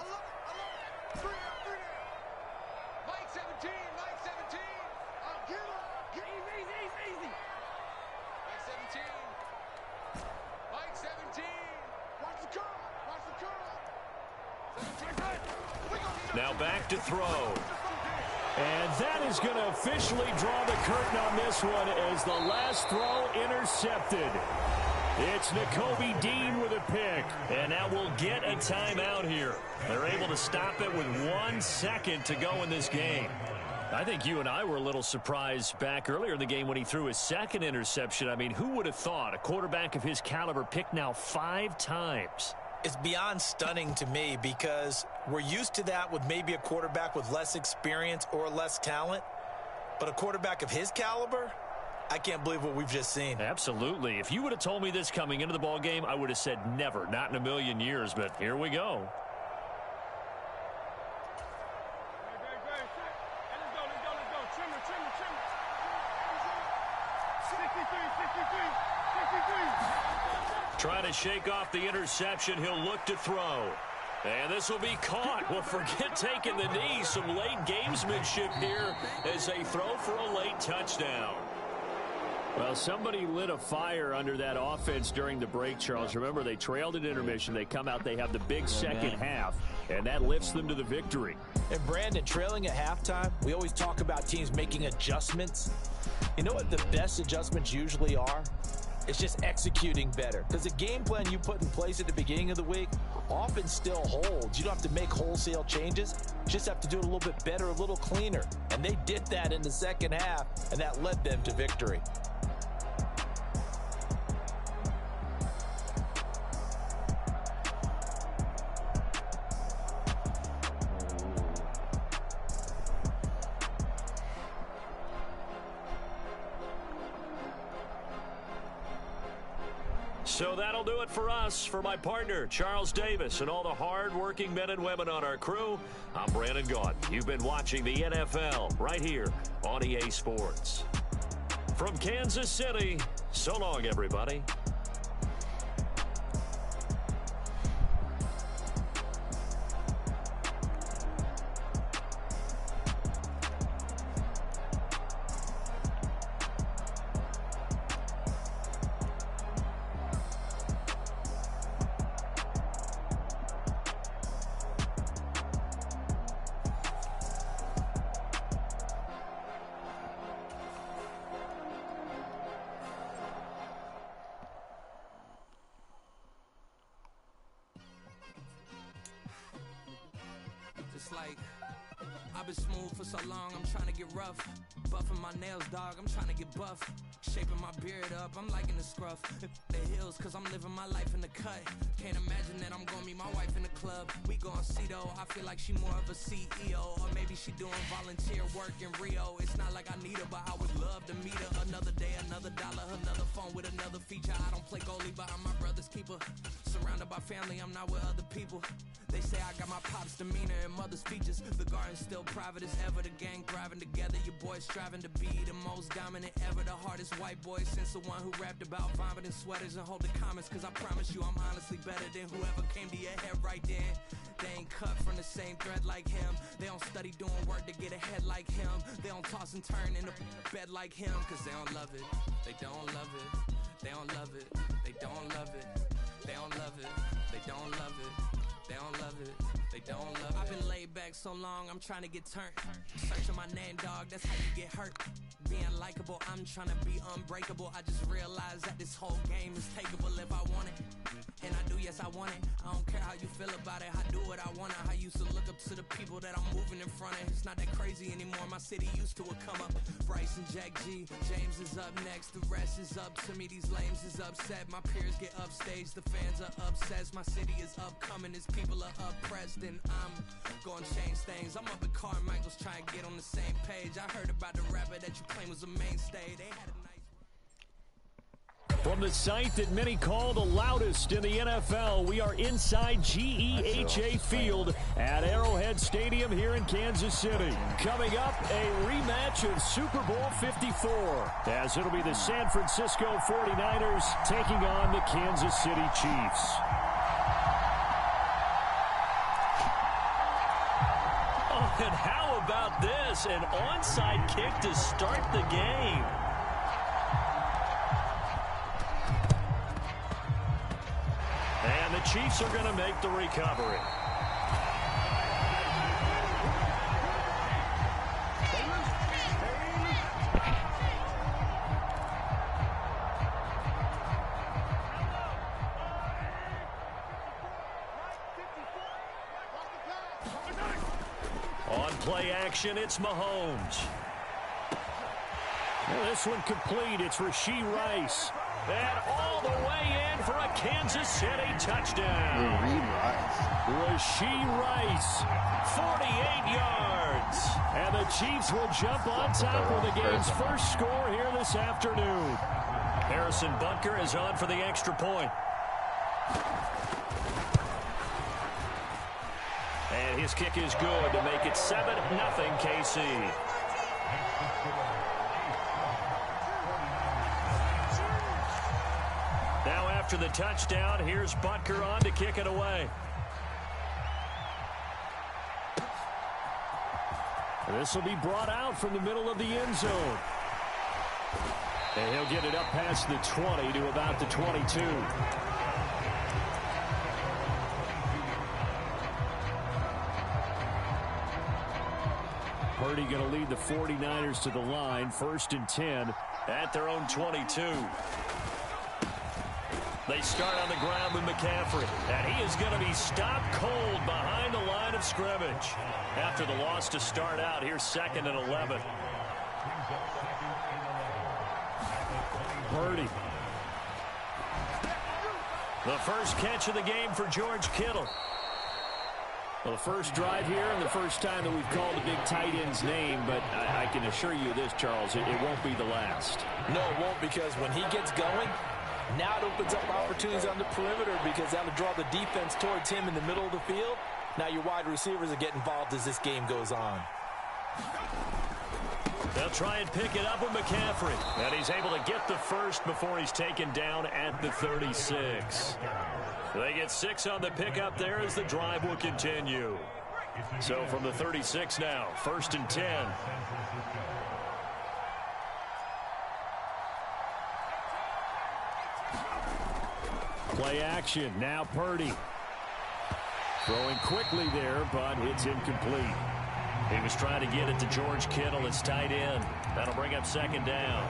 Now back to throw. And that is going to officially draw the curtain on this one as the last throw intercepted. It's Nakobe Dean with a pick. And now we'll get a timeout here. They're able to stop it with 1 second to go in this game. I think you and I were a little surprised back earlier in the game when he threw his 2nd interception. I mean, who would have thought a quarterback of his caliber picked now 5 times? It's beyond stunning to me because we're used to that with maybe a quarterback with less experience or less talent. But a quarterback of his caliber, I can't believe what we've just seen. Absolutely. If you would have told me this coming into the ball game, I would have said never, not in a million years. But here we go. Trying to shake off the interception. He'll look to throw. And this will be caught. Well, forget taking the knee. Some late gamesmanship here as they throw for a late touchdown. Well, somebody lit a fire under that offense during the break, Charles. Remember, they trailed at intermission. They come out, they have the big second half, and that lifts them to the victory. And, Brandon, trailing at halftime, we always talk about teams making adjustments. You know what the best adjustments usually are? It's just executing better. Because the game plan you put in place at the beginning of the week often still holds. You don't have to make wholesale changes. You just have to do it a little bit better, a little cleaner. And they did that in the second half, and that led them to victory. So that'll do it for us. For my partner, Charles Davis, and all the hard-working men and women on our crew, I'm Brandon Gaudin. You've been watching the NFL right here on EA Sports. From Kansas City, so long, everybody. Like, I've been smooth for so long, I'm trying to get rough. Buffing my nails, dog, I'm trying to get buff. Shaping my beard up, I'm liking the scruff. The hills, cause I'm living my life in the cut. Can't imagine that I'm gonna meet my wife in the club. We gon' see though, I feel like she more of a CEO. Or maybe she doing volunteer work in Rio. It's not like I need her, but I would love to meet her. Another day, another dollar, another phone with another feature. I don't play goalie, but I'm my brother's keeper. Surrounded by family, I'm not with other people. They say I got my pop's demeanor and mother's features. The garden's still private as ever. The gang thriving together. Your boys striving to be the most dominant ever. The hardest white boy since the one who rapped about vomiting sweaters and holding comments. Cause I promise you I'm honestly better than whoever came to your head right then. They ain't cut from the same thread like him. They don't study doing work to get ahead like him. They don't toss and turn in the bed like him. Cause they don't love it. They don't love it. They don't love it. They don't love it. They don't love it. They don't love it. They don't love it. They don't love it. I've been laid back so long, I'm trying to get turned. Searching my name, dog, that's how you get hurt. Being likable, I'm trying to be unbreakable. I just realized that this whole game is takeable if I want it. And I do, yes, I want it. I don't care how you feel about it. I do what I want. I used to look up to the people that I'm moving in front of. It's not that crazy anymore. My city used to come up. Bryce and Jack G. James is up next. The rest is up to me. These lames is upset. My peers get upstaged. The fans are obsessed. My city is upcoming. Its people are oppressed. And I'm gonna change things. I'm up at Carmichael's trying to get on the same page. I heard about the rapper that you claim was a mainstay. They had a nice... From the site that many call the loudest in the NFL, we are inside GEHA Field at Arrowhead Stadium here in Kansas City. Coming up, a rematch of Super Bowl 54, as it'll be the San Francisco 49ers taking on the Kansas City Chiefs. Oh, and how about this? An onside kick to start the game. And the Chiefs are going to make the recovery. On play action, it's Mahomes. Well, this one complete. It's Rashee Rice. And all the way in for a Kansas City touchdown. Rashee Rice, 48 yards. And the Chiefs will jump on top with the game's first score here this afternoon. Harrison Butker is on for the extra point. And his kick is good to make it 7-0 KC. Now after the touchdown, here's Butker on to kick it away. This will be brought out from the middle of the end zone. And he'll get it up past the 20 to about the 22. Purdy going to lead the 49ers to the line, 1st and 10 at their own 22. They start on the ground with McCaffrey, and he is going to be stopped cold behind the line of scrimmage. After the loss to start out, here's 2nd and 11. Purdy. The first catch of the game for George Kittle. Well, the first drive here and the first time that we've called the big tight end's name, but I can assure you this, Charles, it won't be the last. No, it won't, because when he gets going, now it opens up opportunities on the perimeter because that'll draw the defense towards him in the middle of the field. Now your wide receivers are getting involved as this game goes on. They'll try and pick it up with McCaffrey. And he's able to get the first before he's taken down at the 36. They get 6 on the pickup there as the drive will continue. So from the 36 now, 1st and 10. Play action. Now Purdy. Throwing quickly there, but it's incomplete. He was trying to get it to George Kittle, his tight end. That'll bring up 2nd down.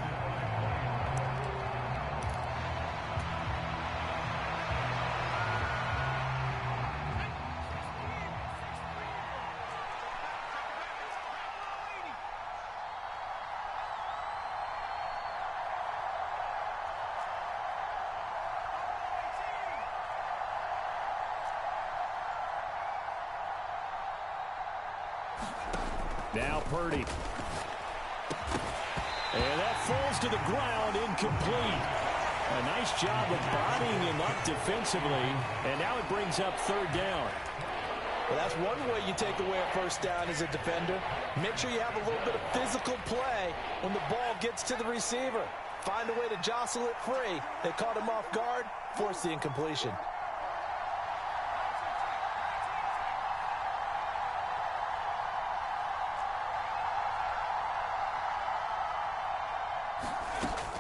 Now Purdy. And that falls to the ground, incomplete. A nice job of bodying him up defensively. And now it brings up 3rd down. Well, that's one way you take away a 1st down as a defender. Make sure you have a little bit of physical play when the ball gets to the receiver. Find a way to jostle it free. They caught him off guard, forced the incompletion.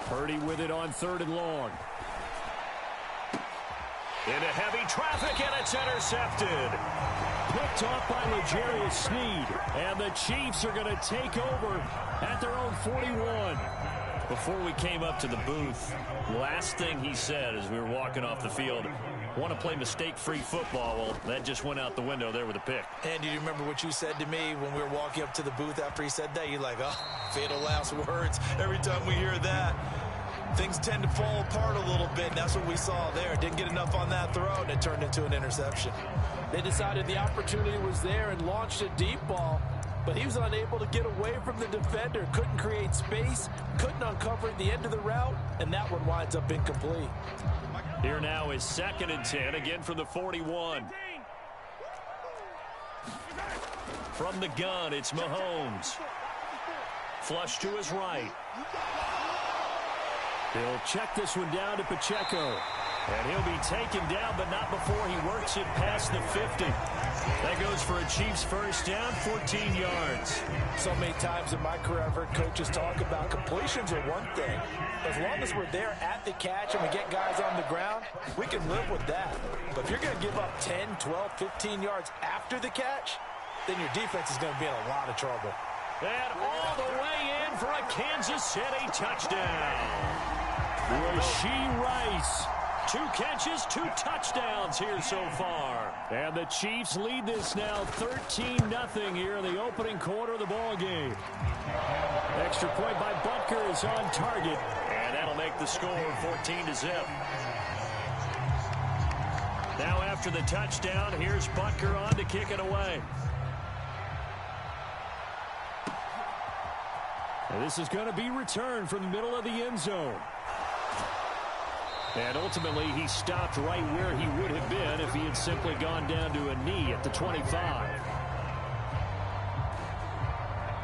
Purdy with it on 3rd and long. Into heavy traffic, and it's intercepted. Picked off by L'Jarius Sneed. And the Chiefs are going to take over at their own 41. Before we came up to the booth, last thing he said as we were walking off the field, want to play mistake-free football. Well, that just went out the window there with a pick. And do you remember what you said to me when we were walking up to the booth after he said that? You're like, oh, fatal last words. Every time we hear that, things tend to fall apart a little bit. And that's what we saw there. Didn't get enough on that throw, and it turned into an interception. They decided the opportunity was there and launched a deep ball, but he was unable to get away from the defender. Couldn't create space, couldn't uncover the end of the route, and that one winds up incomplete. Here now is 2nd and 10, again from the 41. From the gun, it's Mahomes. Flush to his right. He'll check this one down to Pacheco. And he'll be taken down, but not before he works it past the 50. That goes for a Chiefs 1st down, 14 yards. So many times in my career I've heard coaches talk about completions are one thing. As long as we're there at the catch and we get guys on the ground, we can live with that. But if you're going to give up 10, 12, 15 yards after the catch, then your defense is going to be in a lot of trouble. And all the way in for a Kansas City touchdown. Rashee Rice. 2 catches, 2 touchdowns here so far. And the Chiefs lead this now 13-0 here in the opening quarter of the ball game. Extra point by Butker is on target. And that'll make the score 14-0. Now after the touchdown, here's Butker on to kick it away. And this is going to be returned from the middle of the end zone. And ultimately, he stopped right where he would have been if he had simply gone down to a knee at the 25.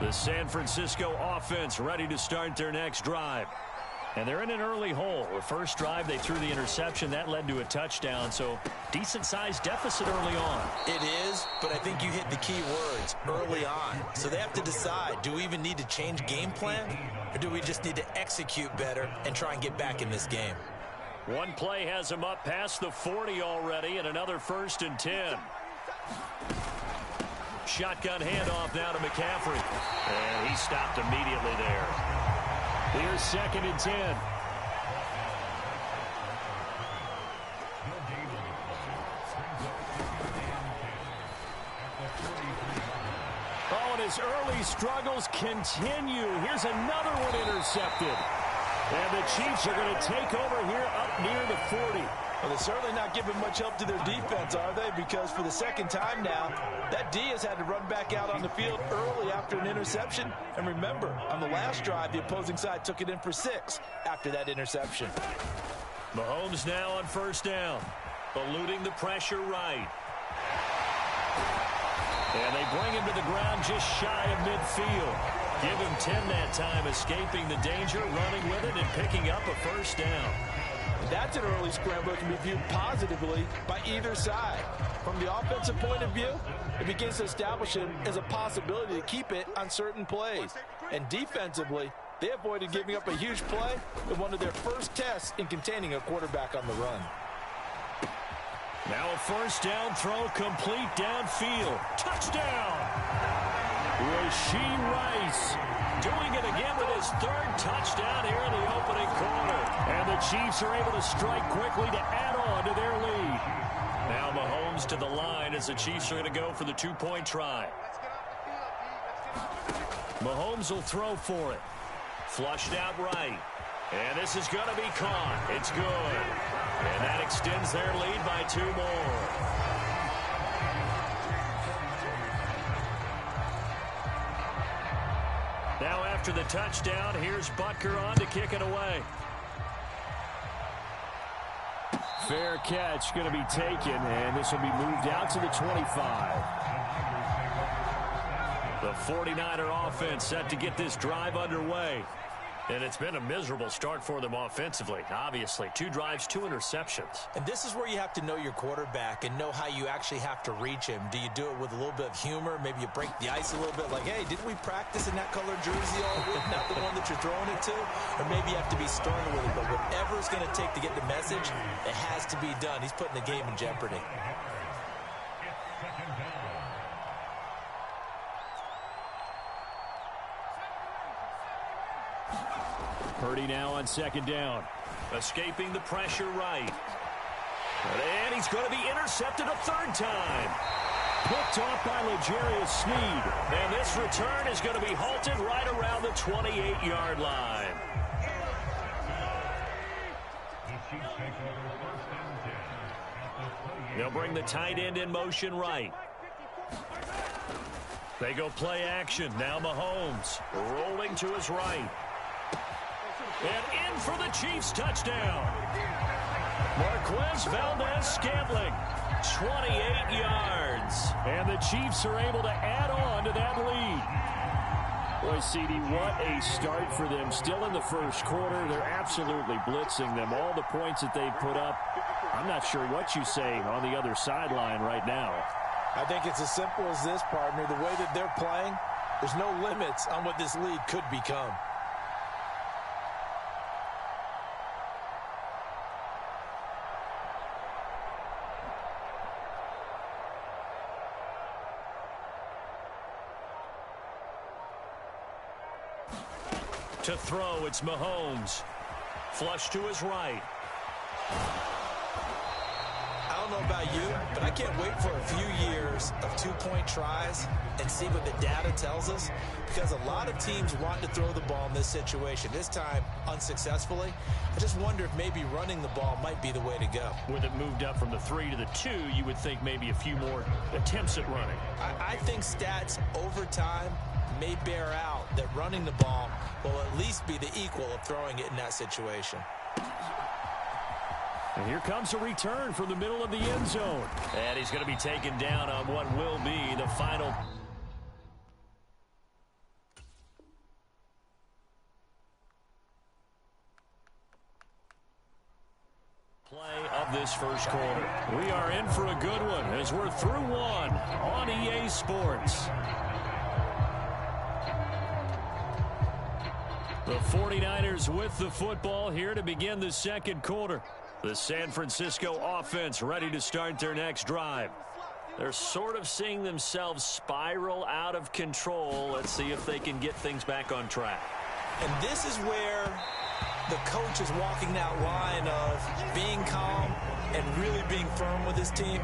The San Francisco offense ready to start their next drive. And they're in an early hole. The first drive, they threw the interception. That led to a touchdown, so decent-sized deficit early on. It is, but I think you hit the key words, early on. So they have to decide, do we even need to change game plan, or do we just need to execute better and try and get back in this game? One play has him up past the 40 already, and another 1st and 10. Shotgun handoff now to McCaffrey. And he stopped immediately there. Here's 2nd and 10. Oh, and his early struggles continue. Here's another one intercepted. And the Chiefs are going to take over here up near the 40. Well, they're certainly not giving much help to their defense, are they? Because for the second time now, that D has had to run back out on the field early after an interception. And remember, on the last drive, the opposing side took it in for 6 after that interception. Mahomes now on 1st down, eluding the pressure right. And they bring him to the ground just shy of midfield. Give him 10 that time, escaping the danger, running with it, and picking up a 1st down. That's an early scramble that can be viewed positively by either side. From the offensive point of view, it begins to establish it as a possibility to keep it on certain plays. And defensively, they avoided giving up a huge play in one of their first tests in containing a quarterback on the run. Now a 1st down throw complete downfield. Touchdown! Rashee Rice doing it again with his 3rd touchdown here in the opening quarter. And the Chiefs are able to strike quickly to add on to their lead. Now Mahomes to the line as the Chiefs are going to go for the 2-point try. Mahomes will throw for it. Flushed out right. And this is going to be caught. It's good. And that extends their lead by 2 more. Now after the touchdown, here's Butker on to kick it away. Fair catch going to be taken, and this will be moved out to the 25. The 49er offense set to get this drive underway. And it's been a miserable start for them offensively, obviously. 2 drives, 2 interceptions. And this is where you have to know your quarterback and know how you actually have to reach him. Do you do it with a little bit of humor? Maybe you break the ice a little bit, like, hey, didn't we practice in that colored jersey all week, not the one that you're throwing it to? Or maybe you have to be stern with it. But whatever it's going to take to get the message, it has to be done. He's putting the game in jeopardy. Purdy now on 2nd down. Escaping the pressure right. And he's going to be intercepted a 3rd time. Picked off by L'Jarius Sneed. And this return is going to be halted right around the 28-yard line. They'll bring the tight end in motion right. They go play action. Now Mahomes rolling to his right. And in for the Chiefs touchdown. Marquez Valdez-Scantling, 28 yards. And the Chiefs are able to add on to that lead. Boy, CD, what a start for them. Still in the 1st quarter. They're absolutely blitzing them. All the points that they've put up, I'm not sure what you say on the other sideline right now. I think it's as simple as this, partner. The way that they're playing, there's no limits on what this lead could become. To throw, it's Mahomes. Flush to his right. I don't know about you, but I can't wait for a few years of 2-point tries and see what the data tells us, because a lot of teams want to throw the ball in this situation. This time, unsuccessfully. I just wonder if maybe running the ball might be the way to go. With it moved up from the 3 to the 2, you would think maybe a few more attempts at running. I think stats over time may bear out that running the ball will at least be the equal of throwing it in that situation. And here comes a return from the middle of the end zone. And he's going to be taken down on what will be the final. this first quarter. We are in for a good one as we're through one on EA Sports. The 49ers with the football here to begin the second quarter. The San Francisco offense ready to start their next drive. They're sort of seeing themselves spiral out of control. Let's see if they can get things back on track. And this is where the coach is walking that line of being calm and really being firm with his team.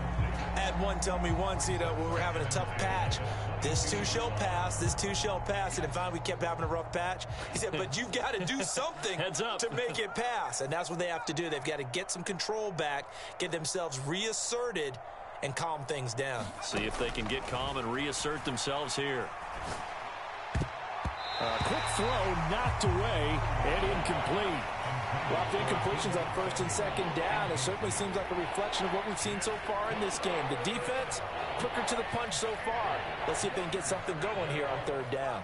I had one tell me once, we were having a tough patch. This too shall pass, this too shall pass. And finally we kept having a rough patch. He said, but you've got to do something to make it pass. And that's what they have to do. They've got to get some control back, get themselves reasserted, and calm things down. See if they can get calm and reassert themselves here. Quick throw knocked away and incomplete. Lots of incompletions on first and second down. It certainly seems like a reflection of what we've seen so far in this game. The defense, quicker to the punch so far. Let's see if they can get something going here on third down.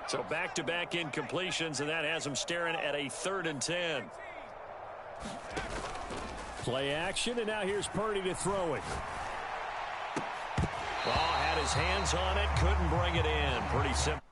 So back-to-back incompletions, and that has them staring at a 3rd and 10. Play action, and now here's Purdy to throw it. Ball had his hands on it, couldn't bring it in. Pretty simple.